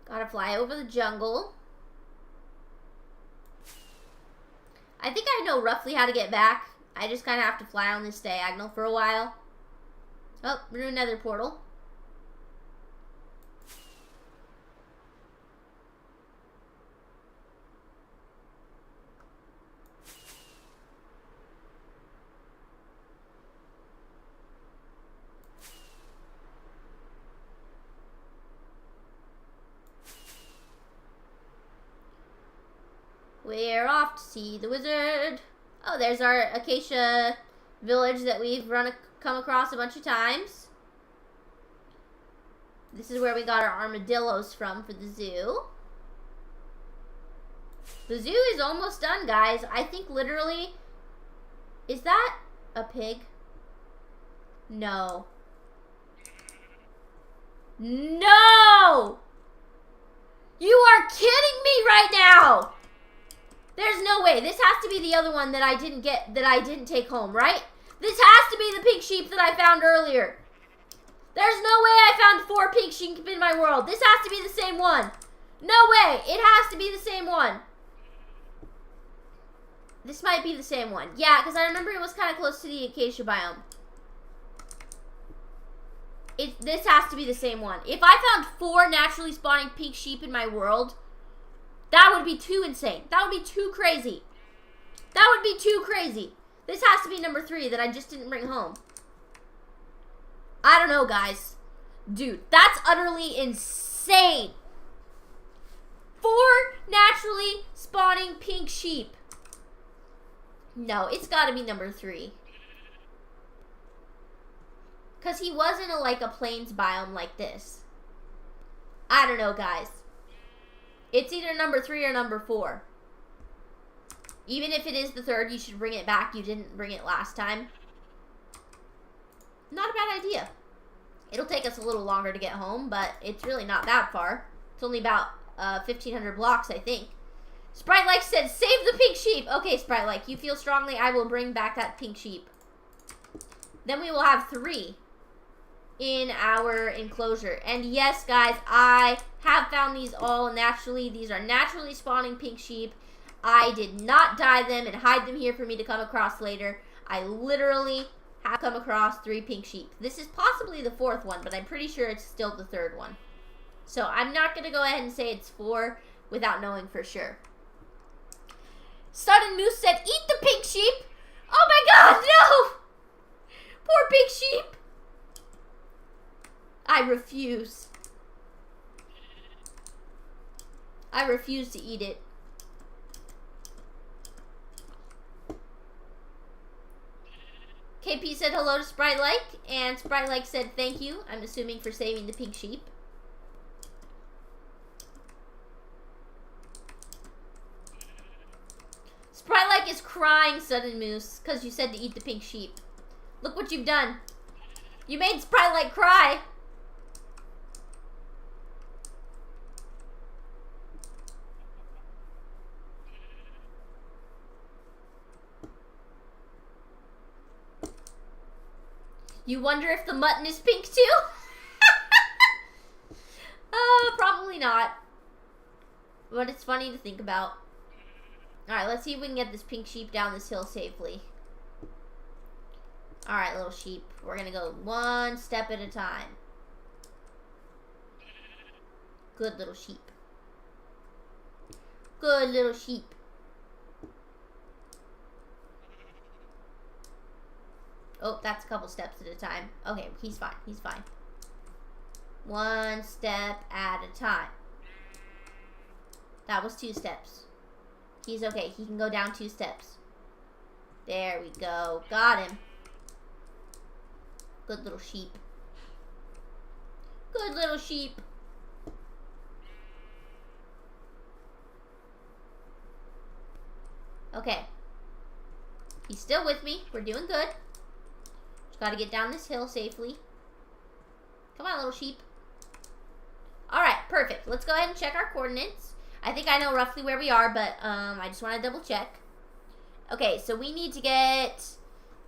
A: Gotta fly over the jungle. I think I know roughly how to get back. I just kind of have to fly on this diagonal for a while. Oh, we're in another portal. We're off to see the wizard. Oh, there's our acacia village that we've come across a bunch of times. This is where we got our armadillos from for the zoo. The zoo is almost done, guys. I think literally... Is that a pig? No. No! You are kidding me right now! There's no way. This has to be the other one that I didn't get, that I didn't take home, right? This has to be the pink sheep that I found earlier. There's no way I found 4 pink sheep in my world. This has to be the same one. No way. It has to be the same one. This might be the same one. Yeah, because I remember it was kind of close to the acacia biome. This has to be the same one. If I found 4 naturally spawning pink sheep in my world... That would be too insane. That would be too crazy. That would be too crazy. This has to be number 3 that I just didn't bring home. I don't know, guys. Dude, that's utterly insane. 4 naturally spawning pink sheep. No, it's got to be number 3. Because he wasn't like a plains biome like this. I don't know, guys. It's either number 3 or number 4. Even if it is the 3rd, you should bring it back. You didn't bring it last time. Not a bad idea. It'll take us a little longer to get home, but it's really not that far. It's only about 1,500 blocks, I think. Sprite-like said, save the pink sheep. Okay, Sprite-like, you feel strongly. I will bring back that pink sheep. Then we will have 3 in our enclosure. And yes, guys, I have found these all naturally. These are naturally spawning pink sheep. I did not dye them and hide them here for me to come across later. I literally have come across 3 pink sheep. This is possibly the 4th one, but I'm pretty sure it's still the 3rd one. So I'm not going to go ahead and say it's 4 without knowing for sure. Sudden Moose said, eat the pink sheep. Oh my god, no! Poor pink sheep. I refuse. I refuse to eat it. KP said hello to Sprite-like, and Sprite-like said thank you, I'm assuming for saving the pink sheep. Sprite-like is crying, Sudden Moose, because you said to eat the pink sheep. Look what you've done. You made Sprite-like cry. You wonder if the mutton is pink too? Probably not. But it's funny to think about. Alright, let's see if we can get this pink sheep down this hill safely. Alright, little sheep. We're gonna go 1 step at a time. Good little sheep. Good little sheep. Oh, that's a couple steps at a time. Okay, he's fine. He's fine. 1 step at a time. That was 2 steps. He's okay. He can go down 2 steps. There we go. Got him. Good little sheep. Good little sheep. Okay. He's still with me. We're doing good. Just gotta get down this hill safely. Come on, little sheep. Alright, perfect. Let's go ahead and check our coordinates. I think I know roughly where we are, but I just want to double check. Okay, so we need to get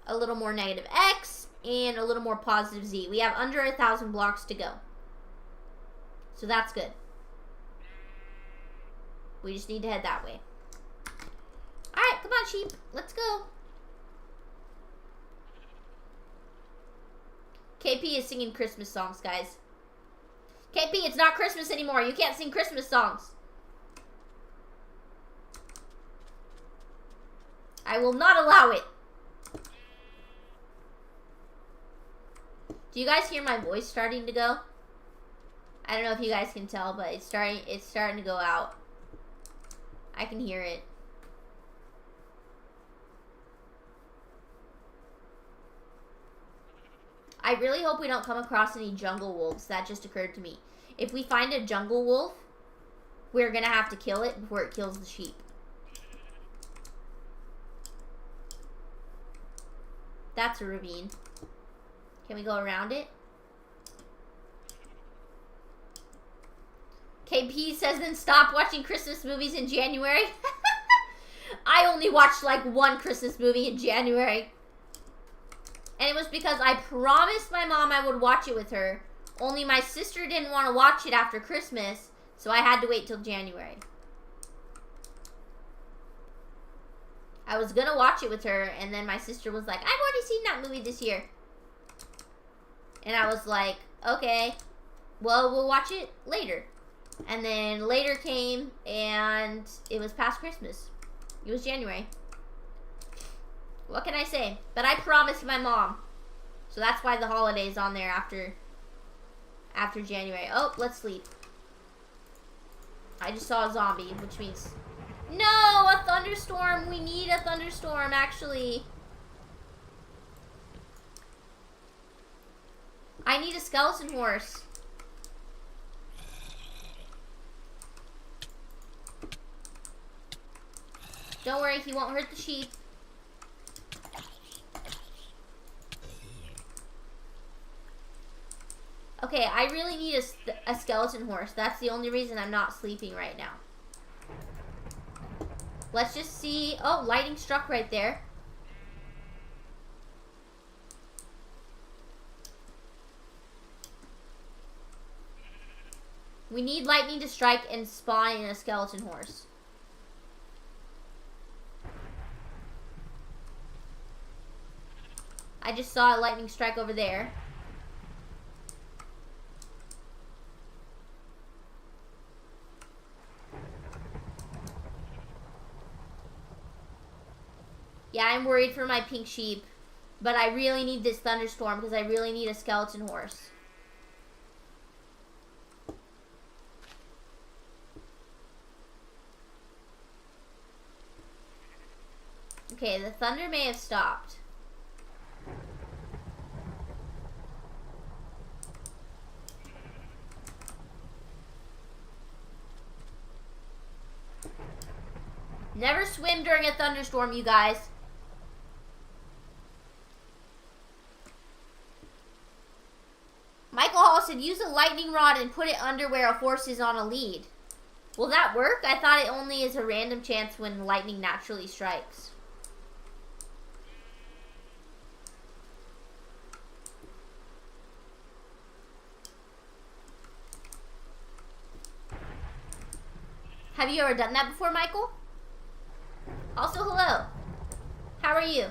A: a little more negative X and a little more positive Z. We have under 1,000 blocks to go. So that's good. We just need to head that way. Alright, come on, sheep. Let's go. KP is singing Christmas songs, guys. KP, it's not Christmas anymore. You can't sing Christmas songs. I will not allow it. Do you guys hear my voice starting to go? I don't know if you guys can tell, but it's starting to go out. I can hear it. I really hope we don't come across any jungle wolves. That just occurred to me. If we find a jungle wolf, we're gonna have to kill it before it kills the sheep. That's a ravine. Can we go around it? KP says then stop watching Christmas movies in January. I only watched like one Christmas movie in January. And it was because I promised my mom I would watch it with her. Only my sister didn't want to watch it after Christmas, so I had to wait till January. I was gonna watch it with her, and then my sister was like, I've already seen that movie this year. And I was like, okay, well, we'll watch it later. And then later came, and it was past Christmas. It was January. What can I say? But I promised my mom. So that's why the holiday is on there after January. Oh, let's sleep. I just saw a zombie, which means... No! A thunderstorm! We need a thunderstorm, actually. I need a skeleton horse. Don't worry, he won't hurt the sheep. Okay, I really need a skeleton horse. That's the only reason I'm not sleeping right now. Let's just see. Oh, lightning struck right there. We need lightning to strike and spawn in a skeleton horse. I just saw a lightning strike over there. Yeah, I'm worried for my pink sheep, but I really need this thunderstorm because I really need a skeleton horse. Okay, the thunder may have stopped. Never swim during a thunderstorm, you guys. Michael Hall said, use a lightning rod and put it under where a horse is on a lead. Will that work? I thought it only is a random chance when lightning naturally strikes. Have you ever done that before, Michael? Also, hello. How are you?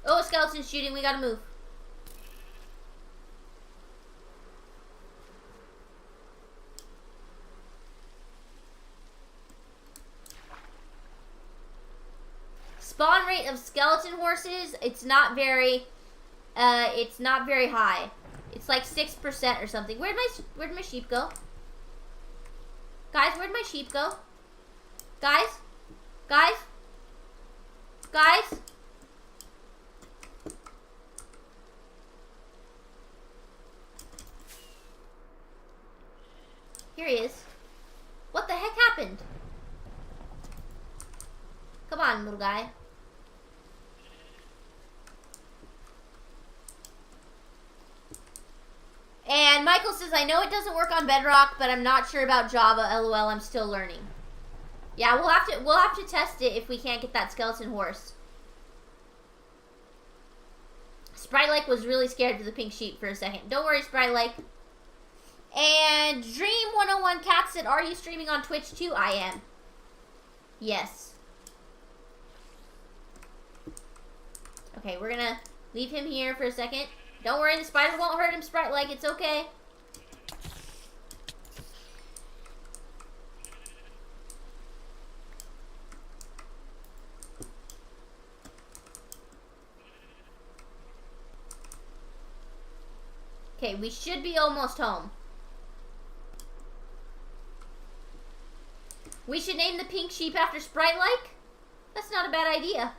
A: Oh, a skeleton's shooting. We gotta move. Spawn rate of skeleton horses, it's not very high. It's like 6% or something. Where'd my sheep go? Guys, where'd my sheep go? Guys? Guys? Guys? Here he is. What the heck happened? Come on, little guy. And Michael says, I know it doesn't work on Bedrock, but I'm not sure about Java. LOL, I'm still learning. Yeah, we'll have to test it if we can't get that skeleton horse. Sprite-like was really scared of the pink sheep for a second. Don't worry, Sprite-like. And Dream101 Cat said, are you streaming on Twitch too? I am. Yes. Okay, we're gonna leave him here for a second. Don't worry, the spider won't hurt him, Sprite-like. It's okay. Okay, we should be almost home. We should name the pink sheep after Sprite-like? That's not a bad idea.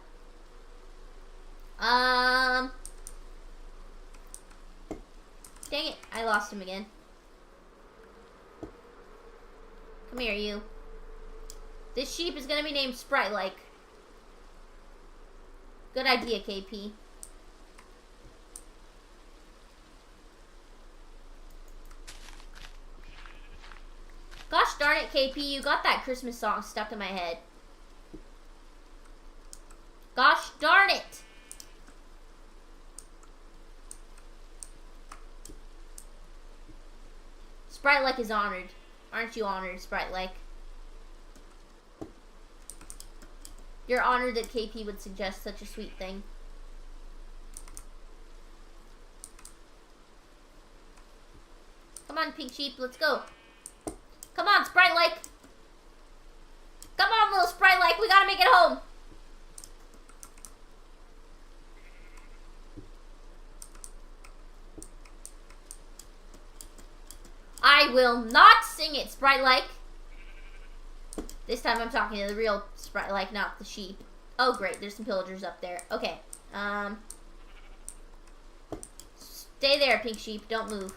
A: Dang it, I lost him again. Come here, you. This sheep is gonna be named Sprite-like. Good idea, KP. Gosh darn it, KP, you got that Christmas song stuck in my head. Gosh darn it! Sprite-like is honored. Aren't you honored, Sprite-like? You're honored that KP would suggest such a sweet thing. Come on, pink sheep, let's go. Come on, Sprite-like. Come on, little Sprite-like, we gotta make it home. I will not sing it, Sprite-like. This time I'm talking to the real Sprite-like, not the sheep. Oh, great, there's some pillagers up there. Okay, stay there, pink sheep, don't move.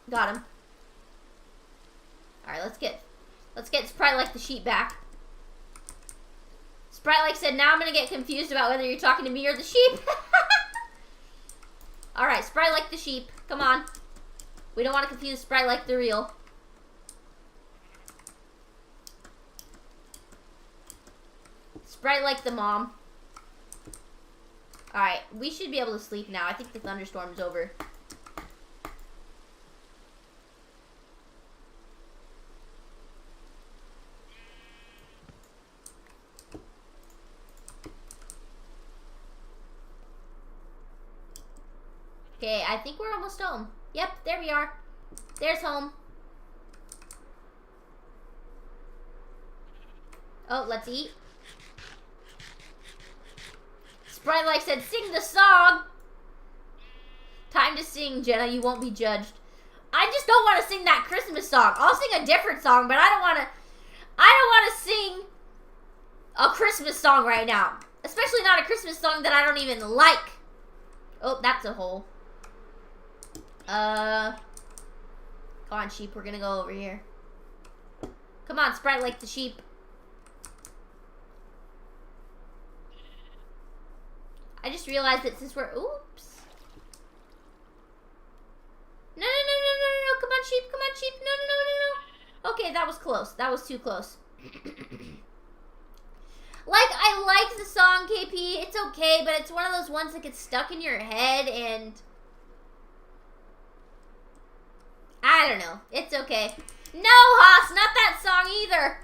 A: Got him. Alright, let's get Sprite-like the sheep back. Sprite-like said, now I'm gonna get confused about whether you're talking to me or the sheep. Alright, Sprite-like the sheep. Come on. We don't want to confuse Sprite-like the real. Sprite-like the mom. Alright, we should be able to sleep now. I think the thunderstorm's over. Okay, I think we're almost home. Yep, there we are. There's home. Oh, let's eat. Sprite-like said, sing the song. Time to sing, Jenna. You won't be judged. I just don't want to sing that Christmas song. I'll sing a different song, but I don't want to sing a Christmas song right now. Especially not a Christmas song that I don't even like. Oh, that's a hole. Come on, sheep. We're gonna go over here. Come on, Sprite-like the sheep. I just realized that since we're... Oops. No. Come on, sheep. Come on, sheep. No. Okay, that was close. That was too close. Like, I like the song, KP. It's okay, but it's one of those ones that gets stuck in your head and... I don't know. It's okay. No, Haas, not that song either.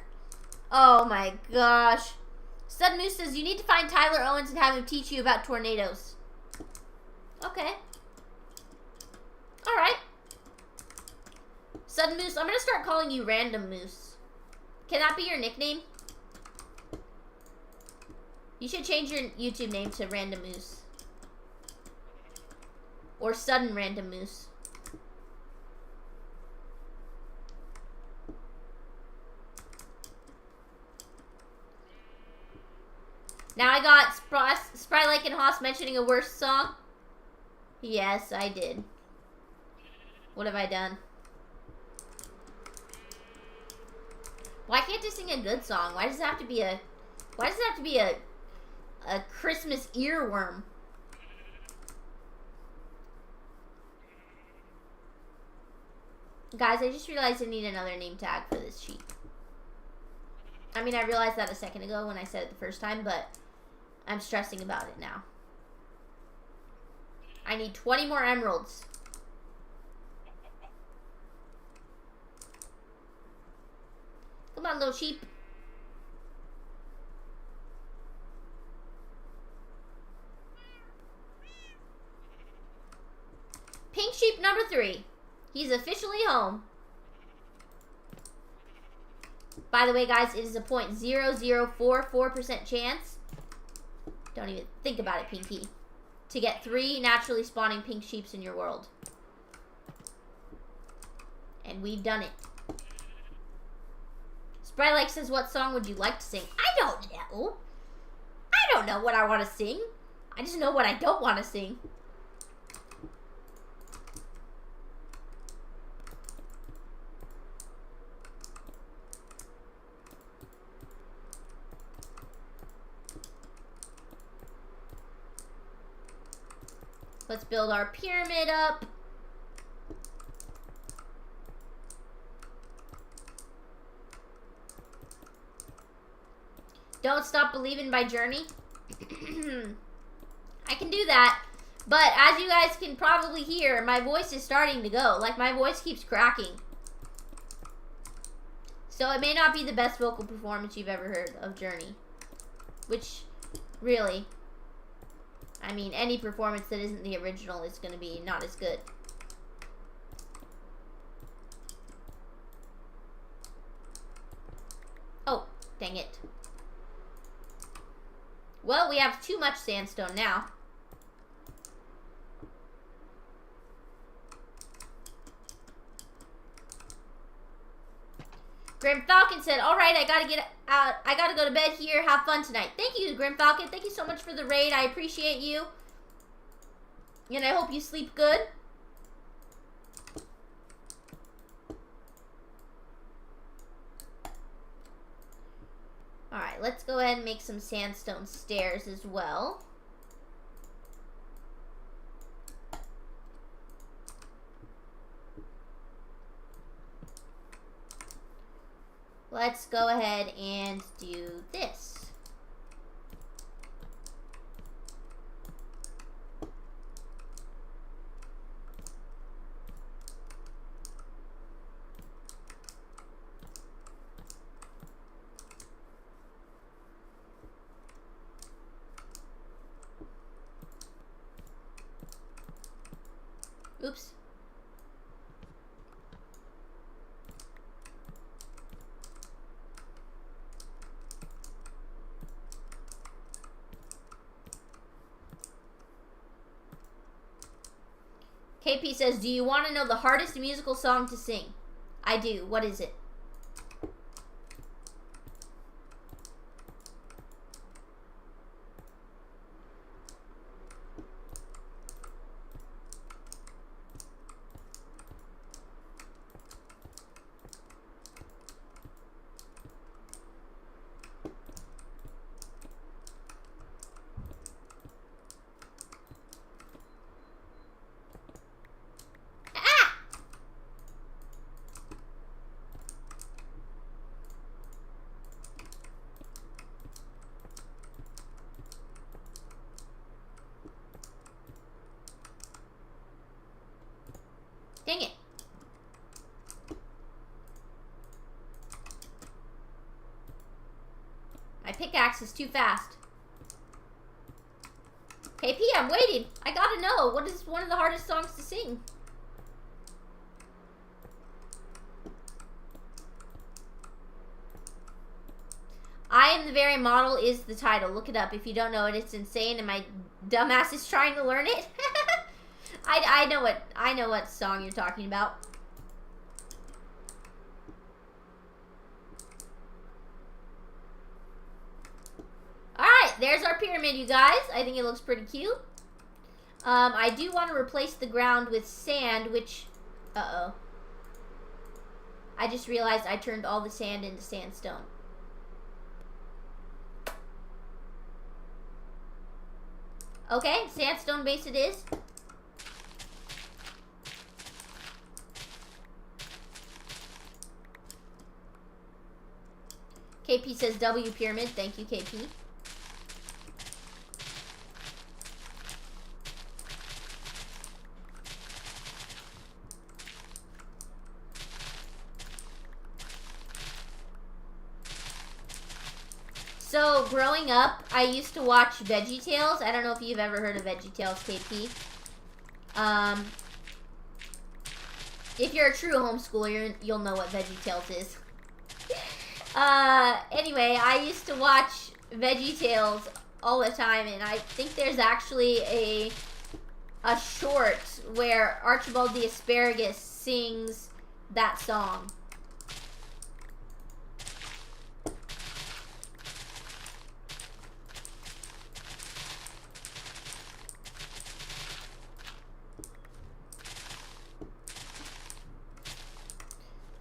A: Oh my gosh. Sudden Moose says, you need to find Tyler Owens and have him teach you about tornadoes. Okay. Alright. Sudden Moose. I'm gonna start calling you Random Moose. Can that be your nickname? You should change your YouTube name to Random Moose. Or Sudden Random Moose. Now I got Sprite and Haas mentioning a worst song. Yes, I did. What have I done? Why can't I sing a good song? Why does it have to be a Christmas earworm? Guys, I just realized I need another name tag for this sheep. I mean, I realized that a second ago when I said it the first time, but I'm stressing about it now. I need 20 more emeralds. Come on, little sheep. Pink sheep number 3. He's officially home. By the way, guys, it is a 0.0044% chance. Don't even think about it, Pinky. To get 3 naturally spawning pink sheeps in your world. And we've done it. Sprite says, what song would you like to sing? I don't know. I don't know what I want to sing. I just know what I don't want to sing. Let's build our pyramid up. Don't Stop Believing by Journey. I can do that. But as you guys can probably hear, my voice is starting to go. Like, my voice keeps cracking. So it may not be the best vocal performance you've ever heard of Journey. Which, really, I mean, any performance that isn't the original is going to be not as good. Oh, dang it. Well, we have too much sandstone now. Grim Falcon said, all right, I gotta get out. I gotta go to bed here. Have fun tonight. Thank you, Grim Falcon. Thank you so much for the raid. I appreciate you. And I hope you sleep good. All right, let's go ahead and make some sandstone stairs as well. Let's go ahead and do this. Oops. KP says, do you want to know the hardest musical song to sing? I do. What is it? Dang it. My pickaxe is too fast. KP, I'm waiting. I gotta know. What is one of the hardest songs to sing? I Am the Very Model is the title. Look it up. If you don't know it, it's insane, and my dumbass is trying to learn it. I know what song you're talking about. Alright, there's our pyramid, you guys. I think it looks pretty cute. I do want to replace the ground with sand, which... Uh-oh. I just realized I turned all the sand into sandstone. Okay, sandstone base it is. KP says W pyramid. Thank you, KP. So, growing up, I used to watch VeggieTales. I don't know if you've ever heard of VeggieTales, KP. If you're a true homeschooler, you'll know what VeggieTales is. Anyway, I used to watch VeggieTales all the time, and I think there's actually a short where Archibald the Asparagus sings that song.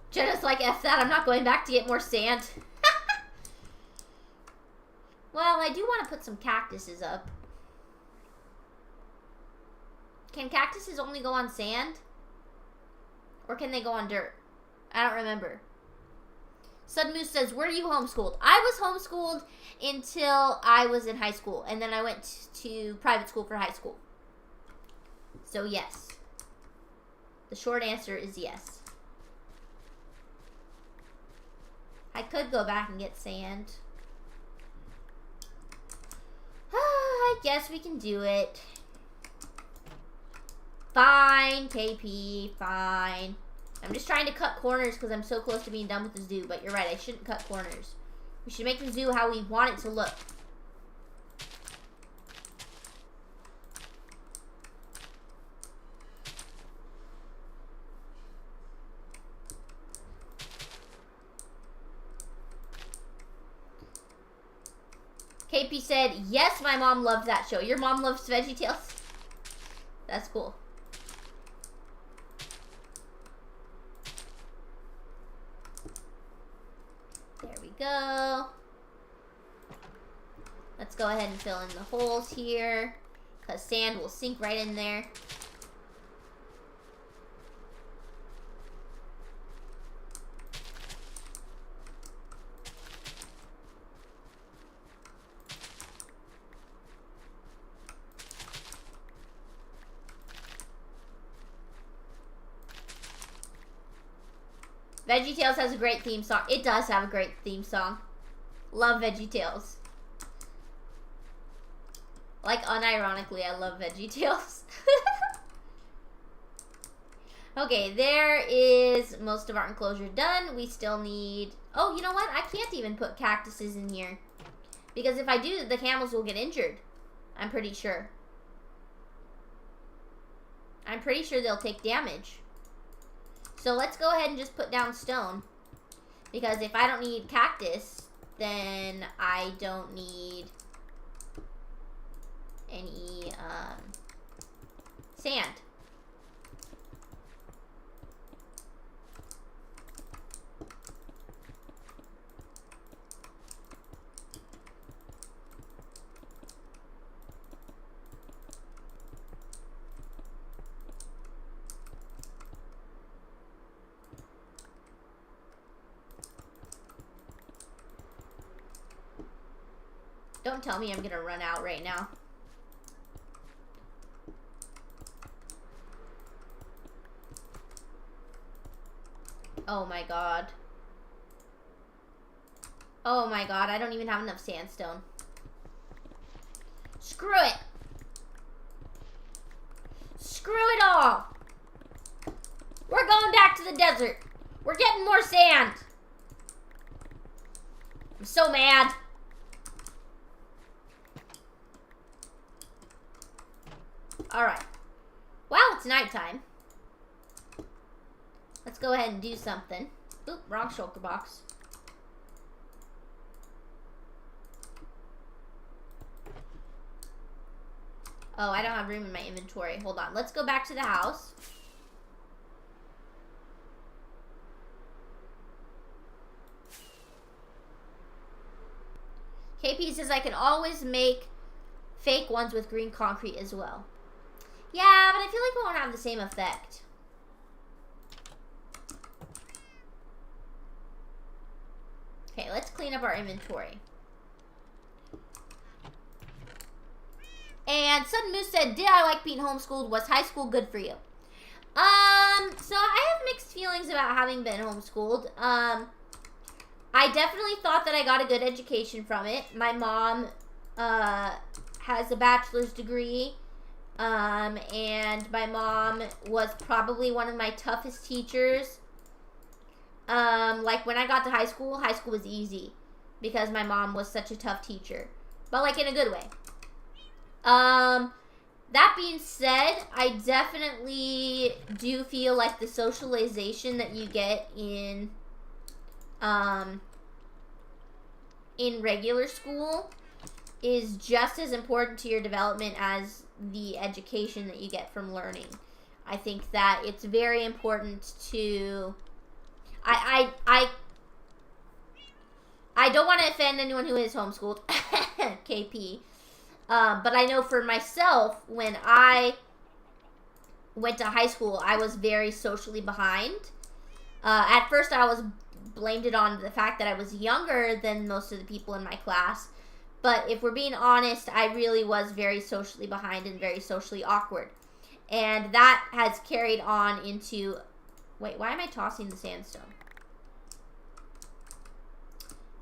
A: Jenna's like, F that, I'm not going back to get more sand. Well, I do want to put some cactuses up. Can cactuses only go on sand? Or can they go on dirt? I don't remember. Sudmoose says, where are you homeschooled? I was homeschooled until I was in high school. And then I went to private school for high school. So, yes. The short answer is yes. I could go back and get sand. I guess we can do it. Fine, KP, fine. I'm just trying to cut corners because I'm so close to being done with the zoo. But you're right, I shouldn't cut corners. We should make the zoo how we want it to look. KP said, yes, my mom loved that show. Your mom loves VeggieTales? That's cool. There we go. Let's go ahead and fill in the holes here, because sand will sink right in there. VeggieTales has a great theme song. It does have a great theme song. Love VeggieTales. Like, unironically, I love VeggieTales. Okay, there is most of our enclosure done. We still need... Oh, you know what? I can't even put cactuses in here. Because if I do, the camels will get injured. I'm pretty sure. I'm pretty sure they'll take damage. So let's go ahead and just put down stone. Because if I don't need cactus, then I don't need any sand. Don't tell me I'm gonna run out right now. Oh my god. Oh my god, I don't even have enough sandstone. Screw it! Screw it all! We're going back to the desert. We're getting more sand. I'm so mad. Alright. Well, it's nighttime. Let's go ahead and do something. Oop, wrong shulker box. Oh, I don't have room in my inventory. Hold on. Let's go back to the house. KP says I can always make fake ones with green concrete as well. Yeah, but I feel like it won't have the same effect. Okay, let's clean up our inventory. And Sudden Moose said, did I like being homeschooled? Was high school good for you? So I have mixed feelings about having been homeschooled. I definitely thought that I got a good education from it. My mom has a bachelor's degree. And my mom was probably one of my toughest teachers. Like when I got to high school was easy because my mom was such a tough teacher, but like in a good way. That being said, I definitely do feel like the socialization that you get in regular school is just as important to your development as the education that you get from learning. I think that it's very important to... I don't want to offend anyone who is homeschooled, KP, but I know for myself, when I went to high school, I was very socially behind. At first, I was blamed it on the fact that I was younger than most of the people in my class. But if we're being honest, I really was very socially behind and very socially awkward. And that has carried on into... Wait, why am I tossing the sandstone?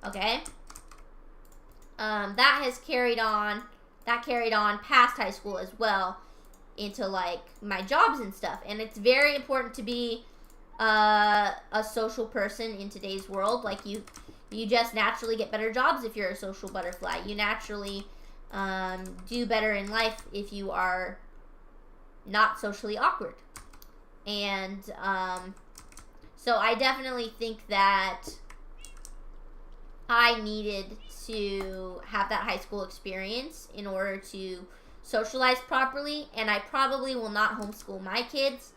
A: Okay. That has carried on... That carried on past high school as well into, like, my jobs and stuff. And it's very important to be a social person in today's world. Like, you just naturally get better jobs if you're a social butterfly. You naturally do better in life if you are not socially awkward. And so I definitely think that I needed to have that high school experience in order to socialize properly. And I probably will not homeschool my kids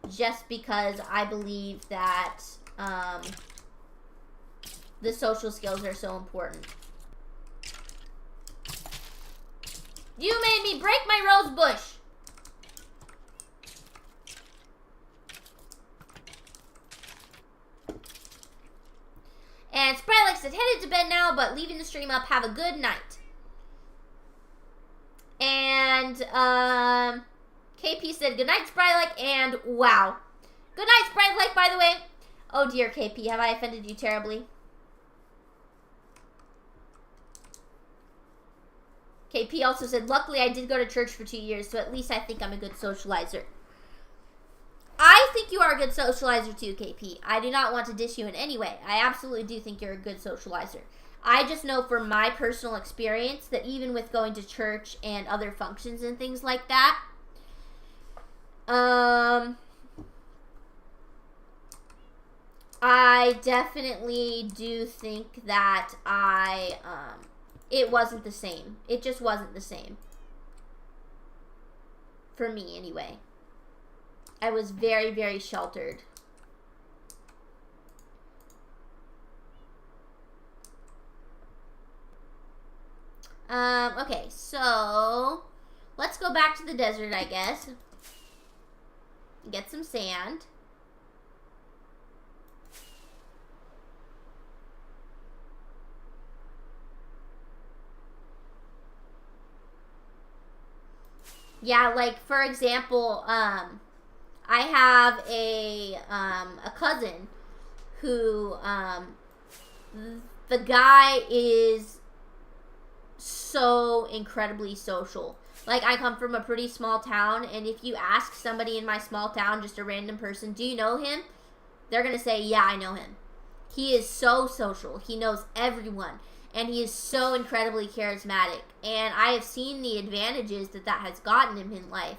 A: just because I believe that... the social skills are so important. You made me break my rose bush. And Sprite said, headed to bed now, but leaving the stream up. Have a good night. And KP said, good night, Sprite, and wow. Good night, Sprite, by the way. Oh dear, KP, have I offended you terribly? KP also said, luckily I did go to church for 2 years, so at least I think I'm a good socializer. I think you are a good socializer too, KP. I do not want to diss you in any way. I absolutely do think you're a good socializer. I just know from my personal experience that even with going to church and other functions and things like that, I definitely do think that it wasn't the same. It just wasn't the same. For me, anyway. I was very, very sheltered. Okay, so let's go back to the desert, I guess. Get some sand. Yeah, like, for example, I have a cousin who, the guy is so incredibly social. Like, I come from a pretty small town, and if you ask somebody in my small town, just a random person, do you know him? They're going to say, yeah, I know him. He is so social. He knows everyone. And he is so incredibly charismatic. And I have seen the advantages that has gotten him in life.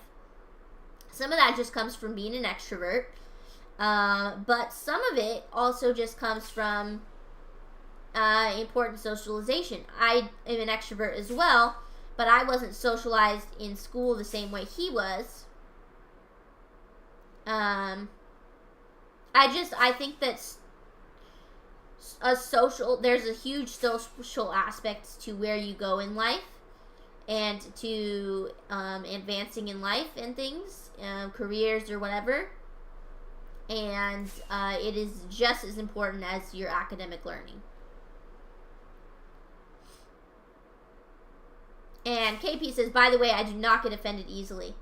A: Some of that just comes from being an extrovert. But some of it also just comes from important socialization. I am an extrovert as well, but I wasn't socialized in school the same way he was. I think that there's a huge social aspect to where you go in life and to advancing in life and things, careers or whatever. And it is just as important as your academic learning. And KP says, by the way, I do not get offended easily.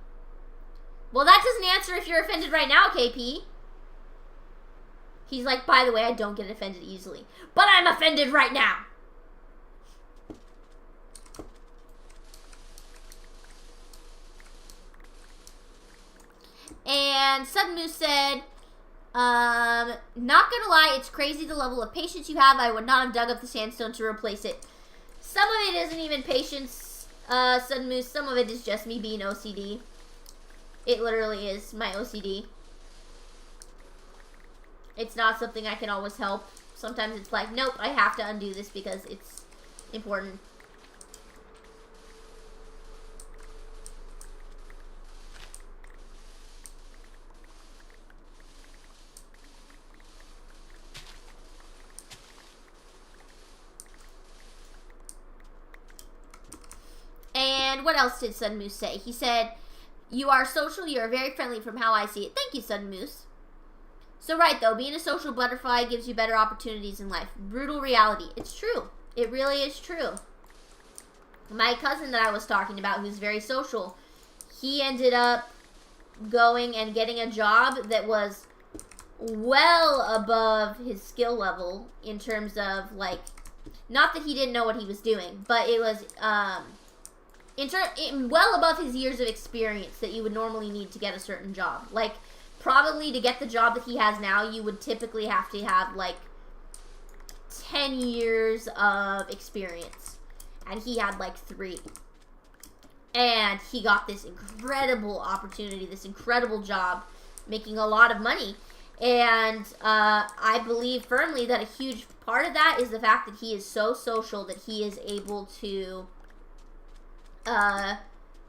A: Well, that doesn't answer if you're offended right now, KP. He's like, by the way, I don't get offended easily. But I'm offended right now. And Sudden Moose said, not gonna lie, it's crazy the level of patience you have. I would not have dug up the sandstone to replace it. Some of it isn't even patience, Sudden Moose. Some of it is just me being OCD. It literally is my OCD. It's not something I can always help. Sometimes it's like, nope, I have to undo this because it's important. And what else did Sun Moose say? He said, you are social, you are very friendly from how I see it. Thank you, Sun Moose. So right, though, being a social butterfly gives you better opportunities in life. Brutal reality. It's true. It really is true. My cousin that I was talking about, who's very social, he ended up going and getting a job that was well above his skill level in terms of, like, not that he didn't know what he was doing, but it was well above his years of experience that you would normally need to get a certain job. Like, probably to get the job that he has now, you would typically have to have, like, 10 years of experience. And he had, like, 3. And he got this incredible opportunity, this incredible job, making a lot of money. And I believe firmly that a huge part of that is the fact that he is so social that he is able to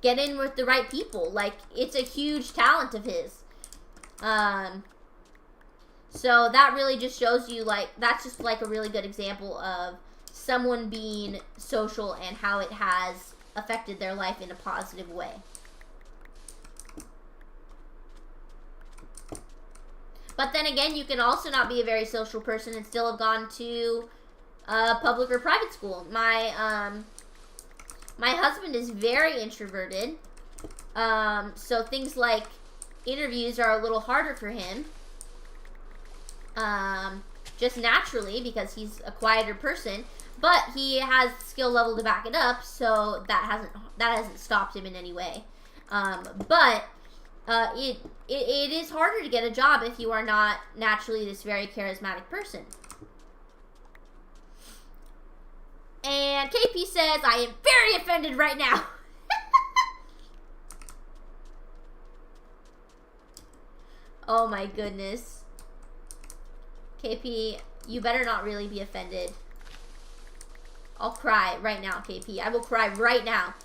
A: get in with the right people. Like, it's a huge talent of his. So that really just shows you, like, that's just like a really good example of someone being social and how it has affected their life in a positive way. But then again, you can also not be a very social person and still have gone to public or private school. My husband is very introverted, so things like interviews are a little harder for him, just naturally because he's a quieter person. But he has skill level to back it up, so that hasn't stopped him in any way. But it is harder to get a job if you are not naturally this very charismatic person. And KP says, I am very offended right now. Oh my goodness. KP, you better not really be offended. I'll cry right now, KP. I will cry right now.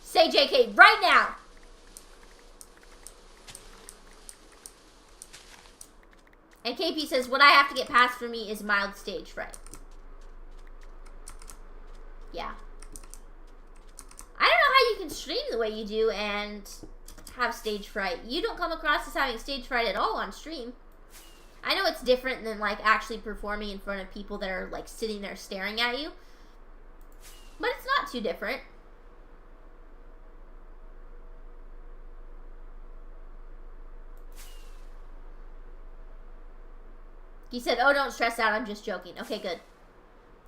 A: Say JK right now. And KP says, what I have to get past for me is mild stage fright. Yeah. I don't know how you can stream the way you do and have stage fright. You don't come across as having stage fright at all on stream. I know it's different than, like, actually performing in front of people that are, like, sitting there staring at you. But it's not too different. He said, oh, don't stress out, I'm just joking. Okay, good.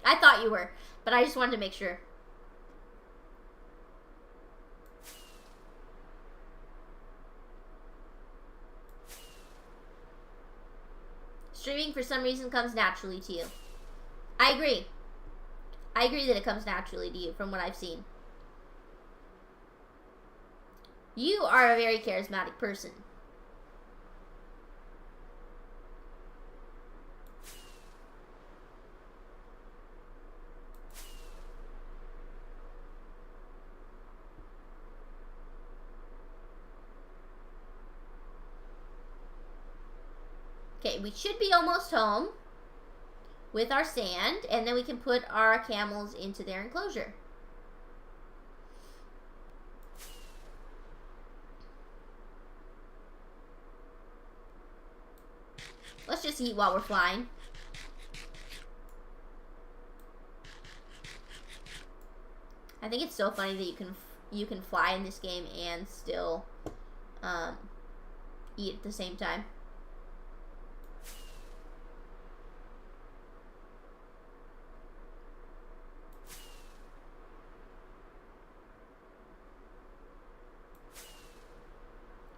A: I thought you were, but I just wanted to make sure. streaming for some reason comes naturally to you. I agree. I agree that it comes naturally to you from what I've seen. You are a very charismatic person. Okay, we should be almost home with our sand, and then we can put our camels into their enclosure. Let's just eat while we're flying. I think it's so funny that you can fly in this game and still eat at the same time.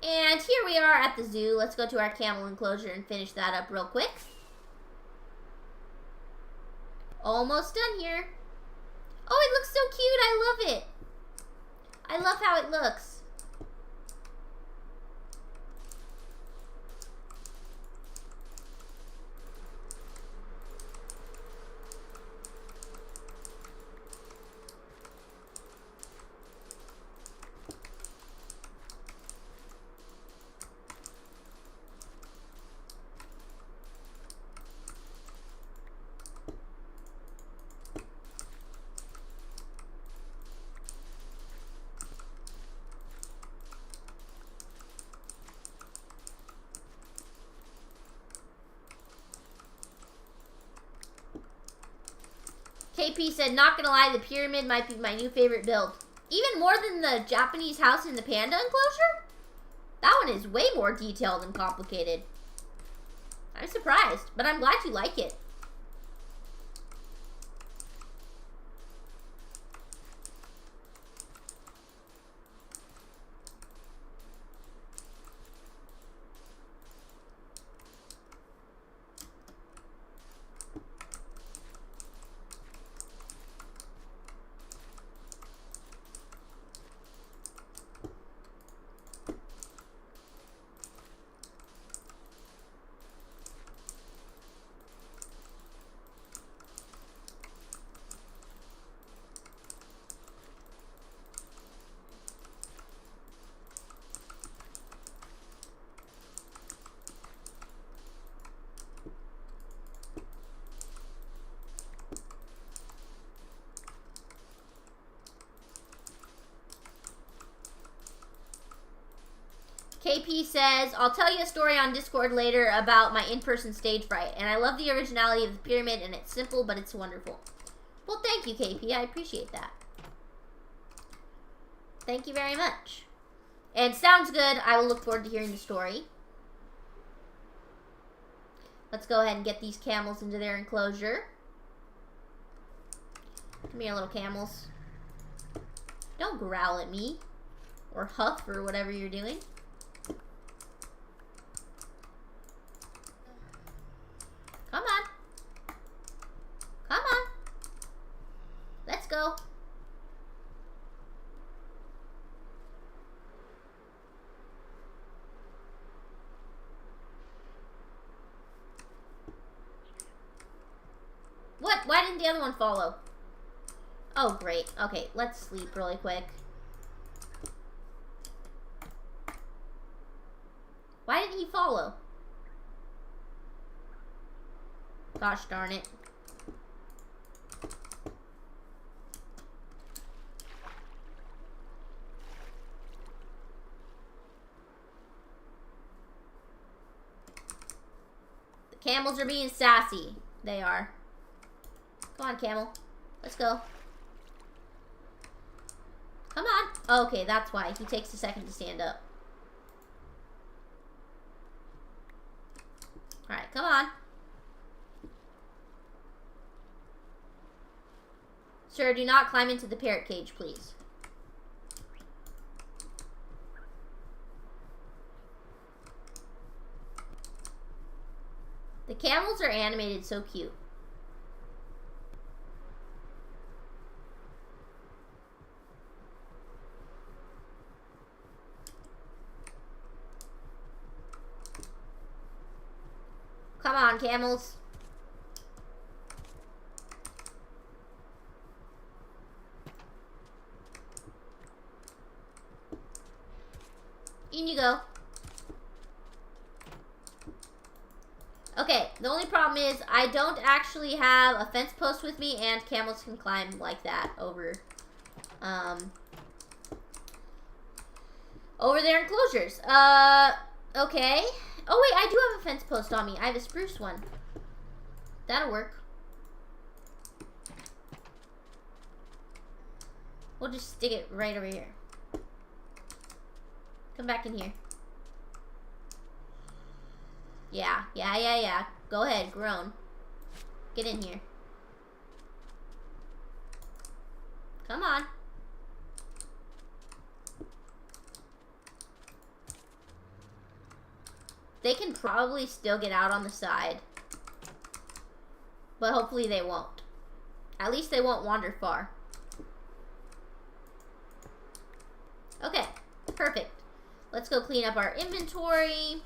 A: And here we are at the zoo. Let's go to our camel enclosure and finish that up real quick. Almost done here. Oh, it looks so cute. I love it. I love how it looks. KP said, not gonna lie, the pyramid might be my new favorite build. Even more than the Japanese house in the panda enclosure? That one is way more detailed and complicated. I'm surprised, but I'm glad you like it. KP says, I'll tell you a story on Discord later about my in-person stage fright. And I love the originality of the pyramid, and it's simple, but it's wonderful. Well, thank you, KP. I appreciate that. Thank you very much. And sounds good. I will look forward to hearing the story. Let's go ahead and get these camels into their enclosure. Come here, little camels. Don't growl at me. Or huff, or whatever you're doing. Come on. Come on. Let's go. What? Why didn't the other one follow? Oh, great. Okay, let's sleep really quick. Why didn't he follow? Gosh darn it. The camels are being sassy. They are. Come on, camel. Let's go. Come on. Okay, that's why. He takes a second to stand up. Alright, come on. Sir, do not climb into the parrot cage, please. The camels are animated so cute. Come on, camels. In you go. Okay, the only problem is I don't actually have a fence post with me, and camels can climb like that over their enclosures. Okay. Oh wait, I do have a fence post on me. I have a spruce one. That'll work. We'll just stick it right over here. Come back in here. Yeah. Go ahead, grown. Get in here. Come on. They can probably still get out on the side. But hopefully they won't. At least they won't wander far. Okay, perfect. Let's go clean up our inventory.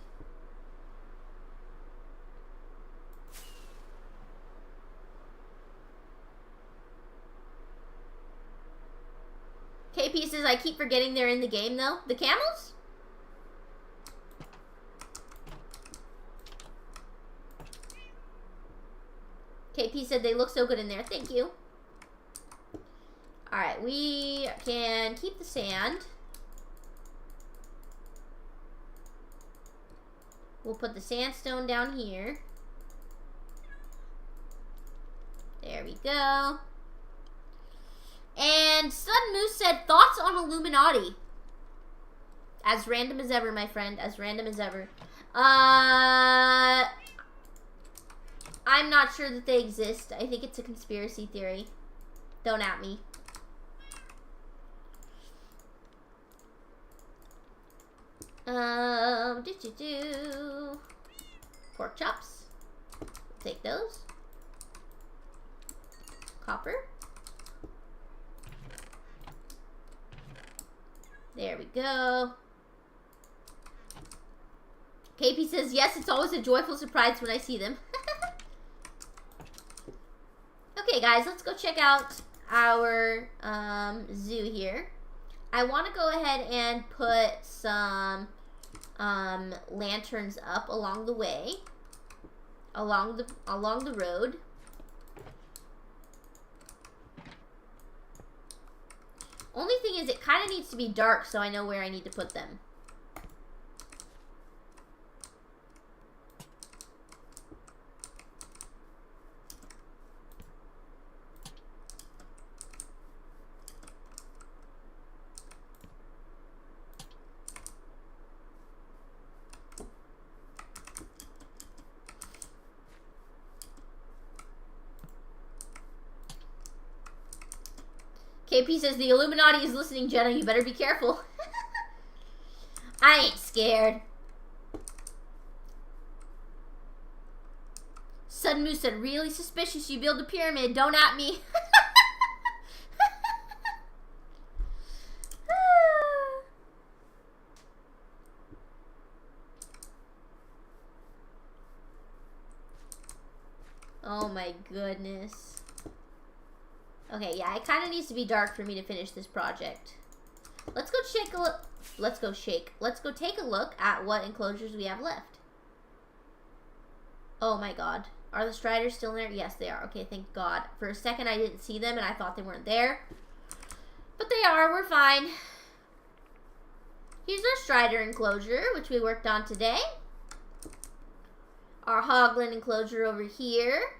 A: KP says, I keep forgetting they're in the game, though. The camels? KP said they look so good in there. Thank you. Alright, we can keep the sand. We'll put the sandstone down here. There we go. And Sun Moose said, thoughts on Illuminati? As random as ever, my friend. As random as ever. I'm not sure that they exist. I think it's a conspiracy theory. Don't at me. Pork chops. Take those. Copper. There we go. KP says, yes, it's always a joyful surprise when I see them. Okay, guys, let's go check out our zoo here. I want to go ahead and put some lanterns up along the way, along the road. Only thing is, it kind of needs to be dark so I know where I need to put them. KP says, the Illuminati is listening, Jenna. You better be careful. I ain't scared. Sun Moose said, really suspicious you build a pyramid. Don't at me. Oh my goodness. Okay, yeah, it kind of needs to be dark for me to finish this project. Let's go take a look. Let's go take a look at what enclosures we have left. Oh my god. Are the striders still in there? Yes, they are. Okay, thank god. For a second, I didn't see them and I thought they weren't there. But they are. We're fine. Here's our strider enclosure, which we worked on today. Our hoglin enclosure over here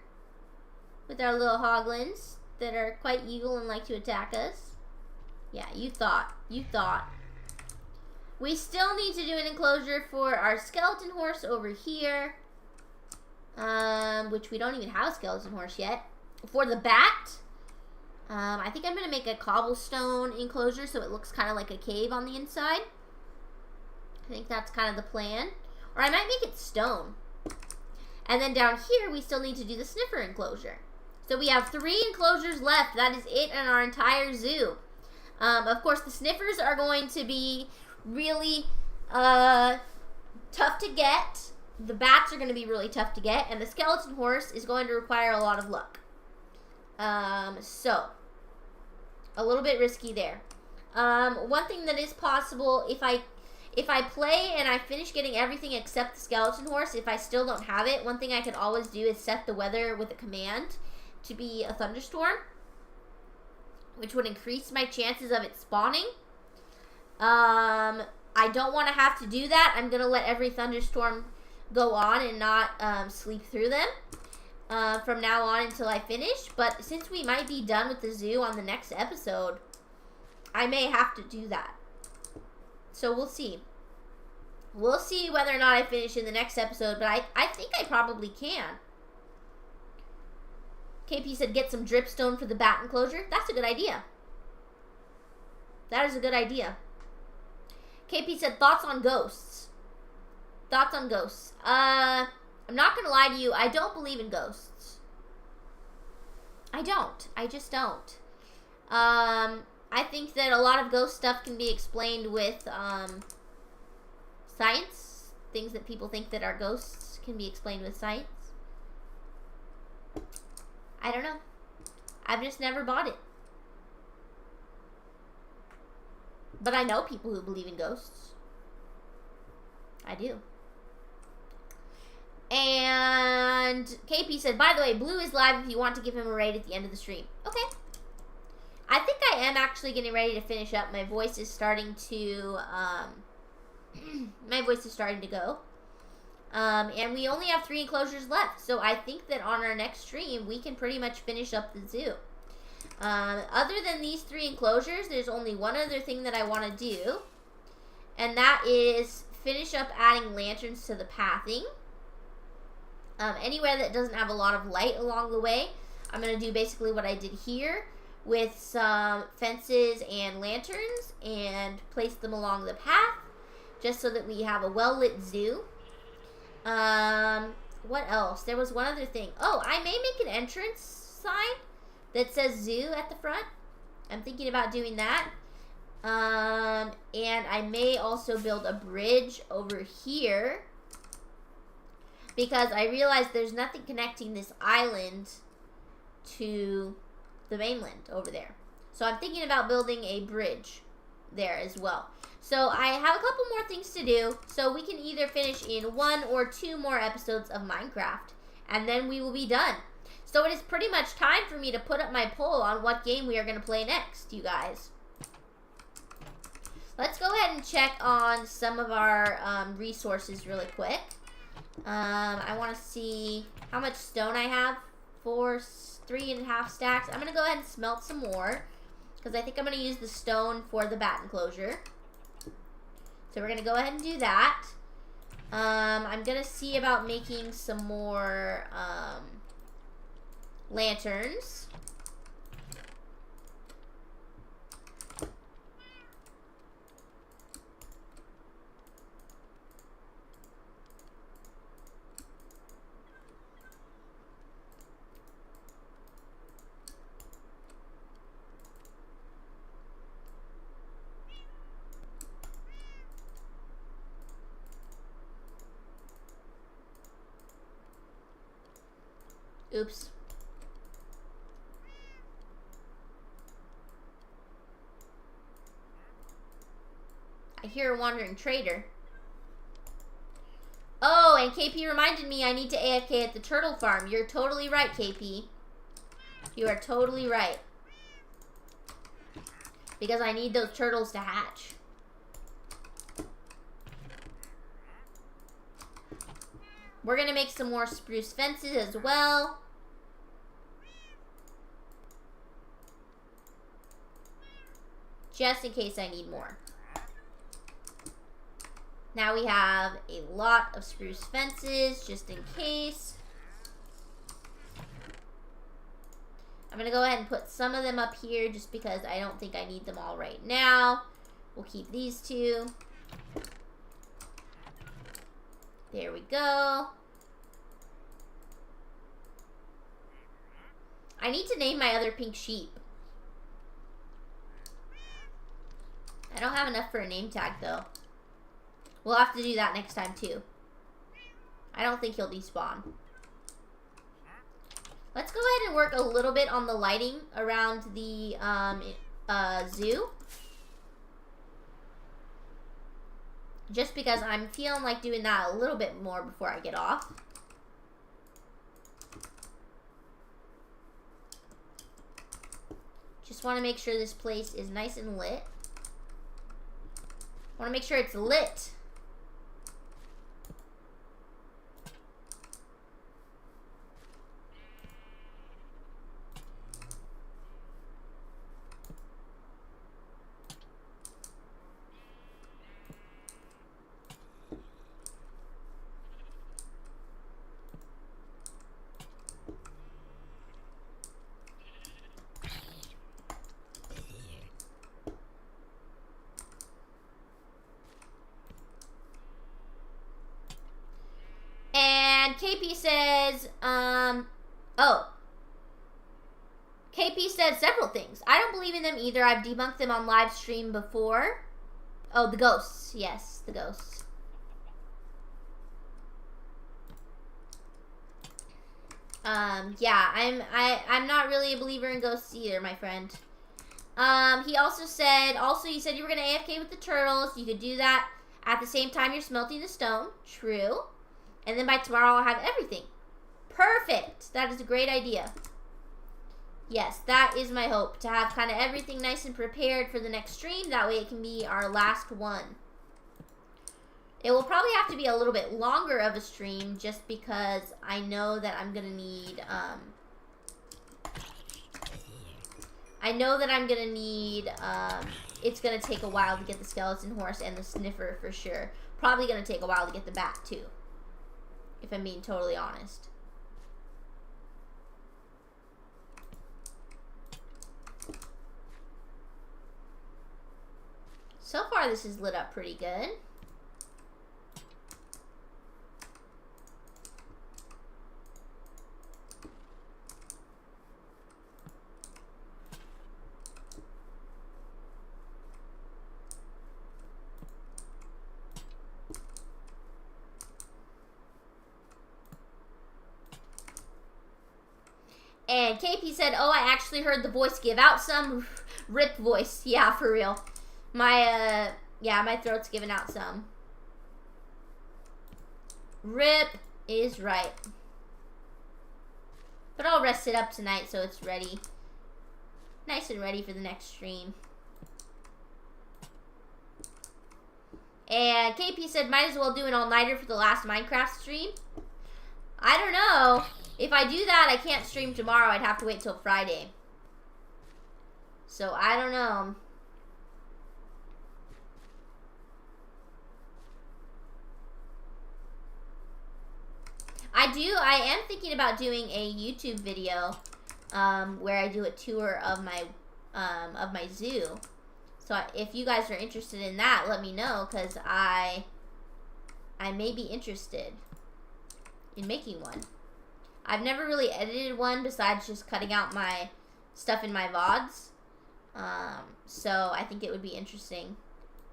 A: with our little hoglins that are quite evil and like to attack us. Yeah, you thought. We still need to do an enclosure for our skeleton horse over here. Which we don't even have a skeleton horse yet. For the bat, I think I'm going to make a cobblestone enclosure so it looks kind of like a cave on the inside. I think that's kind of the plan. Or I might make it stone. And then down here, we still need to do the sniffer enclosure. So we have 3 enclosures left. That is it in our entire zoo. Of course, the sniffers are going to be really tough to get. The bats are going to be really tough to get. And the skeleton horse is going to require a lot of luck. So, a little bit risky there. One thing that is possible, if I play and I finish getting everything except the skeleton horse, if I still don't have it, one thing I can always do is set the weather with a command to be a thunderstorm, which would increase my chances of it spawning. I don't want to have to do that. I'm going to let every thunderstorm go on and not sleep through them from now on until I finish. But since we might be done with the zoo on the next episode, I may have to do that. So we'll see. We'll see whether or not I finish in the next episode, but I think I probably can. KP said get some dripstone for the bat enclosure. That's a good idea. That is a good idea. KP said thoughts on ghosts. Thoughts on ghosts. I'm not going to lie to you. I don't believe in ghosts. I don't. I just don't. I think that a lot of ghost stuff can be explained with science. Things that people think that are ghosts can be explained with science. I don't know. I've just never bought it. But I know people who believe in ghosts. I do. And KP said, by the way, Blue is live if you want to give him a raid at the end of the stream. Okay. I think I am actually getting ready to finish up. My voice is starting to, go. And we only have 3 enclosures left. So I think that on our next stream, we can pretty much finish up the zoo. Other than these 3 enclosures, there's only one other thing that I want to do. And that is finish up adding lanterns to the pathing. Anywhere that doesn't have a lot of light along the way, I'm going to do basically what I did here with some fences and lanterns and place them along the path just so that we have a well-lit zoo. What else? There was one other thing. Oh, I may make an entrance sign that says zoo at the front. I'm thinking about doing that. And I may also build a bridge over here because I realized there's nothing connecting this island to the mainland over there. So I'm thinking about building a bridge there as well. So I have a couple more things to do, so we can either finish in 1 or 2 more episodes of Minecraft, and then we will be done. So it is pretty much time for me to put up my poll on what game we are going to play next, you guys. Let's go ahead and check on some of our resources really quick. I want to see how much stone I have. 3.5 stacks. I'm going to go ahead and smelt some more because I think I'm going to use the stone for the bat enclosure. So we're going to go ahead and do that. I'm going to see about making some more lanterns. Oops. I hear a wandering trader. Oh, and KP reminded me I need to AFK at the turtle farm. You're totally right, KP. You are totally right. Because I need those turtles to hatch. We're going to make some more spruce fences as well. Just in case I need more. Now we have a lot of spruce fences, just in case. I'm going to go ahead and put some of them up here, just because I don't think I need them all right now. We'll keep these 2. There we go. I need to name my other pink sheep. I don't have enough for a name tag, though. We'll have to do that next time, too. I don't think he'll despawn. Let's go ahead and work a little bit on the lighting around the zoo. Just because I'm feeling like doing that a little bit more before I get off. Just want to make sure this place is nice and lit. Want to make sure it's lit. And KP says, KP said several things. I don't believe in them either. I've debunked them on live stream before. Oh, the ghosts. Yes, the ghosts. Yeah, I'm not really a believer in ghosts either, my friend. He also said, you said you were going to AFK with the turtles. You could do that at the same time you're smelting the stone. True. And then by tomorrow I'll have everything. Perfect. That is a great idea. Yes, that is my hope. To have kind of everything nice and prepared for the next stream. That way it can be our last one. It will probably have to be a little bit longer of a stream just because I know that I'm going to need, it's going to take a while to get the skeleton horse and the sniffer for sure. Probably going to take a while to get the bat too. If I'm being totally honest. So far this is lit up pretty good. And KP said, oh, I actually heard the voice give out some. Rip voice. Yeah, for real. My throat's giving out some. Rip is right. But I'll rest it up tonight so it's ready. Nice and ready for the next stream. And KP said, might as well do an all-nighter for the last Minecraft stream. I don't know. If I do that, I can't stream tomorrow. I'd have to wait till Friday. So, I don't know. I am thinking about doing a YouTube video where I do a tour of my zoo. So, if you guys are interested in that, let me know, because I may be interested in making one. I've never really edited one besides just cutting out my stuff in my VODs. So I think it would be interesting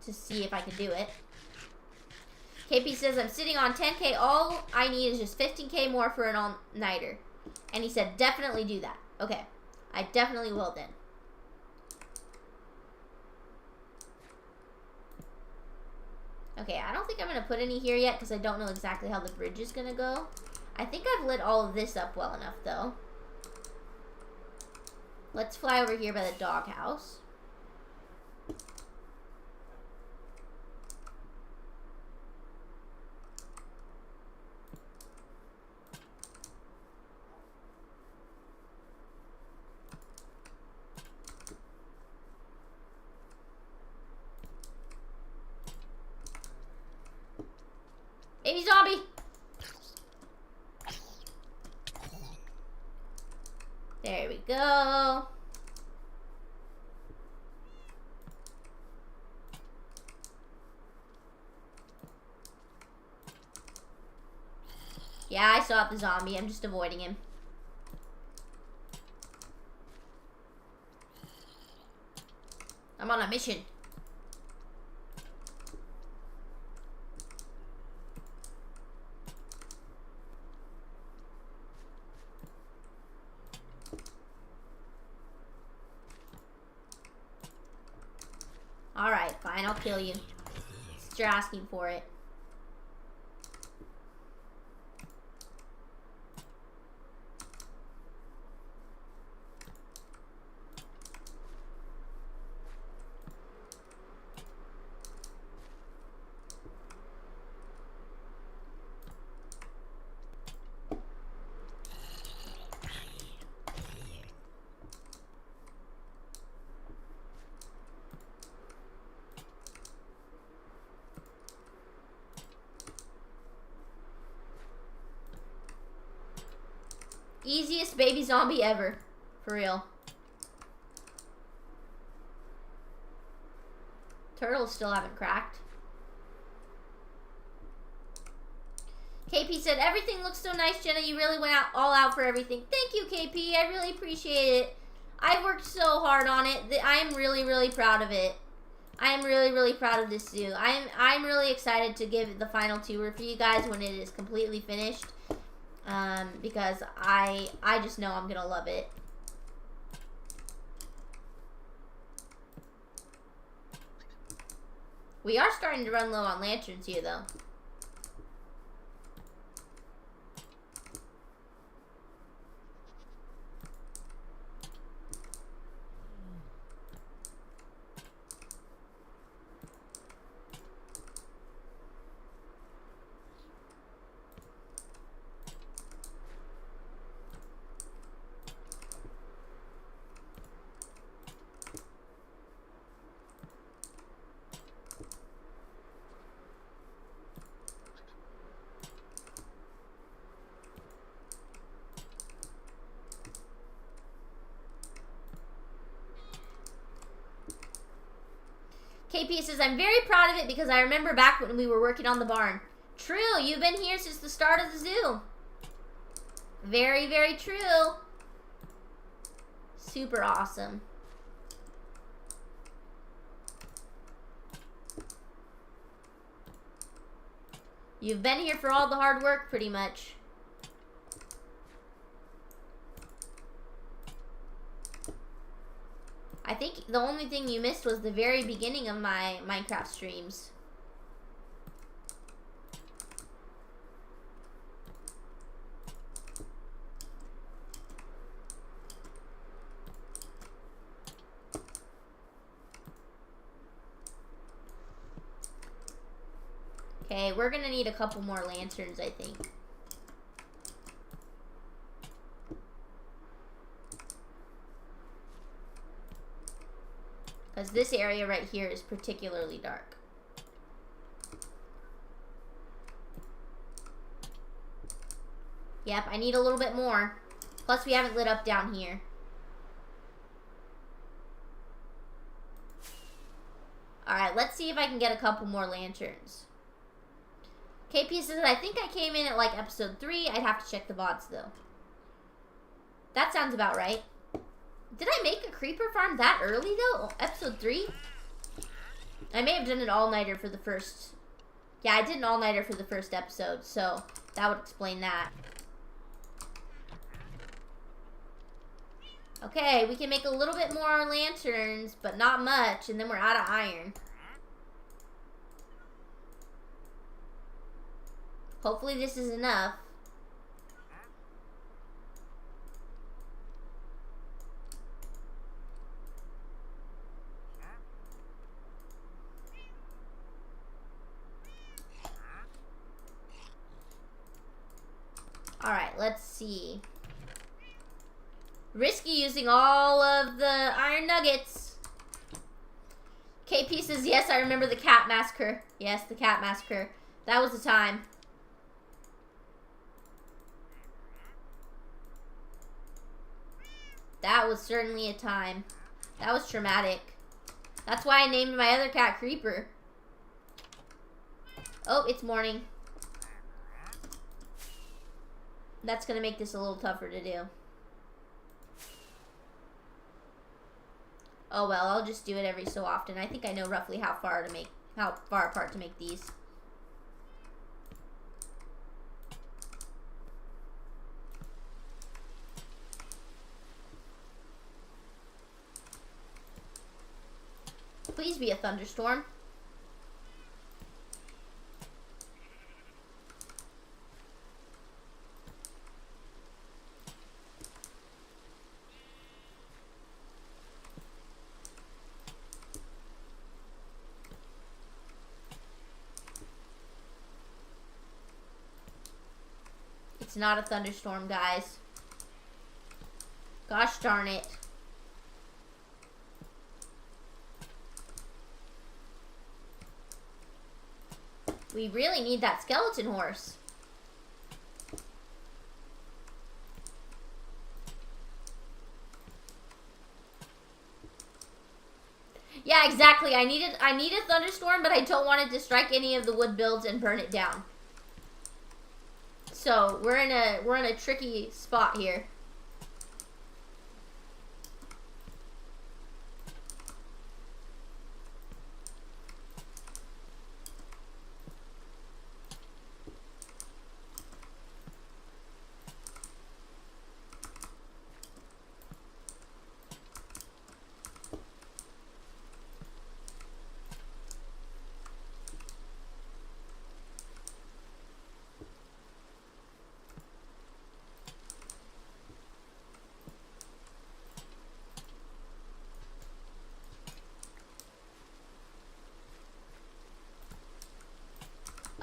A: to see if I can do it. KP says, I'm sitting on 10K. All I need is just 15K more for an all-nighter. And he said, definitely do that. Okay. I definitely will then. Okay, I don't think I'm going to put any here yet because I don't know exactly how the bridge is going to go. I think I've lit all of this up well enough, though. Let's fly over here by the doghouse. Baby zombie! There we go. Yeah, I saw the zombie. I'm just avoiding him. I'm on a mission. Alright, fine, I'll kill you. Since you're asking for it. Easiest baby zombie ever. For real. Turtles still haven't cracked. KP said, everything looks so nice, Jenna. You really went all out for everything. Thank you, KP. I really appreciate it. I worked so hard on it. I'm really, really proud of it. I am really, really proud of this zoo. I'm really excited to give the final tour for you guys when it is completely finished. Because I just know I'm gonna love it. We are starting to run low on lanterns here, though. KP says, I'm very proud of it because I remember back when we were working on the barn. True, you've been here since the start of the zoo. Very, very true. Super awesome. You've been here for all the hard work, pretty much. I think the only thing you missed was the very beginning of my Minecraft streams. Okay, we're gonna need a couple more lanterns, I think. Because this area right here is particularly dark. Yep, I need a little bit more. Plus, we haven't lit up down here. Alright, let's see if I can get a couple more lanterns. KP says, I think I came in at like episode 3. I'd have to check the VODs though. That sounds about right. Did I make a creeper farm that early though? Episode 3? I may have done an all-nighter for the first... Yeah, I did an all-nighter for the first episode, so that would explain that. Okay, we can make a little bit more lanterns, but not much, and then we're out of iron. Hopefully this is enough. Alright, let's see. Risky using all of the iron nuggets. KP says, yes, I remember the cat massacre. Yes, the cat massacre. That was the time. That was certainly a time. That was traumatic. That's why I named my other cat Creeper. Oh, it's morning. That's going to make this a little tougher to do. Oh well, I'll just do it every so often. I think I know roughly how far apart to make these. Please be a thunderstorm. It's not a thunderstorm, guys. Gosh darn it. We really need that skeleton horse. Yeah, exactly. I need a thunderstorm, but I don't want it to strike any of the wood builds and burn it down. So we're in a tricky spot here.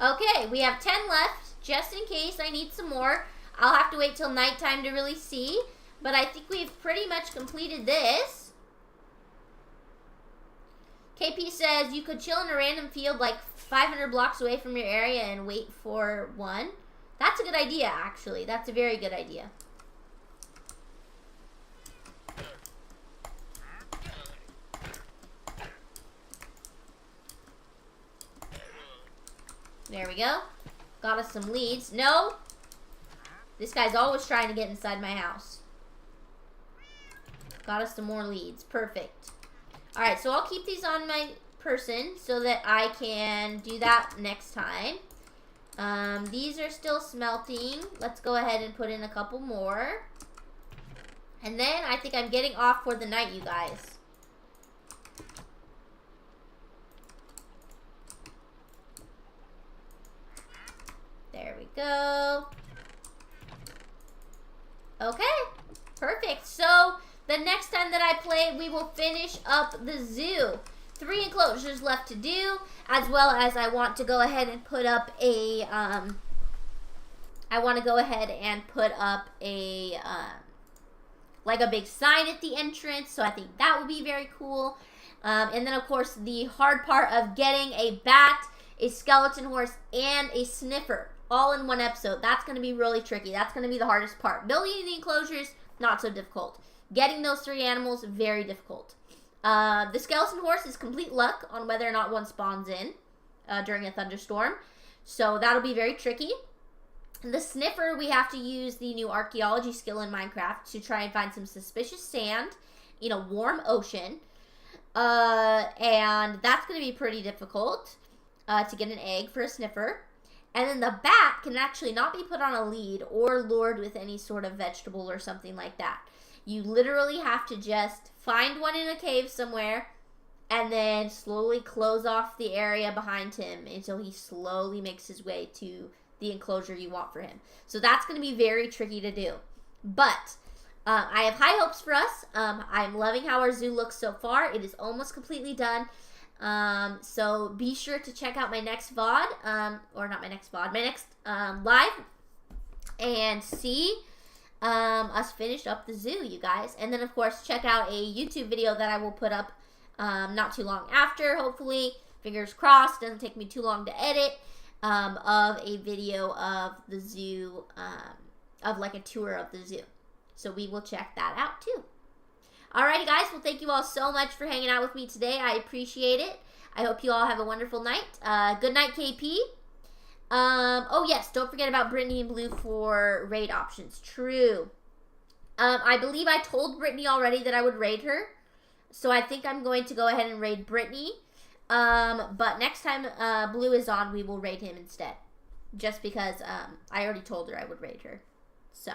A: Okay, we have 10 left, just in case I need some more. I'll have to wait till nighttime to really see, but I think we've pretty much completed this. KP says you could chill in a random field like 500 blocks away from your area and wait for one. That's a good idea, actually. That's a very good idea. There we go. Got us some leads. No! This guy's always trying to get inside my house. Got us some more leads. Perfect. Alright, so I'll keep these on my person so that I can do that next time. These are still smelting. Let's go ahead and put in a couple more. And then I think I'm getting off for the night, you guys. There we go. Okay, perfect. So the next time that I play, we will finish up the zoo. 3 enclosures left to do, as well as I want to go ahead and put up a, like a big sign at the entrance. So I think that would be very cool. And then of course the hard part of getting a bat, a skeleton horse, and a sniffer all in one episode. That's going to be really tricky. That's going to be the hardest part. Building the enclosures, not so difficult. Getting those 3 animals, very difficult. The skeleton horse is complete luck on whether or not one spawns in during a thunderstorm. So that'll be very tricky. The sniffer, we have to use the new archaeology skill in Minecraft to try and find some suspicious sand in a warm ocean. And that's going to be pretty difficult to get an egg for a sniffer. And then the bat can actually not be put on a lead or lured with any sort of vegetable or something like that. You literally have to just find one in a cave somewhere and then slowly close off the area behind him until he slowly makes his way to the enclosure you want for him. So that's going to be very tricky to do. But I have high hopes for us. I'm loving how our zoo looks so far. It is almost completely done. So be sure to check out my next VOD, or not my next VOD, my next live, and see us finish up the zoo, you guys. And then of course check out a YouTube video that I will put up not too long after, hopefully, fingers crossed, doesn't take me too long to edit, of a video of the zoo, of like a tour of the zoo. So we will check that out too. Alrighty guys, well thank you all so much for hanging out with me today. I appreciate it. I hope you all have a wonderful night. Good night, KP. Oh yes, don't forget about Brittany and Blue for raid options. True. I believe I told Brittany already that I would raid her. So I think I'm going to go ahead and raid Brittany. But next time Blue is on, we will raid him instead. Just because I already told her I would raid her. So,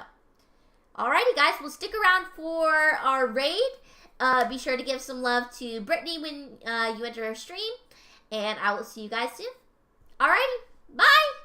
A: alrighty guys, we'll stick around for our raid. Be sure to give some love to Brittany when you enter her stream. And I will see you guys soon. Alrighty, bye!